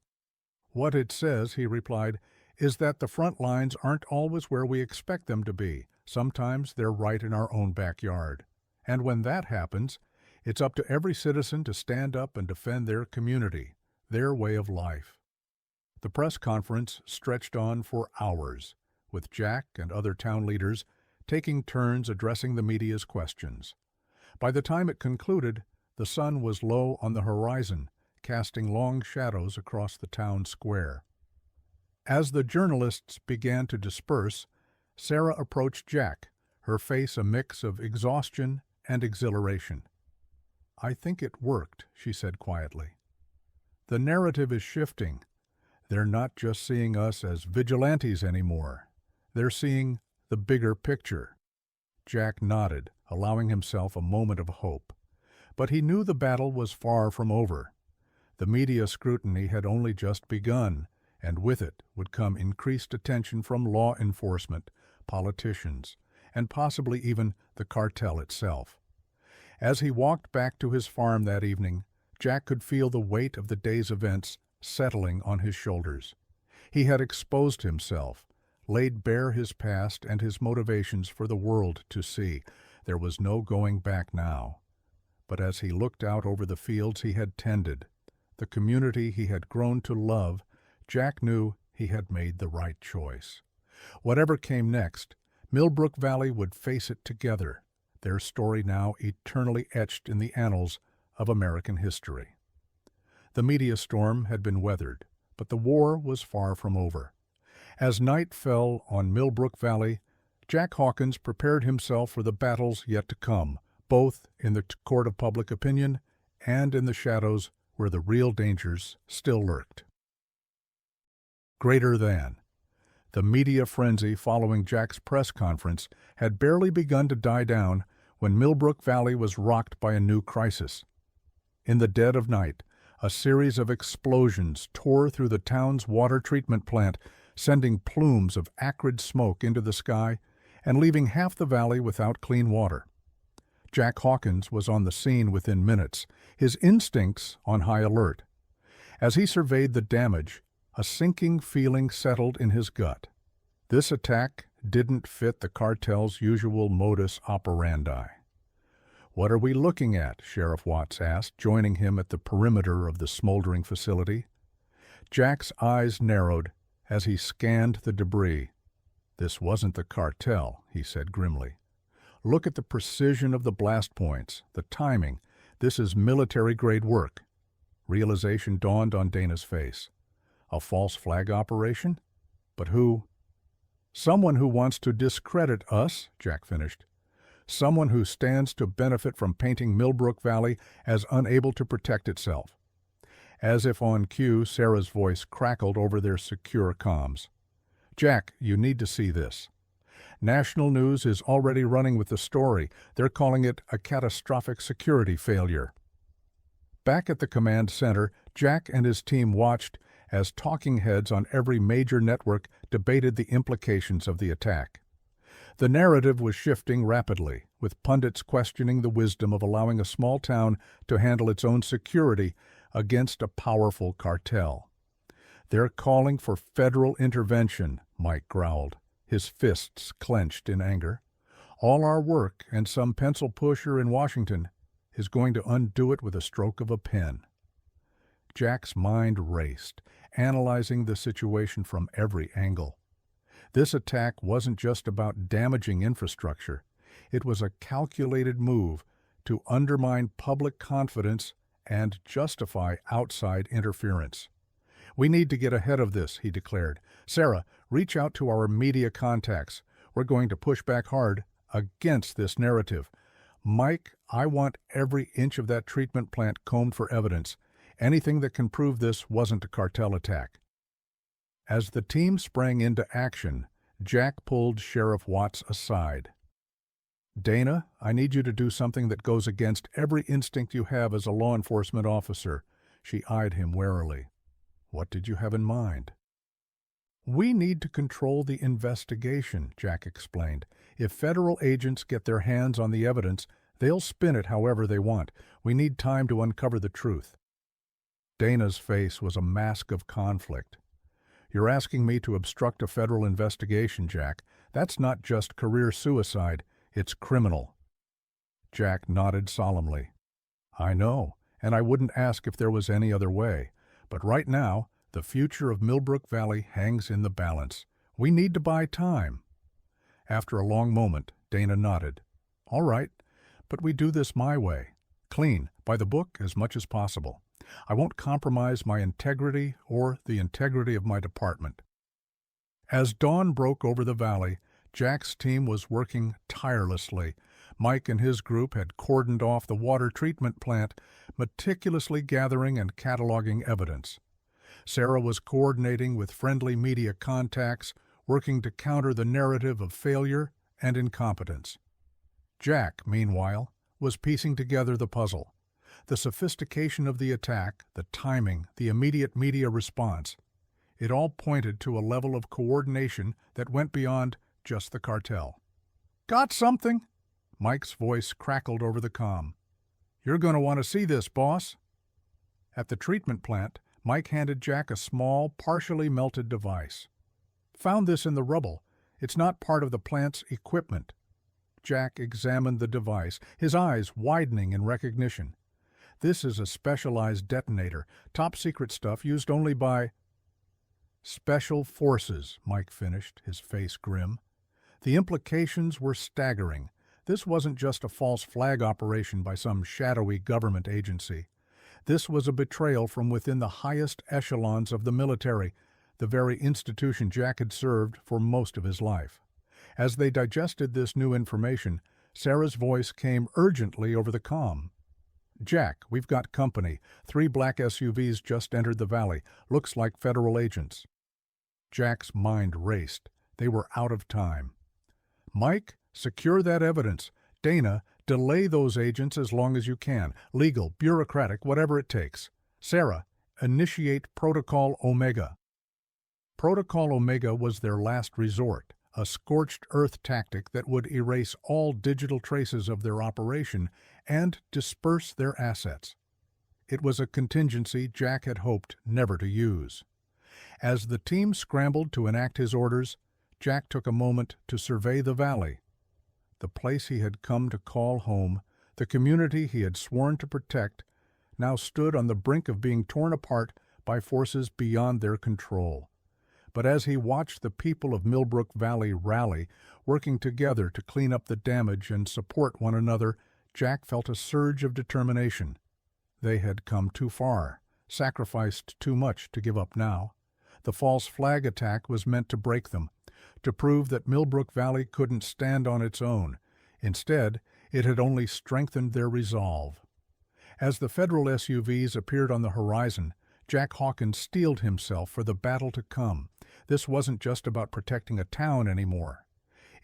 "What it says," he replied, "is that the front lines aren't always where we expect them to be. Sometimes they're right in our own backyard. And when that happens, it's up to every citizen to stand up and defend their community, their way of life." The press conference stretched on for hours, with Jack and other town leaders taking turns addressing the media's questions. By the time it concluded, the sun was low on the horizon, casting long shadows across the town square. As the journalists began to disperse, Sarah approached Jack, her face a mix of exhaustion and exhilaration. "I think it worked," she said quietly. "The narrative is shifting. They're not just seeing us as vigilantes anymore. They're seeing the bigger picture." Jack nodded, allowing himself a moment of hope. But he knew the battle was far from over. The media scrutiny had only just begun, and with it would come increased attention from law enforcement, politicians, and possibly even the cartel itself. As he walked back to his farm that evening, Jack could feel the weight of the day's events settling on his shoulders. He had exposed himself, laid bare his past and his motivations for the world to see. There was no going back now. But as he looked out over the fields he had tended, the community he had grown to love, Jack knew he had made the right choice. Whatever came next, Millbrook Valley would face it together, their story now eternally etched in the annals of American history. The media storm had been weathered, but the war was far from over. As night fell on Millbrook Valley, Jack Hawkins prepared himself for the battles yet to come, both in the court of public opinion and in the shadows where the real dangers still lurked. Greater than. The media frenzy following Jack's press conference had barely begun to die down when Millbrook Valley was rocked by a new crisis. In the dead of night, a series of explosions tore through the town's water treatment plant, sending plumes of acrid smoke into the sky and leaving half the valley without clean water. Jack Hawkins was on the scene within minutes, his instincts on high alert. As he surveyed the damage, a sinking feeling settled in his gut. This attack didn't fit the cartel's usual modus operandi. "What are we looking at?" Sheriff Watts asked, joining him at the perimeter of the smoldering facility. Jack's eyes narrowed as he scanned the debris. "This wasn't the cartel," he said grimly. "Look at the precision of the blast points, the timing. This is military-grade work." Realization dawned on Dana's face. A false flag operation? But who? "Someone who wants to discredit us," Jack finished. "Someone who stands to benefit from painting Millbrook Valley as unable to protect itself." As if on cue, Sarah's voice crackled over their secure comms. "Jack, you need to see this. National news is already running with the story. They're calling it a catastrophic security failure." Back at the command center, Jack and his team watched as talking heads on every major network debated the implications of the attack. The narrative was shifting rapidly, with pundits questioning the wisdom of allowing a small town to handle its own security against a powerful cartel. "They're calling for federal intervention," Mike growled, his fists clenched in anger. "All our work and some pencil pusher in Washington is going to undo it with a stroke of a pen." Jack's mind raced, analyzing the situation from every angle. This attack wasn't just about damaging infrastructure. It was a calculated move to undermine public confidence and justify outside interference. "We need to get ahead of this," he declared. "Sarah, reach out to our media contacts. We're going to push back hard against this narrative. Mike, I want every inch of that treatment plant combed for evidence. Anything that can prove this wasn't a cartel attack." As the team sprang into action, Jack pulled Sheriff Watts aside. "Dana, I need you to do something that goes against every instinct you have as a law enforcement officer." She eyed him warily. "What did you have in mind?" "We need to control the investigation," Jack explained. "If federal agents get their hands on the evidence, they'll spin it however they want. We need time to uncover the truth." Dana's face was a mask of conflict. "You're asking me to obstruct a federal investigation, Jack. That's not just career suicide, it's criminal." Jack nodded solemnly. "I know, and I wouldn't ask if there was any other way. But right now, the future of Millbrook Valley hangs in the balance. We need to buy time." After a long moment, Dana nodded. "All right, but we do this my way. Clean, by the book as much as possible. I won't compromise my integrity or the integrity of my department." As dawn broke over the valley, Jack's team was working tirelessly. Mike and his group had cordoned off the water treatment plant, meticulously gathering and cataloging evidence. Sarah was coordinating with friendly media contacts, working to counter the narrative of failure and incompetence. Jack, meanwhile, was piecing together the puzzle. The sophistication of the attack, the timing, the immediate media response, it all pointed to a level of coordination that went beyond just the cartel. "Got something?" Mike's voice crackled over the comm. "You're going to want to see this, boss." At the treatment plant, Mike handed Jack a small, partially melted device. "Found this in the rubble. It's not part of the plant's equipment." Jack examined the device, his eyes widening in recognition. "This is a specialized detonator, top-secret stuff used only by—" "Special Forces," Mike finished, his face grim. The implications were staggering. This wasn't just a false flag operation by some shadowy government agency. This was a betrayal from within the highest echelons of the military, the very institution Jack had served for most of his life. As they digested this new information, Sarah's voice came urgently over the comm. "Jack, we've got company. 3 black SUVs just entered the valley. Looks like federal agents." Jack's mind raced. They were out of time. "Mike, secure that evidence. Dana, delay those agents as long as you can. Legal, bureaucratic, whatever it takes. Sarah, initiate Protocol Omega." Protocol Omega was their last resort, a scorched earth tactic that would erase all digital traces of their operation and disperse their assets. It was a contingency Jack had hoped never to use. As the team scrambled to enact his orders, Jack took a moment to survey the valley. The place he had come to call home, The community he had sworn to protect now stood on the brink of being torn apart by forces beyond their control. But as he watched the people of Millbrook Valley rally, working together to clean up the damage and support one another, Jack felt a surge of determination. They had come too far, sacrificed too much to give up now. The false flag attack was meant to break them, to prove that Millbrook Valley couldn't stand on its own. Instead, it had only strengthened their resolve. As the federal SUVs appeared on the horizon, Jack Hawkins steeled himself for the battle to come. This wasn't just about protecting a town anymore.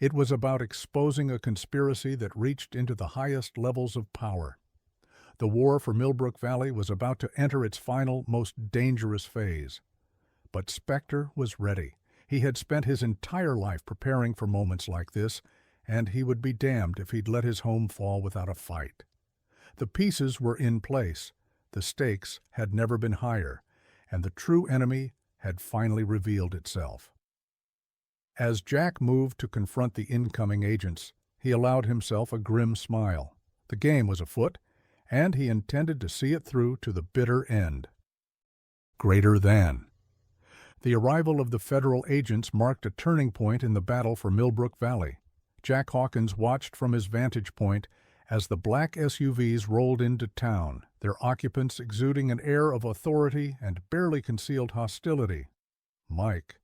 It was about exposing a conspiracy that reached into the highest levels of power. The war for Millbrook Valley was about to enter its final, most dangerous phase. But Spectre was ready. He had spent his entire life preparing for moments like this, and he would be damned if he'd let his home fall without a fight. The pieces were in place. The stakes had never been higher, and the true enemy had finally revealed itself. As Jack moved to confront the incoming agents, he allowed himself a grim smile. The game was afoot, and he intended to see it through to the bitter end. Greater than. The arrival of the federal agents marked a turning point in the battle for Millbrook Valley. Jack Hawkins watched from his vantage point as the black SUVs rolled into town, their occupants exuding an air of authority and barely concealed hostility. "Mike,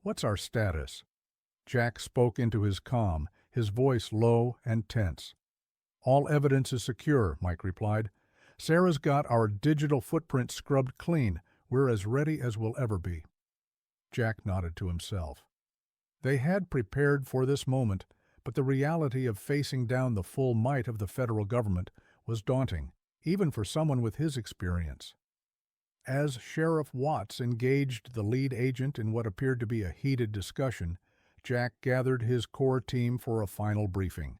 what's our status?" Jack spoke into his comm, his voice low and tense. "All evidence is secure," Mike replied. "Sarah's got our digital footprint scrubbed clean. We're as ready as we'll ever be." Jack nodded to himself. They had prepared for this moment, but the reality of facing down the full might of the federal government was daunting, even for someone with his experience. As Sheriff Watts engaged the lead agent in what appeared to be a heated discussion, Jack gathered his core team for a final briefing.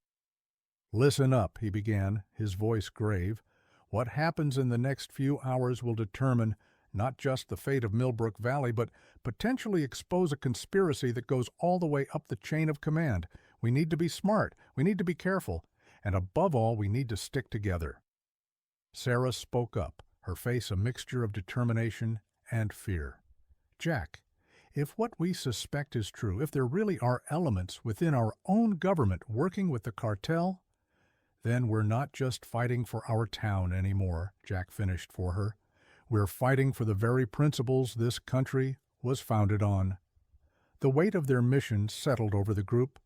"Listen up," he began, his voice grave. "What happens in the next few hours will determine not just the fate of Millbrook Valley, but potentially expose a conspiracy that goes all the way up the chain of command. We need to be smart, we need to be careful, and above all, we need to stick together." Sarah spoke up, her face a mixture of determination and fear. "Jack, if what we suspect is true, if there really are elements within our own government working with the cartel, then we're not just fighting for our town anymore," Jack finished for her. "We're fighting for the very principles this country was founded on." The weight of their mission settled over the group.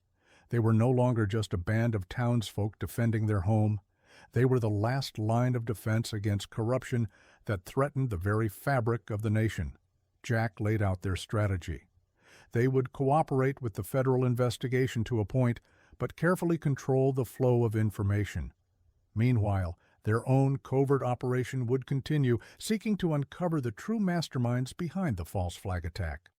They were no longer just a band of townsfolk defending their home. They were the last line of defense against corruption that threatened the very fabric of the nation. Jack laid out their strategy. They would cooperate with the federal investigation to a point, but carefully control the flow of information. Meanwhile, their own covert operation would continue, seeking to uncover the true masterminds behind the false flag attack.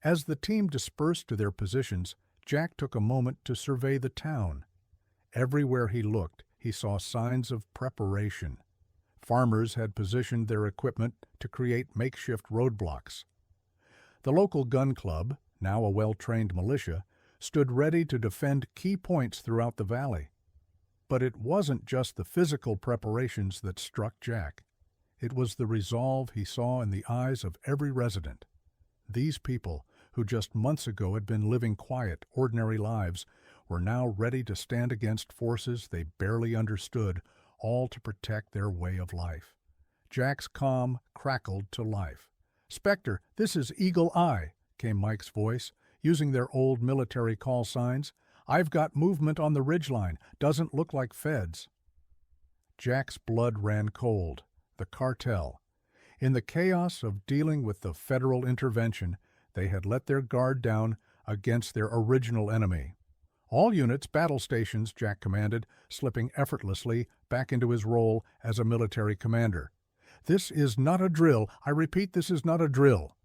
As the team dispersed to their positions, Jack took a moment to survey the town. Everywhere he looked, he saw signs of preparation. Farmers had positioned their equipment to create makeshift roadblocks. The local gun club, now a well-trained militia, stood ready to defend key points throughout the valley. But it wasn't just the physical preparations that struck Jack. It was the resolve he saw in the eyes of every resident. These people, who just months ago had been living quiet, ordinary lives, were now ready to stand against forces they barely understood, all to protect their way of life. Jack's comm crackled to life. "Spectre, this is Eagle Eye," came Mike's voice, using their old military call signs. "I've got movement on the ridgeline. Doesn't look like feds." Jack's blood ran cold. The cartel. In the chaos of dealing with the federal intervention, they had let their guard down against their original enemy. "All units, battle stations," Jack commanded, slipping effortlessly back into his role as a military commander. "This is not a drill. I repeat, this is not a drill."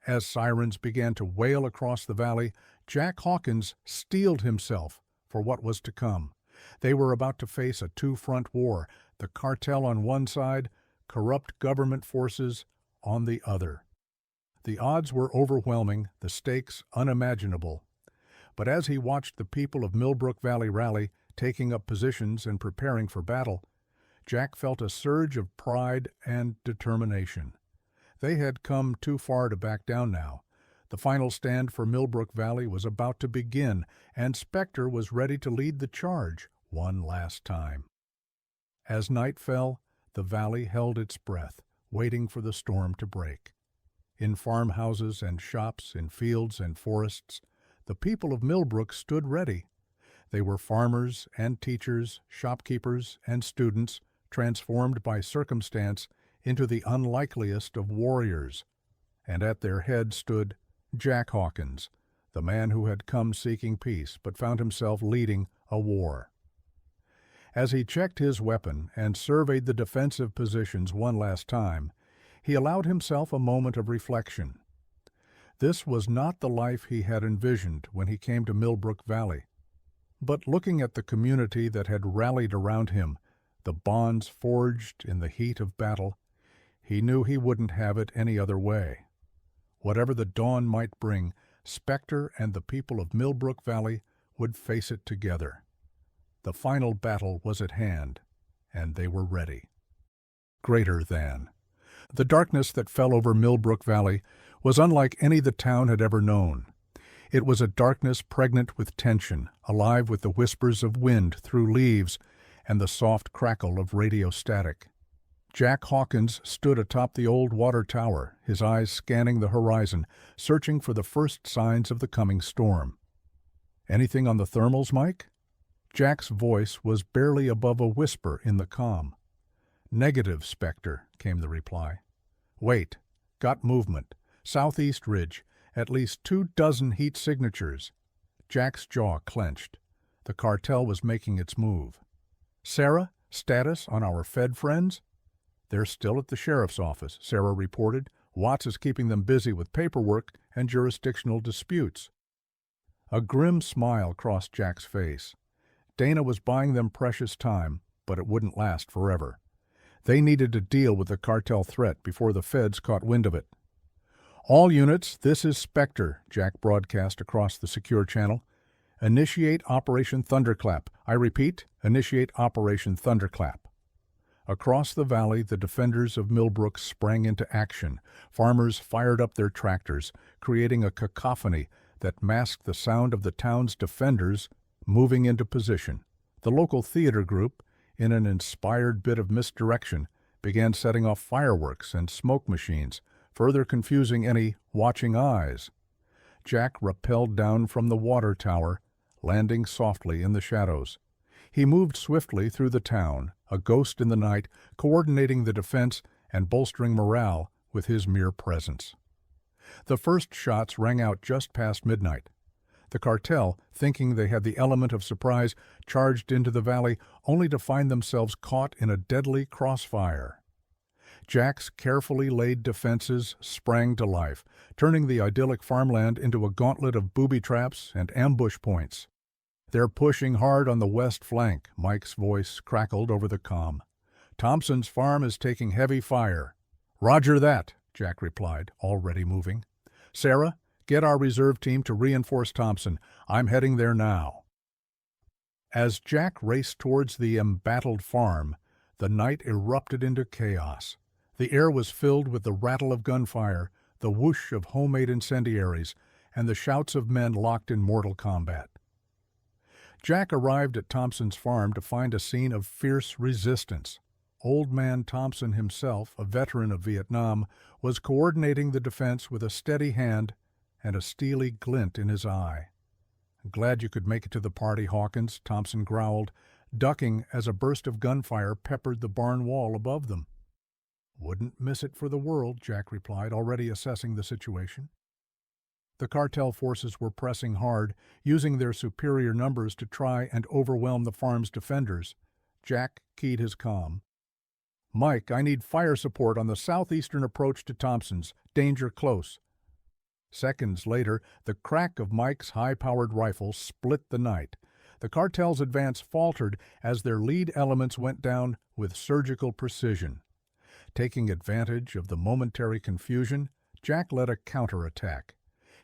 As sirens began to wail across the valley, Jack Hawkins steeled himself for what was to come. They were about to face a two-front war, the cartel on one side, corrupt government forces on the other. The odds were overwhelming, the stakes unimaginable. But as he watched the people of Millbrook Valley rally, taking up positions and preparing for battle, Jack felt a surge of pride and determination. They had come too far to back down now. The final stand for Millbrook Valley was about to begin, and Spectre was ready to lead the charge one last time. As night fell, the valley held its breath, waiting for the storm to break. In farmhouses and shops, in fields and forests, the people of Millbrook stood ready. They were farmers and teachers, shopkeepers and students, transformed by circumstance into the unlikeliest of warriors. And at their head stood Jack Hawkins, the man who had come seeking peace but found himself leading a war. As he checked his weapon and surveyed the defensive positions one last time, he allowed himself a moment of reflection. This was not the life he had envisioned when he came to Millbrook Valley. But looking at the community that had rallied around him, the bonds forged in the heat of battle, he knew he wouldn't have it any other way. Whatever the dawn might bring, Spectre and the people of Millbrook Valley would face it together. The final battle was at hand, and they were ready. Greater than. The darkness that fell over Millbrook Valley was unlike any the town had ever known. It was a darkness pregnant with tension, alive with the whispers of wind through leaves and the soft crackle of radio static. Jack Hawkins stood atop the old water tower, his eyes scanning the horizon, searching for the first signs of the coming storm. "Anything on the thermals, Mike?" Jack's voice was barely above a whisper in the calm. "Negative, Spectre," came the reply. "Wait. Got movement. Southeast ridge. At least 24 heat signatures." Jack's jaw clenched. The cartel was making its move. "Sarah, status on our Fed friends?" "They're still at the sheriff's office," Sarah reported. "Watts is keeping them busy with paperwork and jurisdictional disputes." A grim smile crossed Jack's face. Dana was buying them precious time, but it wouldn't last forever. They needed to deal with the cartel threat before the feds caught wind of it. "All units, this is Spectre," Jack broadcast across the secure channel. "Initiate Operation Thunderclap. I repeat, initiate Operation Thunderclap." Across the valley, the defenders of Millbrook sprang into action. Farmers fired up their tractors, creating a cacophony that masked the sound of the town's defenders moving into position. The local theater group, in an inspired bit of misdirection, began setting off fireworks and smoke machines, further confusing any watching eyes. Jack rappelled down from the water tower, landing softly in the shadows. He moved swiftly through the town, a ghost in the night, coordinating the defense and bolstering morale with his mere presence. The first shots rang out just past midnight. The cartel, thinking they had the element of surprise, charged into the valley, only to find themselves caught in a deadly crossfire. Jack's carefully laid defenses sprang to life, turning the idyllic farmland into a gauntlet of booby traps and ambush points. "They're pushing hard on the west flank," Mike's voice crackled over the comm. "Thompson's farm is taking heavy fire." "Roger that," Jack replied, already moving. "Sarah, get our reserve team to reinforce Thompson. I'm heading there now." As Jack raced towards the embattled farm, the night erupted into chaos. The air was filled with the rattle of gunfire, the whoosh of homemade incendiaries, and the shouts of men locked in mortal combat. Jack arrived at Thompson's farm to find a scene of fierce resistance. Old Man Thompson himself, a veteran of Vietnam, was coordinating the defense with a steady hand and a steely glint in his eye. "Glad you could make it to the party, Hawkins," Thompson growled, ducking as a burst of gunfire peppered the barn wall above them. "Wouldn't miss it for the world," Jack replied, already assessing the situation. The cartel forces were pressing hard, using their superior numbers to try and overwhelm the farm's defenders. Jack keyed his comm. "Mike, I need fire support on the southeastern approach to Thompson's. Danger close." Seconds later, the crack of Mike's high-powered rifle split the night. The cartel's advance faltered as their lead elements went down with surgical precision. Taking advantage of the momentary confusion, Jack led a counterattack.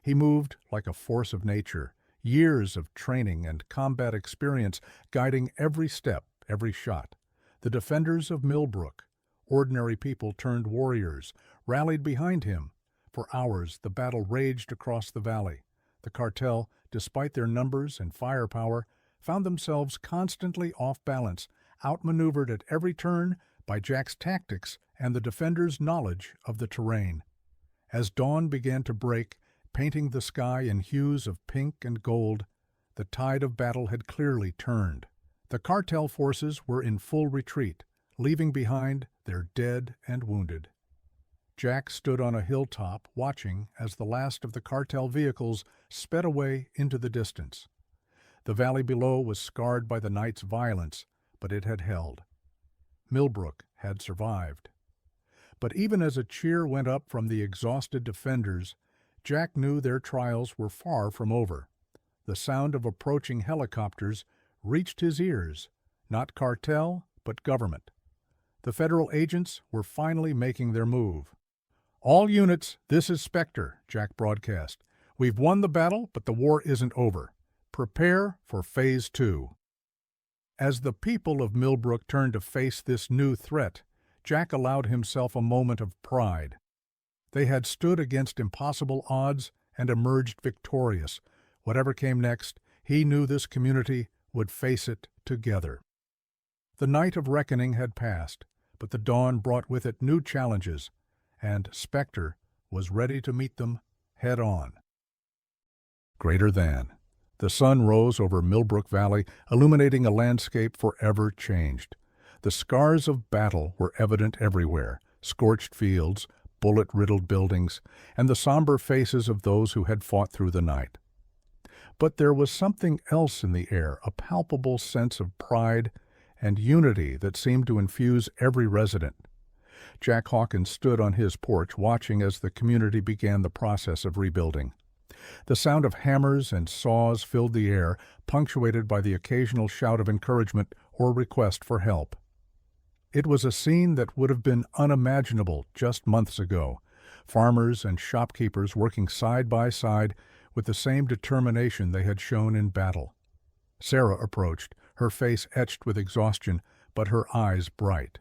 He moved like a force of nature, years of training and combat experience guiding every step, every shot. The defenders of Millbrook, ordinary people turned warriors, rallied behind him. For hours, the battle raged across the valley. The cartel, despite their numbers and firepower, found themselves constantly off balance, outmaneuvered at every turn by Jack's tactics and the defenders' knowledge of the terrain. As dawn began to break, painting the sky in hues of pink and gold, the tide of battle had clearly turned. The cartel forces were in full retreat, leaving behind their dead and wounded. Jack stood on a hilltop watching as the last of the cartel vehicles sped away into the distance. The valley below was scarred by the night's violence, but it had held. Millbrook had survived. But even as a cheer went up from the exhausted defenders, Jack knew their trials were far from over. The sound of approaching helicopters reached his ears, not cartel, but government. The federal agents were finally making their move. "All units, this is Spectre," Jack broadcast. "We've won the battle, but the war isn't over. Prepare for Phase 2. As the people of Millbrook turned to face this new threat, Jack allowed himself a moment of pride. They had stood against impossible odds and emerged victorious. Whatever came next, he knew this community would face it together. The night of reckoning had passed, but the dawn brought with it new challenges, and Spectre was ready to meet them head-on. Greater than. The sun rose over Millbrook Valley, illuminating a landscape forever changed. The scars of battle were evident everywhere, scorched fields, bullet-riddled buildings, and the somber faces of those who had fought through the night. But there was something else in the air, a palpable sense of pride and unity that seemed to infuse every resident. Jack Hawkins stood on his porch watching as the community began the process of rebuilding. The sound of hammers and saws filled the air, punctuated by the occasional shout of encouragement or request for help. It was a scene that would have been unimaginable just months ago. Farmers and shopkeepers working side by side with the same determination they had shown in battle. Sarah approached, her face etched with exhaustion, but her eyes bright.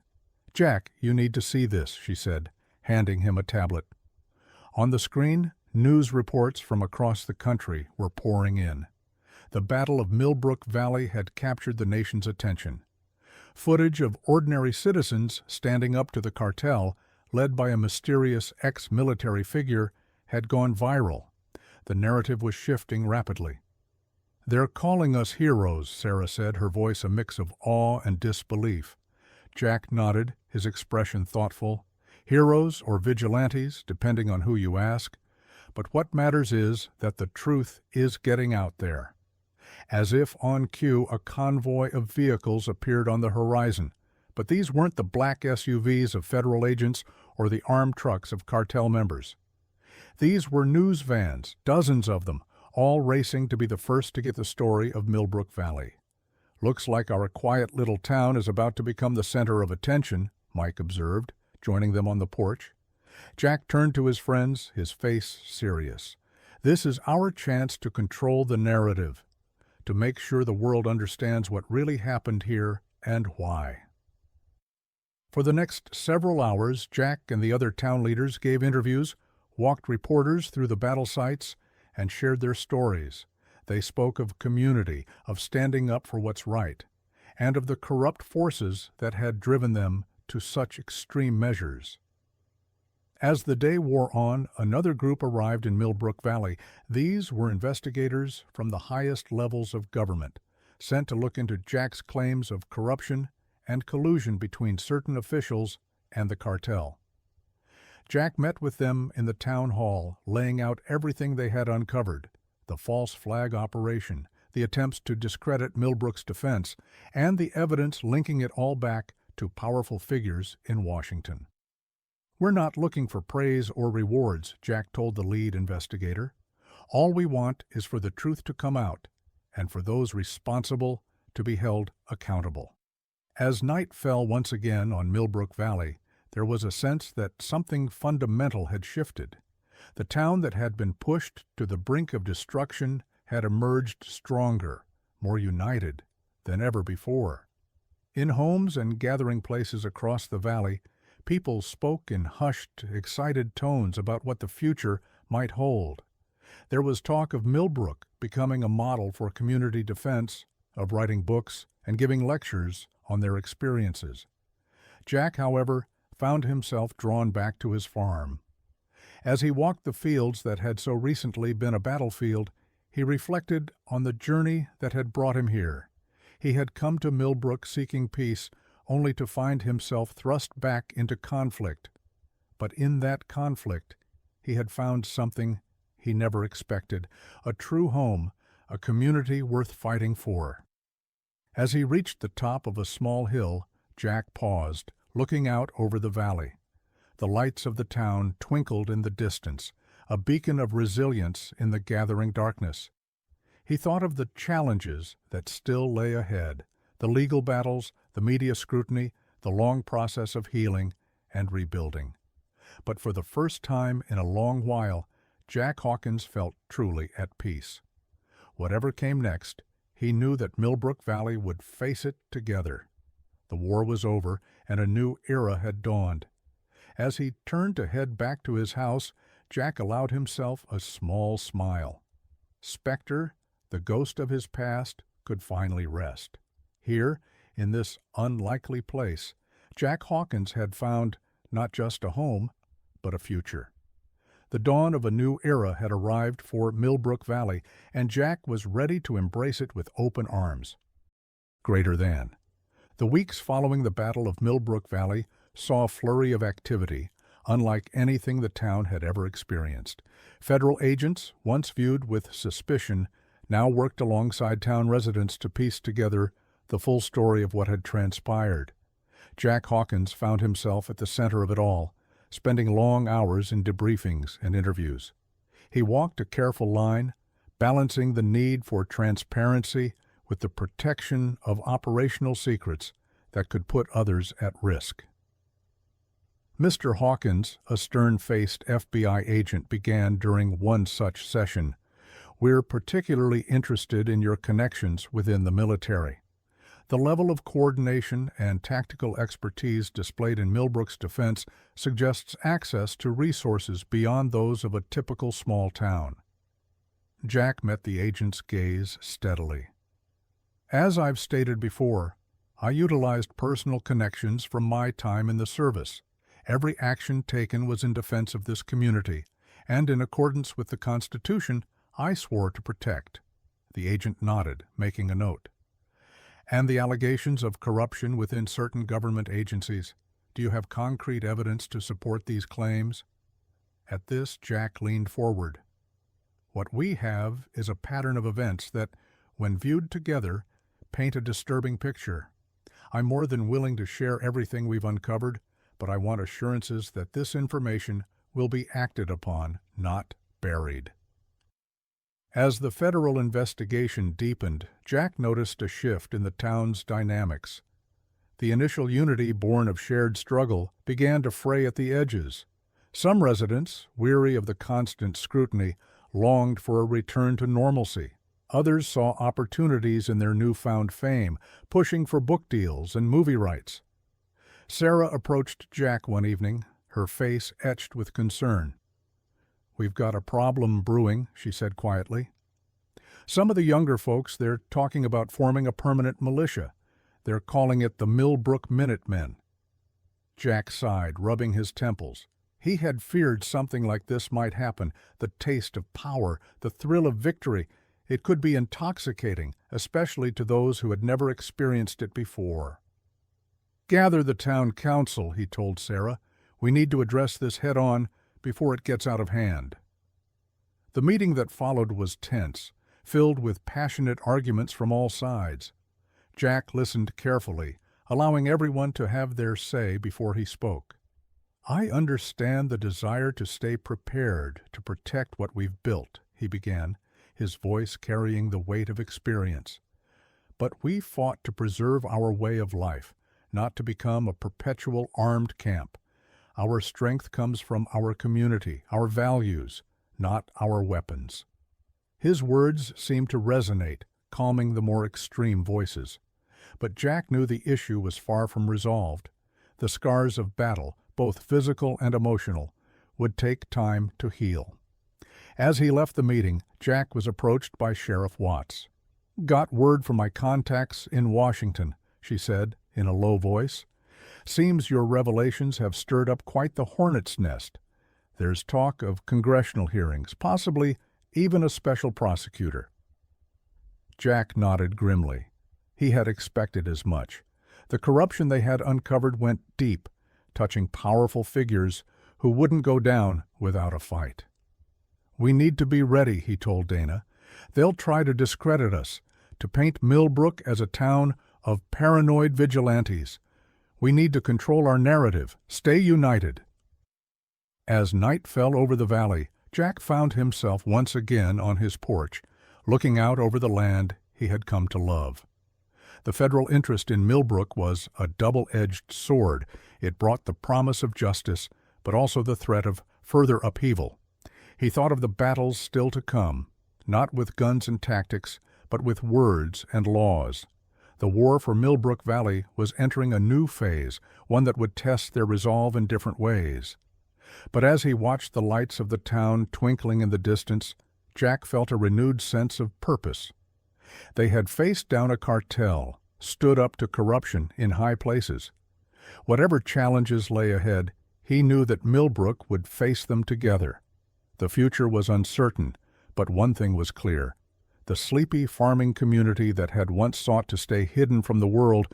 "Jack, you need to see this," she said, handing him a tablet. On the screen, news reports from across the country were pouring in. The Battle of Millbrook Valley had captured the nation's attention. Footage of ordinary citizens standing up to the cartel, led by a mysterious ex-military figure, had gone viral. The narrative was shifting rapidly. "They're calling us heroes," Sarah said, her voice a mix of awe and disbelief. Jack nodded, his expression thoughtful. "Heroes or vigilantes, depending on who you ask. But what matters is that the truth is getting out there." As if on cue, a convoy of vehicles appeared on the horizon. But these weren't the black SUVs of federal agents or the armed trucks of cartel members. These were news vans, dozens of them, all racing to be the first to get the story of Millbrook Valley. "Looks like our quiet little town is about to become the center of attention," Mike observed, joining them on the porch. Jack turned to his friends, his face serious. "This is our chance to control the narrative, to make sure the world understands what really happened here and why." For the next several hours, Jack and the other town leaders gave interviews, walked reporters through the battle sites, and shared their stories. They spoke of community, of standing up for what's right, and of the corrupt forces that had driven them to such extreme measures. As the day wore on, another group arrived in Millbrook Valley. These were investigators from the highest levels of government, sent to look into Jack's claims of corruption and collusion between certain officials and the cartel. Jack met with them in the town hall, laying out everything they had uncovered: the false flag operation, the attempts to discredit Millbrook's defense, and the evidence linking it all back to powerful figures in Washington. "We're not looking for praise or rewards," Jack told the lead investigator. "All we want is for the truth to come out, and for those responsible to be held accountable." As night fell once again on Millbrook Valley, there was a sense that something fundamental had shifted. The town that had been pushed to the brink of destruction had emerged stronger, more united than ever before. In homes and gathering places across the valley, people spoke in hushed, excited tones about what the future might hold. There was talk of Millbrook becoming a model for community defense, of writing books and giving lectures on their experiences. Jack, however, found himself drawn back to his farm. As he walked the fields that had so recently been a battlefield, he reflected on the journey that had brought him here. He had come to Millbrook seeking peace, only to find himself thrust back into conflict. But in that conflict, he had found something he never expected, a true home, a community worth fighting for. As he reached the top of a small hill, Jack paused, looking out over the valley. The lights of the town twinkled in the distance, a beacon of resilience in the gathering darkness. He thought of the challenges that still lay ahead, the legal battles, the media scrutiny, the long process of healing and rebuilding. But for the first time in a long while, Jack Hawkins felt truly at peace. Whatever came next, he knew that Millbrook Valley would face it together. The war was over, and a new era had dawned. As he turned to head back to his house, Jack allowed himself a small smile. Spectre, the ghost of his past, could finally rest. Here, in this unlikely place, Jack Hawkins had found not just a home, but a future. The dawn of a new era had arrived for Millbrook Valley, and Jack was ready to embrace it with open arms. Greater than. The weeks following the Battle of Millbrook Valley saw a flurry of activity, unlike anything the town had ever experienced. Federal agents, once viewed with suspicion, now worked alongside town residents to piece together the full story of what had transpired. Jack Hawkins found himself at the center of it all, spending long hours in debriefings and interviews. He walked a careful line, balancing the need for transparency with the protection of operational secrets that could put others at risk. Mr. Hawkins, a stern-faced FBI agent, began during one such session. "We're particularly interested in your connections within the military. The level of coordination and tactical expertise displayed in Millbrook's defense suggests access to resources beyond those of a typical small town." Jack met the agent's gaze steadily. "As I've stated before, I utilized personal connections from my time in the service. Every action taken was in defense of this community, and in accordance with the Constitution, I swore to protect." The agent nodded, making a note. "And the allegations of corruption within certain government agencies, do you have concrete evidence to support these claims?" At this, Jack leaned forward. "What we have is a pattern of events that, when viewed together, paint a disturbing picture. I'm more than willing to share everything we've uncovered, but I want assurances that this information will be acted upon, not buried." As the federal investigation deepened, Jack noticed a shift in the town's dynamics. The initial unity born of shared struggle began to fray at the edges. Some residents, weary of the constant scrutiny, longed for a return to normalcy. Others saw opportunities in their newfound fame, pushing for book deals and movie rights. Sarah approached Jack one evening, her face etched with concern. "We've got a problem brewing," she said quietly. "Some of the younger folks, they're talking about forming a permanent militia. They're calling it the Millbrook Minutemen." Jack sighed, rubbing his temples. He had feared something like this might happen, the taste of power, the thrill of victory. It could be intoxicating, especially to those who had never experienced it before. "Gather the town council," he told Sarah. "We need to address this head-on before it gets out of hand." The meeting that followed was tense, filled with passionate arguments from all sides. Jack listened carefully, allowing everyone to have their say before he spoke. "I understand the desire to stay prepared to protect what we've built," he began, his voice carrying the weight of experience. "But we fought to preserve our way of life, not to become a perpetual armed camp. Our strength comes from our community, our values, not our weapons." His words seemed to resonate, calming the more extreme voices. But Jack knew the issue was far from resolved. The scars of battle, both physical and emotional, would take time to heal. As he left the meeting, Jack was approached by Sheriff Watts. "Got word from my contacts in Washington," she said in a low voice. "Seems your revelations have stirred up quite the hornet's nest. There's talk of congressional hearings, possibly even a special prosecutor." Jack nodded grimly. He had expected as much. The corruption they had uncovered went deep, touching powerful figures who wouldn't go down without a fight. "We need to be ready," he told Dana. "They'll try to discredit us, to paint Millbrook as a town of paranoid vigilantes. We need to control our narrative, stay united." As night fell over the valley, Jack found himself once again on his porch, looking out over the land he had come to love. The federal interest in Millbrook was a double-edged sword. It brought the promise of justice, but also the threat of further upheaval. He thought of the battles still to come, not with guns and tactics, but with words and laws. The war for Millbrook Valley was entering a new phase, one that would test their resolve in different ways. But as he watched the lights of the town twinkling in the distance, Jack felt a renewed sense of purpose. They had faced down a cartel, stood up to corruption in high places. Whatever challenges lay ahead, he knew that Millbrook would face them together. The future was uncertain, but one thing was clear. The sleepy farming community that had once sought to stay hidden from the world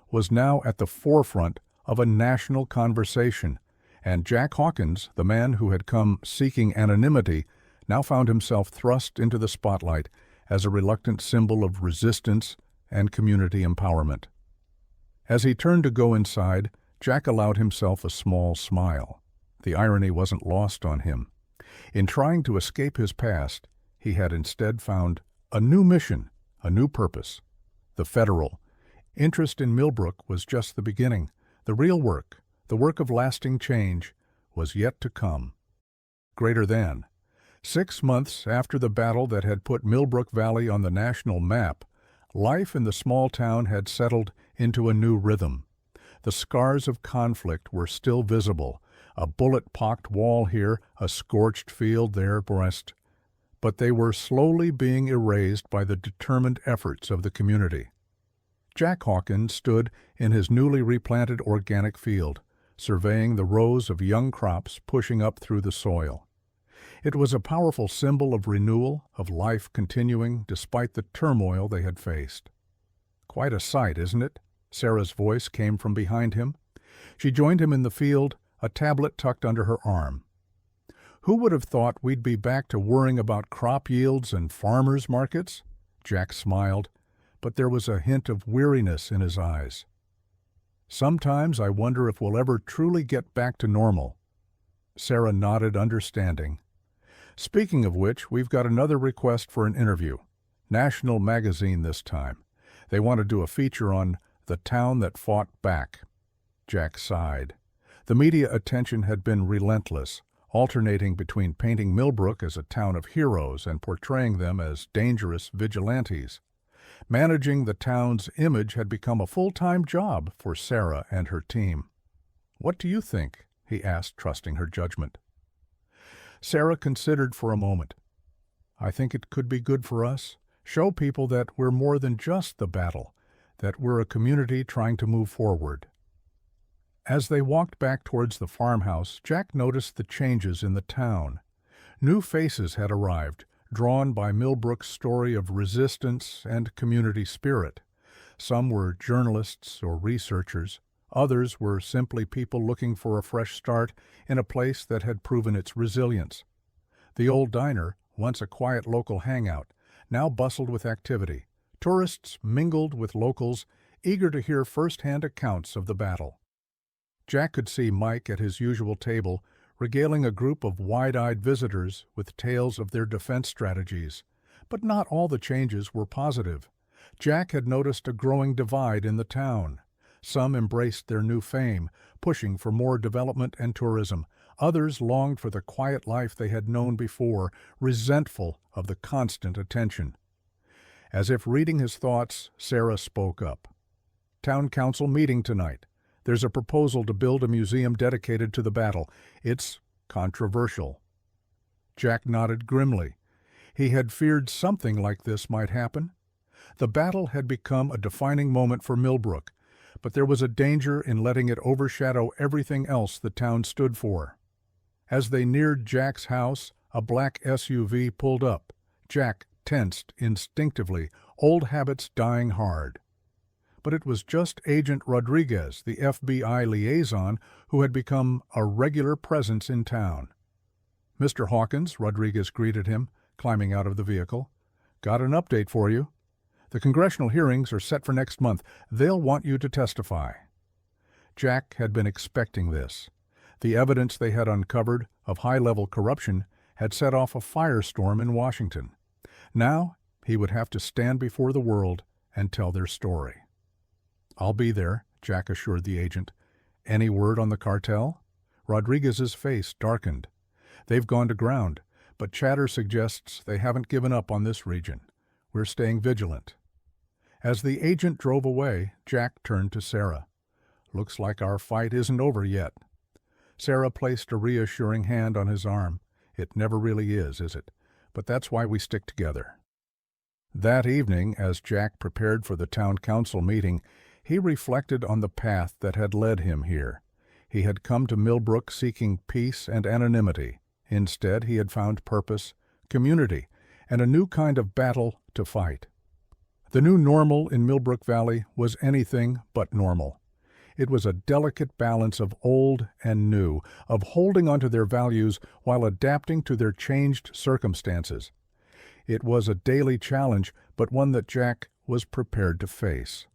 was now at the forefront of a national conversation, and Jack Hawkins, the man who had come seeking anonymity, now found himself thrust into the spotlight as a reluctant symbol of resistance and community empowerment. As he turned to go inside, Jack allowed himself a small smile. The irony wasn't lost on him. In trying to escape his past, he had instead found a new mission, a new purpose. The federal interest in Millbrook was just the beginning. The real work, the work of lasting change, was yet to come. Greater than. 6 months after the battle that had put Millbrook Valley on the national map, life in the small town had settled into a new rhythm. The scars of conflict were still visible, a bullet-pocked wall here, a scorched field there west, but they were slowly being erased by the determined efforts of the community. Jack Hawkins stood in his newly replanted organic field, surveying the rows of young crops pushing up through the soil. It was a powerful symbol of renewal, of life continuing despite the turmoil they had faced. "Quite a sight, isn't it?" Sarah's voice came from behind him. She joined him in the field, a tablet tucked under her arm. "Who would have thought we'd be back to worrying about crop yields and farmers' markets?" Jack smiled, but there was a hint of weariness in his eyes. "Sometimes I wonder if we'll ever truly get back to normal." Sarah nodded understanding. "Speaking of which, we've got another request for an interview. National magazine this time. They want to do a feature on the town that fought back." Jack sighed. The media attention had been relentless, alternating between painting Millbrook as a town of heroes and portraying them as dangerous vigilantes. Managing the town's image had become a full-time job for Sarah and her team. "What do you think?" he asked, trusting her judgment. Sarah considered for a moment. "I think it could be good for us. Show people that we're more than just the battle, that we're a community trying to move forward." As they walked back towards the farmhouse, Jack noticed the changes in the town. New faces had arrived, drawn by Millbrook's story of resistance and community spirit. Some were journalists or researchers. Others were simply people looking for a fresh start in a place that had proven its resilience. The old diner, once a quiet local hangout, now bustled with activity. Tourists mingled with locals, eager to hear first-hand accounts of the battle. Jack could see Mike at his usual table, regaling a group of wide-eyed visitors with tales of their defense strategies. But not all the changes were positive. Jack had noticed a growing divide in the town. Some embraced their new fame, pushing for more development and tourism. Others longed for the quiet life they had known before, resentful of the constant attention. As if reading his thoughts, Sarah spoke up. "Town council meeting tonight. There's a proposal to build a museum dedicated to the battle. It's controversial." Jack nodded grimly. He had feared something like this might happen. The battle had become a defining moment for Millbrook, but there was a danger in letting it overshadow everything else the town stood for. As they neared Jack's house, a black SUV pulled up. Jack tensed instinctively, old habits dying hard. But it was just Agent Rodriguez, the FBI liaison, who had become a regular presence in town. "Mr. Hawkins," Rodriguez greeted him, climbing out of the vehicle. "Got an update for you. The congressional hearings are set for next month. They'll want you to testify." Jack had been expecting this. The evidence they had uncovered of high-level corruption had set off a firestorm in Washington. Now he would have to stand before the world and tell their story. "I'll be there," Jack assured the agent. "Any word on the cartel?" Rodriguez's face darkened. "They've gone to ground, but chatter suggests they haven't given up on this region. We're staying vigilant." As the agent drove away, Jack turned to Sarah. "Looks like our fight isn't over yet." Sarah placed a reassuring hand on his arm. "It never really is it? But that's why we stick together." That evening, as Jack prepared for the town council meeting, he reflected on the path that had led him here. He had come to Millbrook seeking peace and anonymity. Instead, he had found purpose, community, and a new kind of battle to fight. The new normal in Millbrook Valley was anything but normal. It was a delicate balance of old and new, of holding onto their values while adapting to their changed circumstances. It was a daily challenge, but one that Jack was prepared to face.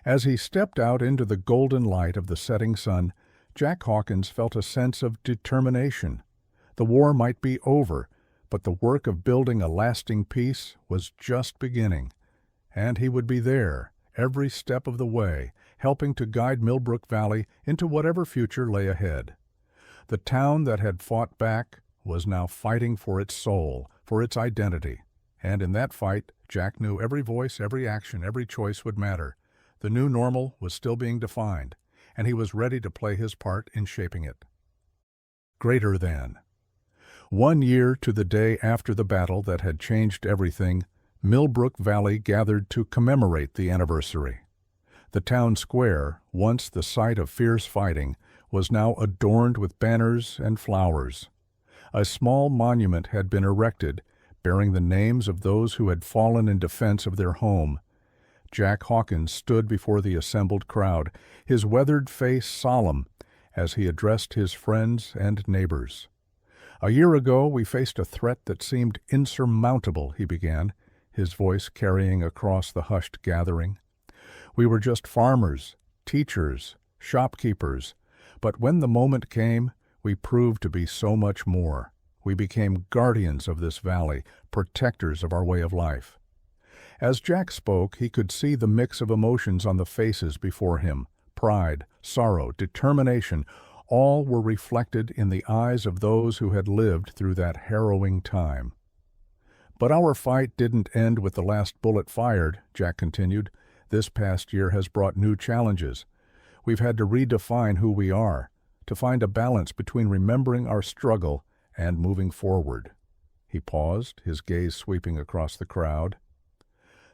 As he stepped out into the golden light of the setting sun, Jack Hawkins felt a sense of determination. The war might be over, but the work of building a lasting peace was just beginning. And he would be there, every step of the way, helping to guide Millbrook Valley into whatever future lay ahead. The town that had fought back was now fighting for its soul, for its identity. And in that fight, Jack knew every voice, every action, every choice would matter. The new normal was still being defined, and he was ready to play his part in shaping it. Greater than. 1 year to the day after the battle that had changed everything, Millbrook Valley gathered to commemorate the anniversary. The town square, once the site of fierce fighting, was now adorned with banners and flowers. A small monument had been erected, bearing the names of those who had fallen in defense of their home. Jack Hawkins stood before the assembled crowd, his weathered face solemn, as he addressed his friends and neighbors. "A year ago we faced a threat that seemed insurmountable," he began, his voice carrying across the hushed gathering. "We were just farmers, teachers, shopkeepers, but when the moment came, we proved to be so much more. We became guardians of this valley, protectors of our way of life." As Jack spoke, he could see the mix of emotions on the faces before him. Pride, sorrow, determination, all were reflected in the eyes of those who had lived through that harrowing time. "But our fight didn't end with the last bullet fired," Jack continued. "This past year has brought new challenges. We've had to redefine who we are, to find a balance between remembering our struggle and moving forward." He paused, his gaze sweeping across the crowd.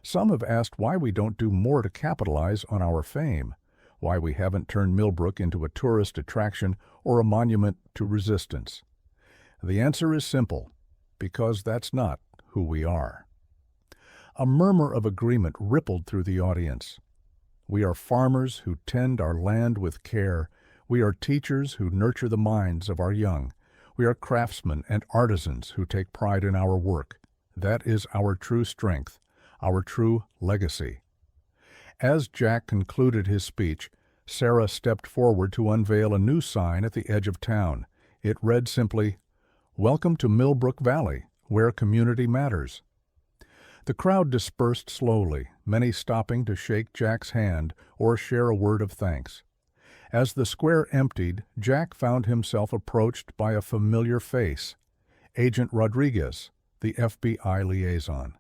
"Some have asked why we don't do more to capitalize on our fame, why we haven't turned Millbrook into a tourist attraction or a monument to resistance. The answer is simple: because that's not who we are." A murmur of agreement rippled through the audience. "We are farmers who tend our land with care. We are teachers who nurture the minds of our young. We are craftsmen and artisans who take pride in our work. That is our true strength, our true legacy." As Jack concluded his speech, Sarah stepped forward to unveil a new sign at the edge of town. It read simply, "Welcome to Millbrook Valley, where community matters." The crowd dispersed slowly, many stopping to shake Jack's hand or share a word of thanks. As the square emptied, Jack found himself approached by a familiar face, Agent Rodriguez, the FBI liaison.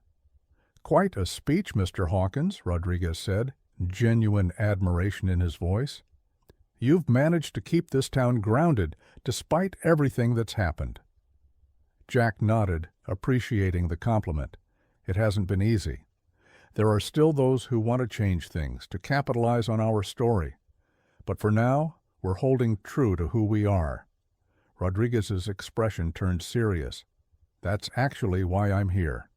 "Quite a speech, Mr. Hawkins," Rodriguez said, genuine admiration in his voice. "You've managed to keep this town grounded despite everything that's happened." Jack nodded, appreciating the compliment. It hasn't been easy. There are still those who want to change things, to capitalize on our story. But for now, we're holding true to who we are. Rodriguez's expression turned serious. "That's actually why I'm here.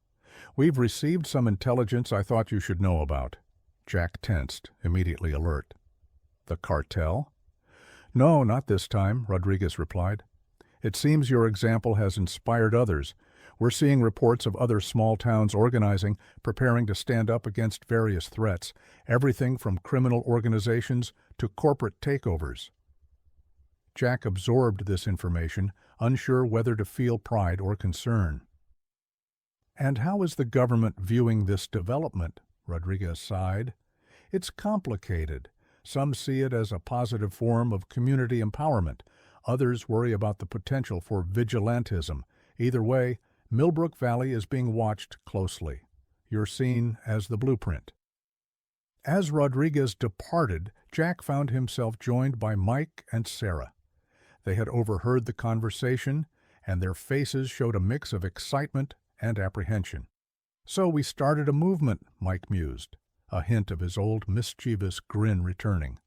We've received some intelligence I thought you should know about." Jack tensed, immediately alert. "The cartel?" "No, not this time," Rodriguez replied. "It seems your example has inspired others. We're seeing reports of other small towns organizing, preparing to stand up against various threats, everything from criminal organizations to corporate takeovers." Jack absorbed this information, unsure whether to feel pride or concern. "And how is the government viewing this development?" Rodriguez sighed. "It's complicated. Some see it as a positive form of community empowerment. Others worry about the potential for vigilantism. Either way, Millbrook Valley is being watched closely. You're seen as the blueprint." As Rodriguez departed, Jack found himself joined by Mike and Sarah. They had overheard the conversation, and their faces showed a mix of excitement and apprehension. "So we started a movement," Mike mused, a hint of his old mischievous grin returning.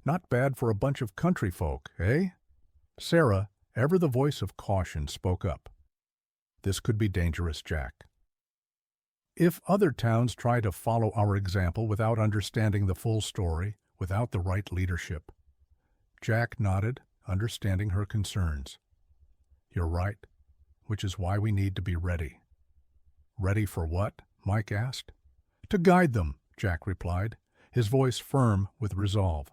"Not bad for a bunch of country folk, eh?" Sarah, ever the voice of caution, spoke up. "This could be dangerous, Jack. If other towns try to follow our example without understanding the full story, without the right leadership." Jack nodded, understanding her concerns. "You're right, which is why we need to be ready." "Ready for what?" Mike asked. "To guide them," Jack replied, his voice firm with resolve.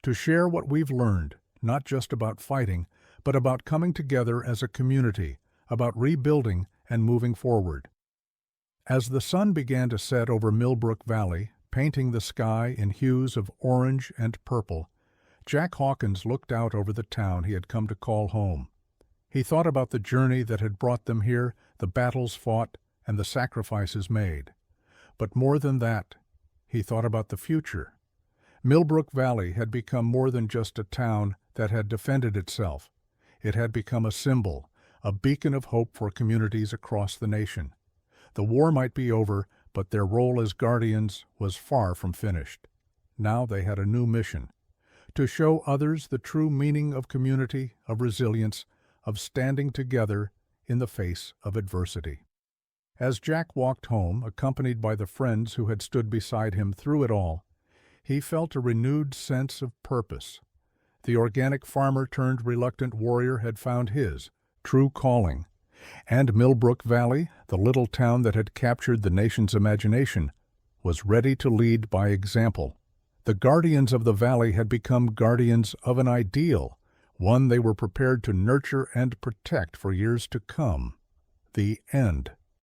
"To share what we've learned, not just about fighting, but about coming together as a community, about rebuilding and moving forward." As the sun began to set over Millbrook Valley, painting the sky in hues of orange and purple, Jack Hawkins looked out over the town he had come to call home. He thought about the journey that had brought them here, the battles fought, and the sacrifices made. But more than that, he thought about the future. Millbrook Valley had become more than just a town that had defended itself. It had become a symbol, a beacon of hope for communities across the nation. The war might be over, but their role as guardians was far from finished. Now they had a new mission: to show others the true meaning of community, of resilience, of standing together in the face of adversity. As Jack walked home, accompanied by the friends who had stood beside him through it all, he felt a renewed sense of purpose. The organic farmer turned reluctant warrior had found his true calling. And Millbrook Valley, the little town that had captured the nation's imagination, was ready to lead by example. The guardians of the valley had become guardians of an ideal, one they were prepared to nurture and protect for years to come. The end.